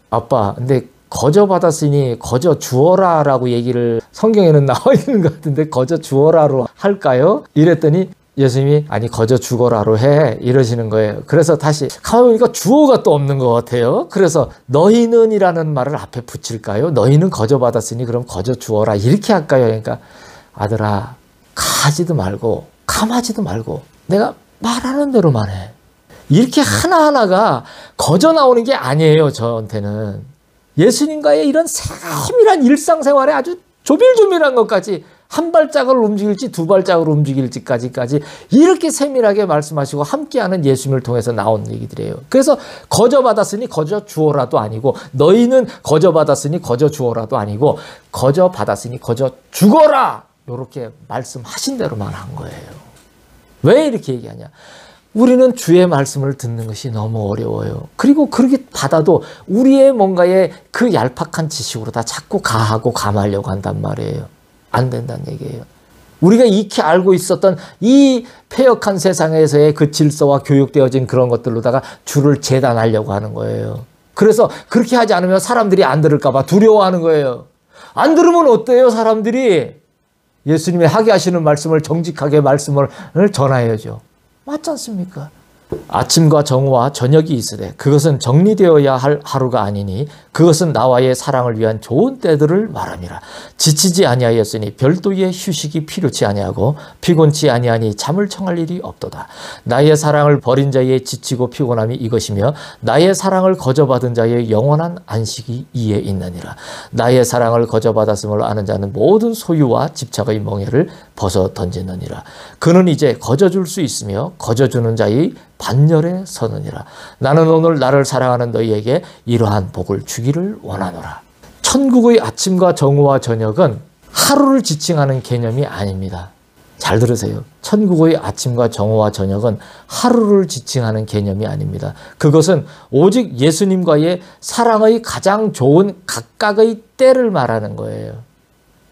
아빠 근데 거저 받았으니 거저 주어라 라고 얘기를 성경에는 나와 있는 것 같은데 거저 주어라로 할까요? 이랬더니 예수님이 아니 거저 죽어라로 해 이러시는 거예요. 그래서 다시 가만히 보니까 주어가 또 없는 것 같아요. 그래서 너희는 이라는 말을 앞에 붙일까요? 너희는 거저 받았으니 그럼 거저 주어라 이렇게 할까요? 그러니까 아들아 가지도 말고 감하지도 말고 내가 말하는 대로만 해. 이렇게 하나하나가 거저 나오는 게 아니에요. 저한테는. 예수님과의 이런 세밀한 일상생활에 아주 조밀조밀한 것까지 한 발짝을 움직일지 두 발짝을 움직일지까지 이렇게 세밀하게 말씀하시고 함께하는 예수님을 통해서 나온 얘기들이에요. 그래서 거저 받았으니 거저 주어라도 아니고 너희는 거저 받았으니 거저 주어라도 아니고 거저 받았으니 거저 죽어라 이렇게 말씀하신 대로만 한 거예요. 왜 이렇게 얘기하냐? 우리는 주의 말씀을 듣는 것이 너무 어려워요. 그리고 그렇게 받아도 우리의 뭔가의 그 얄팍한 지식으로 다 자꾸 가하고 감하려고 한단 말이에요. 안 된다는 얘기예요. 우리가 익히 알고 있었던 이 폐역한 세상에서의 그 질서와 교육되어진 그런 것들로다가 주를 재단하려고 하는 거예요. 그래서 그렇게 하지 않으면 사람들이 안 들을까 봐 두려워하는 거예요. 안 들으면 어때요, 사람들이? 예수님이 하게 하시는 말씀을 정직하게 말씀을 전하야죠. 맞지 않습니까? 아침과 정오와 저녁이 있으되 그것은 정리되어야 할 하루가 아니니 그것은 나와의 사랑을 위한 좋은 때들을 말함이라. 지치지 아니하였으니 별도의 휴식이 필요치 아니하고 피곤치 아니하니 잠을 청할 일이 없도다. 나의 사랑을 버린 자의 지치고 피곤함이 이것이며 나의 사랑을 거저받은 자의 영원한 안식이 이에 있느니라. 나의 사랑을 거저받았음을 아는 자는 모든 소유와 집착의 멍에를 벗어 던지느니라. 그는 이제 거저줄 수 있으며 거저주는 자의 반열에 서느니라. 나는 오늘 나를 사랑하는 너희에게 이러한 복을 주기를 원하노라. 천국의 아침과 정오와 저녁은 하루를 지칭하는 개념이 아닙니다. 잘 들으세요. 천국의 아침과 정오와 저녁은 하루를 지칭하는 개념이 아닙니다. 그것은 오직 예수님과의 사랑의 가장 좋은 각각의 때를 말하는 거예요.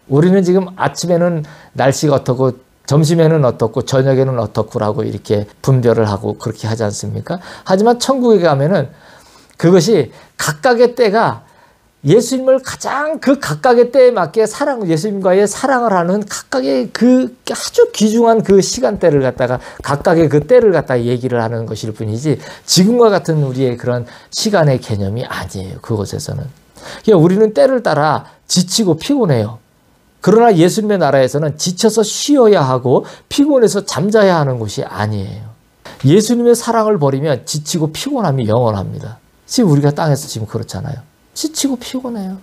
우리는 지금 아침에는 날씨가 어떻고 점심에는 어떻고 저녁에는 어떻고라고 이렇게 분별을 하고 그렇게 하지 않습니까? 하지만 천국에 가면은 그것이 각각의 때가 예수님을 가장 그 각각의 때에 맞게 예수님과의 사랑을 하는 각각의 그 아주 귀중한 그 시간대를 갖다가 각각의 그 때를 갖다가 얘기를 하는 것일 뿐이지 지금과 같은 우리의 그런 시간의 개념이 아니에요. 그곳에서는. 그러니까 우리는 때를 따라 지치고 피곤해요. 그러나 예수님의 나라에서는 지쳐서 쉬어야 하고 피곤해서 잠자야 하는 곳이 아니에요. 예수님의 사랑을 버리면 지치고 피곤함이 영원합니다. 지금 우리가 땅에서 지금 그렇잖아요. 지치고 피곤해요.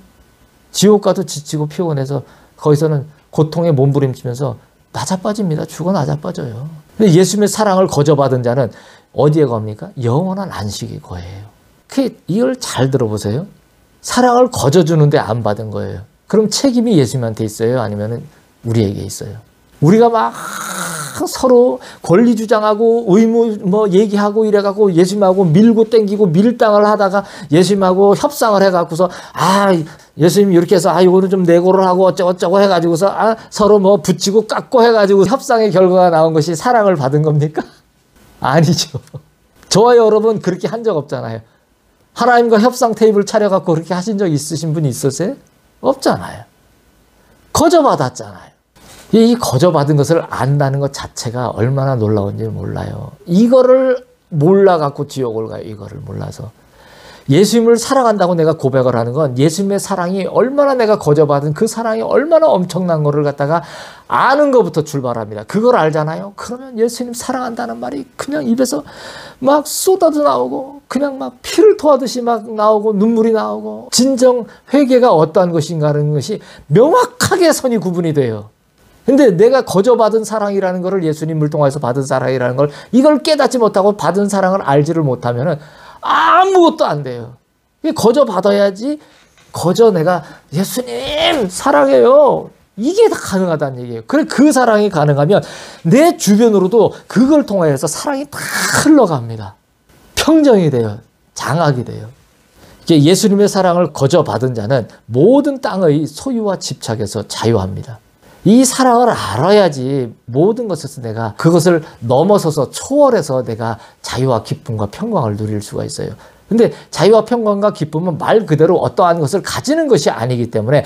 지옥 가도 지치고 피곤해서 거기서는 고통에 몸부림치면서 낮아빠집니다. 죽어 낮아빠져요. 근데 예수님의 사랑을 거저받은 자는 어디에 겁니까? 영원한 안식이 거예요. 이걸 잘 들어보세요. 사랑을 거저주는데 안 받은 거예요. 그럼 책임이 예수님한테 있어요? 아니면 우리에게 있어요? 우리가 막 서로 권리 주장하고 의무 뭐 얘기하고 이래갖고 예수님하고 밀고 땡기고 밀당을 하다가 예수님하고 협상을 해갖고서 예수님 이렇게 해서 이거는 좀 내고를 하고 어쩌고저쩌고 해가지고서 서로 뭐 붙이고 깎고 해가지고 협상의 결과가 나온 것이 사랑을 받은 겁니까? 아니죠. 저와 여러분 그렇게 한 적 없잖아요. 하나님과 협상 테이블 차려갖고 그렇게 하신 적 있으신 분이 있었어요? 없잖아요. 거저받았잖아요. 이 거저받은 것을 안다는 것 자체가 얼마나 놀라운지 몰라요. 이거를 몰라갖고 지옥을 가요. 이거를 몰라서. 예수님을 사랑한다고 내가 고백을 하는 건 예수님의 사랑이 얼마나 내가 거저받은 그 사랑이 얼마나 엄청난 거를 갖다가 아는 것부터 출발합니다. 그걸 알잖아요. 그러면 예수님 사랑한다는 말이 그냥 입에서 막 쏟아져 나오고 그냥 막 피를 토하듯이 막 나오고 눈물이 나오고 진정 회개가 어떠한 것인가 하는 것이 명확하게 선이 구분이 돼요. 근데 내가 거저받은 사랑이라는 것을 예수님을 통해서 받은 사랑이라는 걸 이걸 깨닫지 못하고 받은 사랑을 알지를 못하면은 아무것도 안 돼요. 거저받아야지 내가 예수님 사랑해요. 이게 다 가능하다는 얘기예요. 그래 그 사랑이 가능하면 내 주변으로도 그걸 통해서 사랑이 다 흘러갑니다. 평정이 돼요. 장악이 돼요. 예수님의 사랑을 거저받은 자는 모든 땅의 소유와 집착에서 자유합니다. 이 사랑을 알아야지 모든 것에서 내가 그것을 넘어서서 초월해서 내가 자유와 기쁨과 평강을 누릴 수가 있어요. 근데 자유와 평강과 기쁨은 말 그대로 어떠한 것을 가지는 것이 아니기 때문에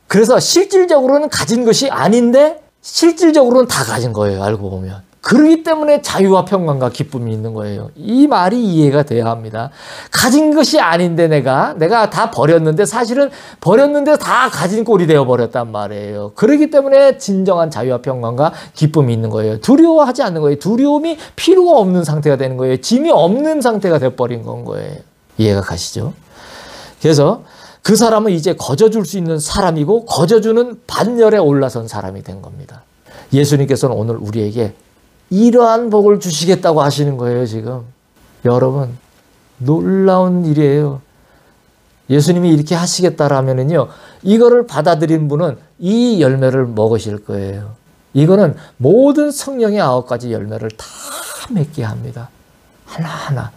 그래서 실질적으로는 가진 것이 아닌데 실질적으로는 다 가진 거예요. 알고 보면. 그렇기 때문에 자유와 평강과 기쁨이 있는 거예요. 이 말이 이해가 돼야 합니다. 가진 것이 아닌데 내가 다 버렸는데 사실은 버렸는데 다 가진 꼴이 되어버렸단 말이에요. 그렇기 때문에 진정한 자유와 평강과 기쁨이 있는 거예요. 두려워하지 않는 거예요. 두려움이 필요가 없는 상태가 되는 거예요. 짐이 없는 상태가 되어버린 건 거예요. 이해가 가시죠? 그래서 그 사람은 이제 거저줄 수 있는 사람이고 거저주는 반열에 올라선 사람이 된 겁니다. 예수님께서는 오늘 우리에게 이러한 복을 주시겠다고 하시는 거예요, 지금. 여러분, 놀라운 일이에요. 예수님이 이렇게 하시겠다라면은요, 이거를 받아들인 분은 이 열매를 먹으실 거예요. 이거는 모든 성령의 9가지 열매를 다 맺게 합니다. 하나하나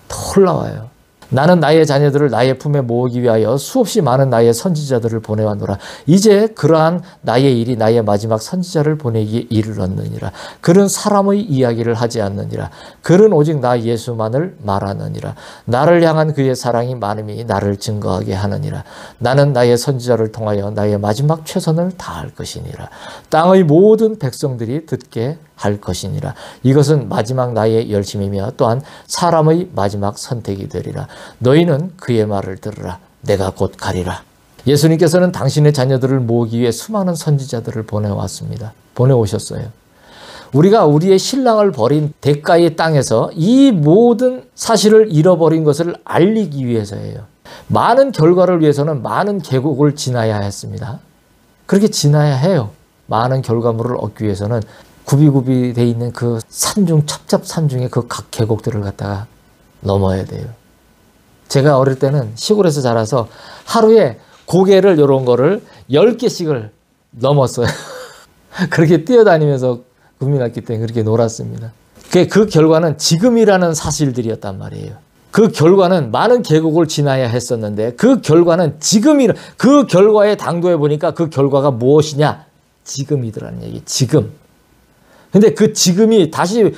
더 올라와요. 나는 나의 자녀들을 나의 품에 모으기 위하여 수없이 많은 나의 선지자들을 보내왔노라. 이제 그러한 나의 일이 나의 마지막 선지자를 보내기에 이르렀느니라. 그는 사람의 이야기를 하지 않느니라. 그는 오직 나 예수만을 말하느니라. 나를 향한 그의 사랑이 많음이 나를 증거하게 하느니라. 나는 나의 선지자를 통하여 나의 마지막 최선을 다할 것이니라. 땅의 모든 백성들이 듣게 할 것이니라. 이것은 마지막 나의 열심이며 또한 사람의 마지막 선택이 되리라. 너희는 그의 말을 들으라. 내가 곧 가리라. 예수님께서는 당신의 자녀들을 모으기 위해 수많은 선지자들을 보내왔습니다. 보내오셨어요. 우리가 우리의 신랑을 버린 대가의 땅에서 이 모든 사실을 잃어버린 것을 알리기 위해서예요. 많은 결과를 위해서는 많은 계곡을 지나야 했습니다. 그렇게 지나야 해요. 많은 결과물을 얻기 위해서는 굽이굽이 돼 있는 그 산중 첩첩산 중에 그 각 계곡들을 갖다가 넘어야 돼요. 제가 어릴 때는 시골에서 자라서 하루에 고개를 이런 거를 10개씩을 넘었어요. 그렇게 뛰어다니면서 국민학교 때 그렇게 놀았습니다. 그 결과는 지금이라는 사실들이었단 말이에요. 그 결과는 많은 계곡을 지나야 했었는데 그 결과는 지금이라. 그 결과에 당도해 보니까 그 결과가 무엇이냐? 지금이더라는 얘기. 지금. 근데 그 지금이 다시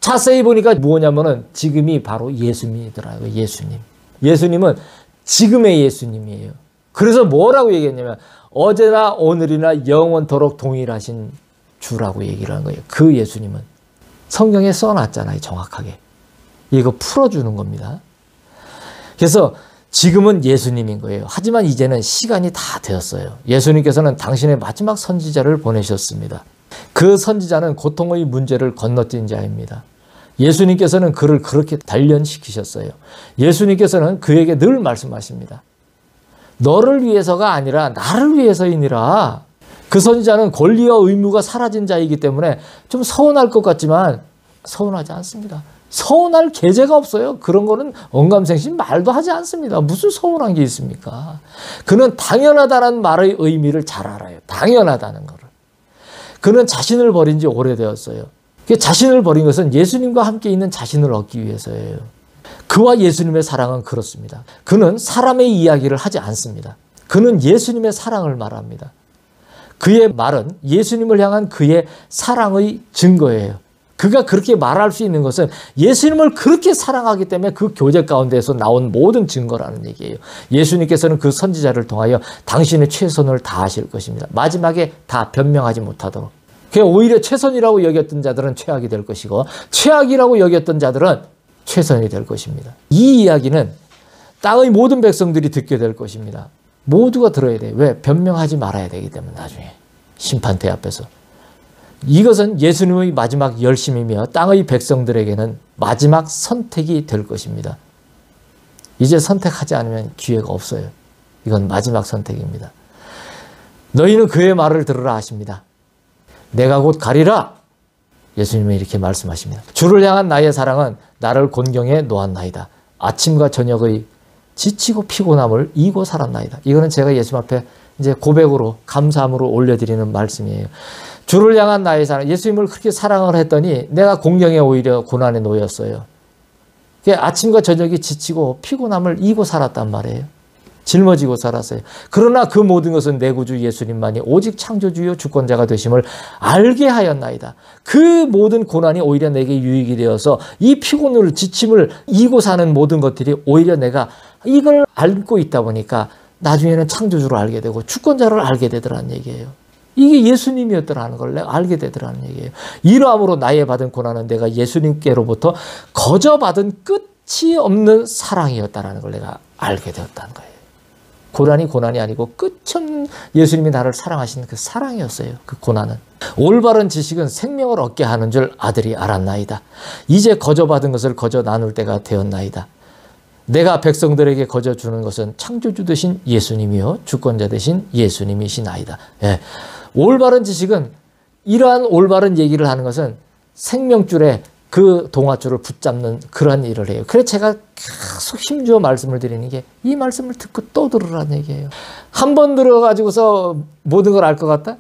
자세히 보니까 뭐냐면은 지금이 바로 예수님이더라고요. 예수님. 예수님은 지금의 예수님이에요. 그래서 뭐라고 얘기했냐면 어제나 오늘이나 영원토록 동일하신 주라고 얘기를 한 거예요. 그 예수님은. 성경에 써놨잖아요. 정확하게. 이거 풀어주는 겁니다. 그래서 지금은 예수님인 거예요. 하지만 이제는 시간이 다 되었어요. 예수님께서는 당신의 마지막 선지자를 보내셨습니다. 그 선지자는 고통의 문제를 건너뛴 자입니다. 예수님께서는 그를 그렇게 단련시키셨어요. 예수님께서는 그에게 늘 말씀하십니다. 너를 위해서가 아니라 나를 위해서이니라. 그 선지자는 권리와 의무가 사라진 자이기 때문에 좀 서운할 것 같지만 서운하지 않습니다. 서운할 계제가 없어요. 그런 거는 언감생심 말도 하지 않습니다. 무슨 서운한 게 있습니까? 그는 당연하다는 말의 의미를 잘 알아요. 당연하다는 거를. 그는 자신을 버린 지 오래되었어요. 자신을 버린 것은 예수님과 함께 있는 자신을 얻기 위해서예요. 그와 예수님의 사랑은 그렇습니다. 그는 사람의 이야기를 하지 않습니다. 그는 예수님의 사랑을 말합니다. 그의 말은 예수님을 향한 그의 사랑의 증거예요. 그가 그렇게 말할 수 있는 것은 예수님을 그렇게 사랑하기 때문에 그 교제 가운데에서 나온 모든 증거라는 얘기예요. 예수님께서는 그 선지자를 통하여 당신의 최선을 다하실 것입니다. 마지막에 다 변명하지 못하도록. 오히려 최선이라고 여겼던 자들은 최악이 될 것이고 최악이라고 여겼던 자들은 최선이 될 것입니다. 이 이야기는 땅의 모든 백성들이 듣게 될 것입니다. 모두가 들어야 돼요. 왜? 변명하지 말아야 되기 때문에 나중에 심판대 앞에서. 이것은 예수님의 마지막 열심이며 땅의 백성들에게는 마지막 선택이 될 것입니다. 이제 선택하지 않으면 기회가 없어요. 이건 마지막 선택입니다. 너희는 그의 말을 들으라 하십니다. 내가 곧 가리라. 예수님은 이렇게 말씀하십니다. 주를 향한 나의 사랑은 나를 곤경에 놓았나이다. 아침과 저녁의 지치고 피곤함을 이고 살았나이다. 이거는 제가 예수님 앞에 이제 고백으로 감사함으로 올려드리는 말씀이에요. 주를 향한 나의 사랑, 예수님을 그렇게 사랑을 했더니 내가 공경에 오히려 고난에 놓였어요. 아침과 저녁이 지치고 피곤함을 이고 살았단 말이에요. 짊어지고 살았어요. 그러나 그 모든 것은 내 구주 예수님만이 오직 창조주요 주권자가 되심을 알게 하였나이다. 그 모든 고난이 오히려 내게 유익이 되어서 이 피곤을 지침을 이고 사는 모든 것들이 오히려 내가 이걸 알고 있다 보니까 나중에는 창조주를 알게 되고 주권자를 알게 되더라는 얘기예요. 이게 예수님이었더라는 걸 내가 알게 되더라는 얘기예요. 이러함으로 나의 받은 고난은 내가 예수님께로부터 거저 받은 끝이 없는 사랑이었다는 걸 내가 알게 되었다는 거예요. 고난이 아니고 끝이 없는 예수님이 나를 사랑하시는 그 사랑이었어요. 그 고난은. 올바른 지식은 생명을 얻게 하는 줄 아들이 알았나이다. 이제 거저 받은 것을 거저 나눌 때가 되었나이다. 내가 백성들에게 거저 주는 것은 창조주 되신 예수님이요 주권자 되신 예수님이시나이다. 예. 올바른 지식은 이러한 올바른 얘기를 하는 것은 생명줄에 그 동아줄을 붙잡는 그런 일을 해요. 그래서 제가 계속 힘주어 말씀을 드리는 게 이 말씀을 듣고 또 들으라는 얘기예요. 한 번 들어가지고서 모든 걸 알 것 같다?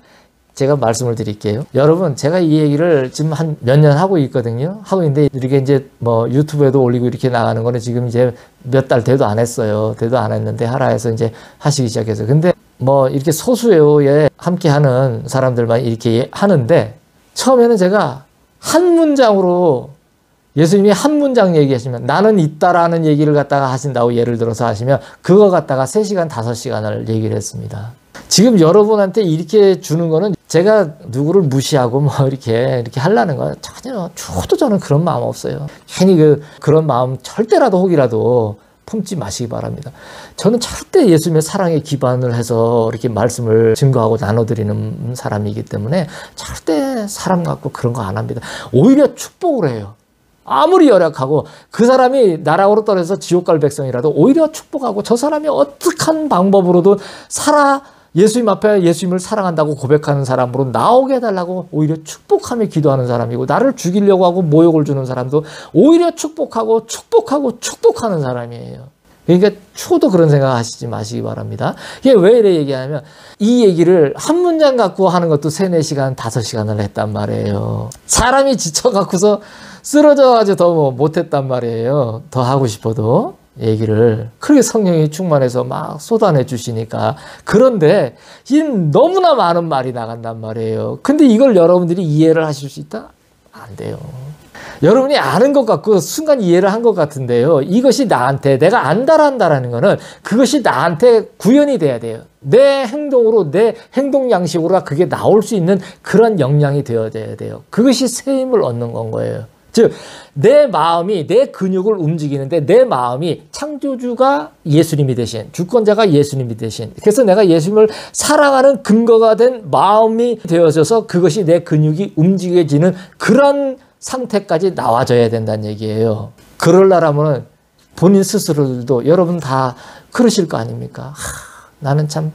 제가 말씀을 드릴게요. 여러분, 제가 이 얘기를 지금 한 몇 년 하고 있거든요. 하고 있는데 이렇게 이제 뭐 유튜브에도 올리고 이렇게 나가는 거는 지금 이제 몇 달 돼도 안 했어요. 돼도 안 했는데 하라 해서 이제 하시기 시작해서. 근데 뭐 이렇게 소수에 함께 하는 사람들만 이렇게 하는데 처음에는 제가 한 문장으로 예수님이 한 문장 얘기하시면 나는 있다라는 얘기를 갖다가 하신다고 예를 들어서 하시면 그거 갖다가 3시간, 5시간을 얘기를 했습니다. 지금 여러분한테 이렇게 주는 거는 제가 누구를 무시하고 뭐 이렇게 하려는 건 전혀 저도 저는 그런 마음 없어요. 괜히 그런 마음 절대라도 혹이라도 품지 마시기 바랍니다. 저는 절대 예수님의 사랑에 기반을 해서 이렇게 말씀을 증거하고 나눠드리는 사람이기 때문에 절대 사람 갖고 그런 거 안 합니다. 오히려 축복을 해요. 아무리 열악하고 그 사람이 나락으로 떨어져서 지옥 갈 백성이라도 오히려 축복하고 저 사람이 어떻게 방법으로든 예수님 앞에 예수님을 사랑한다고 고백하는 사람으로 나오게 해달라고 오히려 축복하며 기도하는 사람이고 나를 죽이려고 하고 모욕을 주는 사람도 오히려 축복하고 축복하는 사람이에요. 그러니까 초도 그런 생각 하시지 마시기 바랍니다. 이게 왜 이래 얘기하냐면 이 얘기를 한 문장 갖고 하는 것도 3, 4시간, 5시간을 했단 말이에요. 사람이 지쳐갖고서 쓰러져가지고 더 못했단 말이에요. 더 하고 싶어도. 얘기를 그렇게 성령이 충만해서 막 쏟아내 주시니까. 그런데 너무나 많은 말이 나간단 말이에요. 근데 이걸 여러분들이 이해를 하실 수 있다? 안 돼요. 여러분이 아는 것 같고 순간 이해를 한 것 같은데요. 이것이 나한테 내가 안다라는 거는 그것이 나한테 구현이 돼야 돼요. 내 행동으로 내 행동 양식으로 그게 나올 수 있는 그런 역량이 되어야 돼요. 그것이 새 힘을 얻는 건 거예요. 즉 내 마음이 내 근육을 움직이는데 내 마음이 창조주가 예수님이 되신 주권자가 예수님이 되신 그래서 내가 예수님을 사랑하는 근거가 된 마음이 되어져서 그것이 내 근육이 움직여지는 그런 상태까지 나와줘야 된다는 얘기예요. 그러려면 본인 스스로들도 여러분 다 그러실 거 아닙니까? 나는 참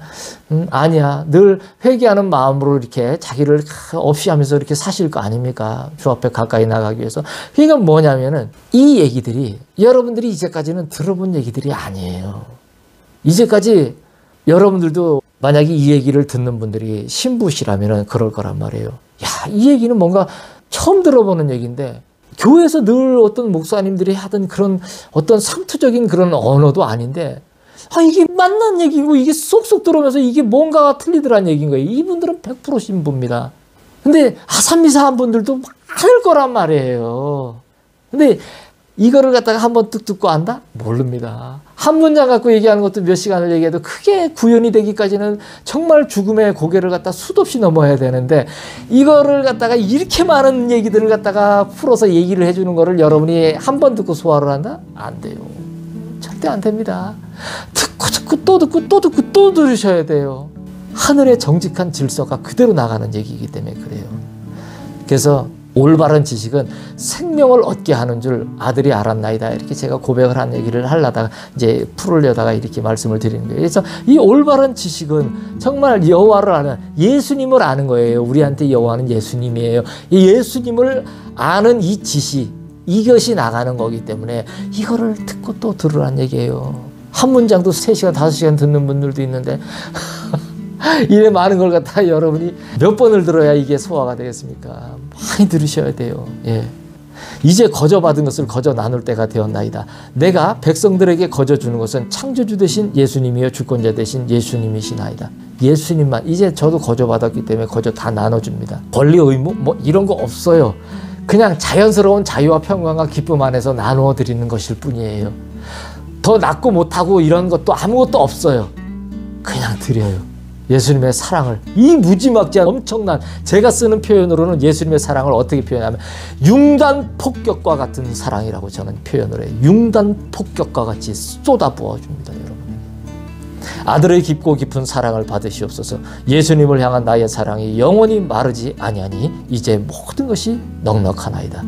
아니야. 늘 회개하는 마음으로 이렇게 자기를 없이 하면서 이렇게 사실 거 아닙니까? 주 앞에 가까이 나가기 위해서. 그러니까 뭐냐면은 이 얘기들이 여러분들이 이제까지는 들어본 얘기들이 아니에요. 이제까지 여러분들도 만약에 이 얘기를 듣는 분들이 신부시라면은 그럴 거란 말이에요. 야, 이 얘기는 뭔가 처음 들어보는 얘기인데 교회에서 늘 어떤 목사님들이 하던 그런 어떤 상투적인 그런 언어도 아닌데 이게 맞는 얘기고 이게 쏙쏙 들어오면서 이게 뭔가가 틀리더란 얘기인 거예요. 이분들은 100% 신부입니다. 근데 산미사한 분들도 많을 거란 말이에요. 근데 이거를 갖다가 한번 뚝 듣고 안다? 모릅니다. 한 문장 갖고 얘기하는 것도 몇 시간을 얘기해도 크게 구현이 되기까지는 정말 죽음의 고개를 갖다 수도 없이 넘어야 되는데 이거를 갖다가 이렇게 많은 얘기들을 갖다가 풀어서 얘기를 해주는 거를 여러분이 한 번 듣고 소화를 한다? 안 돼요. 절대 안 됩니다. 듣고 또 듣고 또 듣고 또 들으셔야 돼요. 하늘의 정직한 질서가 그대로 나가는 얘기이기 때문에 그래요. 그래서 올바른 지식은 생명을 얻게 하는 줄 아들이 알았나이다. 이렇게 제가 고백을 한 얘기를 하려다가 이제 풀으려다가 이렇게 말씀을 드리는 거예요. 그래서 이 올바른 지식은 정말 여호와를 아는 예수님을 아는 거예요. 우리한테 여호와는 예수님이에요. 이 예수님을 아는 이 지식 이것이 나가는 거기 때문에 이거를 듣고 또 들으란 얘기예요. 한 문장도 3시간 5시간 듣는 분들도 있는데 이래 많은 걸 갖다가 여러분이 몇 번을 들어야 이게 소화가 되겠습니까? 많이 들으셔야 돼요. 예. 이제 거저 받은 것을 거저 나눌 때가 되었나이다. 내가 백성들에게 거저 주는 것은 창조주 되신 예수님이요 주권자 되신 예수님이시나이다. 예수님만. 이제 저도 거저 받았기 때문에 거저 다 나눠줍니다. 권리 의무 뭐 이런 거 없어요. 그냥 자연스러운 자유와 평강과 기쁨 안에서 나누어 드리는 것일 뿐이에요. 더 낫고 못하고 이런 것도 아무것도 없어요. 그냥 드려요. 예수님의 사랑을, 이 무지막지한 엄청난, 제가 쓰는 표현으로는 예수님의 사랑을 어떻게 표현하면 융단 폭격과 같은 사랑이라고 저는 표현을 해요. 융단 폭격과 같이 쏟아 부어줍니다. 여러분. 아들의 깊고 깊은 사랑을 받으시옵소서. 예수님을 향한 나의 사랑이 영원히 마르지 아니하니 이제 모든 것이 넉넉하나이다.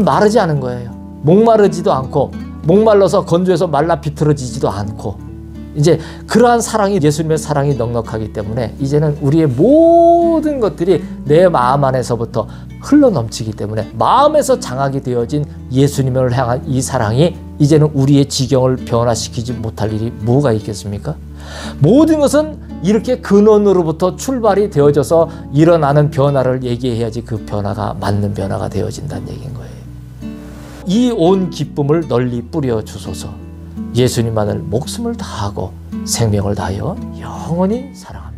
마르지 않은 거예요. 목마르지도 않고 목말라서 건조해서 말라 비틀어지지도 않고 이제 그러한 사랑이 예수님의 사랑이 넉넉하기 때문에 이제는 우리의 모든 것들이 내 마음 안에서부터 흘러넘치기 때문에 마음에서 장악이 되어진 예수님을 향한 이 사랑이 이제는 우리의 지경을 변화시키지 못할 일이 뭐가 있겠습니까? 모든 것은 이렇게 근원으로부터 출발이 되어져서 일어나는 변화를 얘기해야지 그 변화가 맞는 변화가 되어진다는 얘기인 거예요. 이 온 기쁨을 널리 뿌려 주소서. 예수님만을 목숨을 다하고 생명을 다하여 영원히 사랑합니다.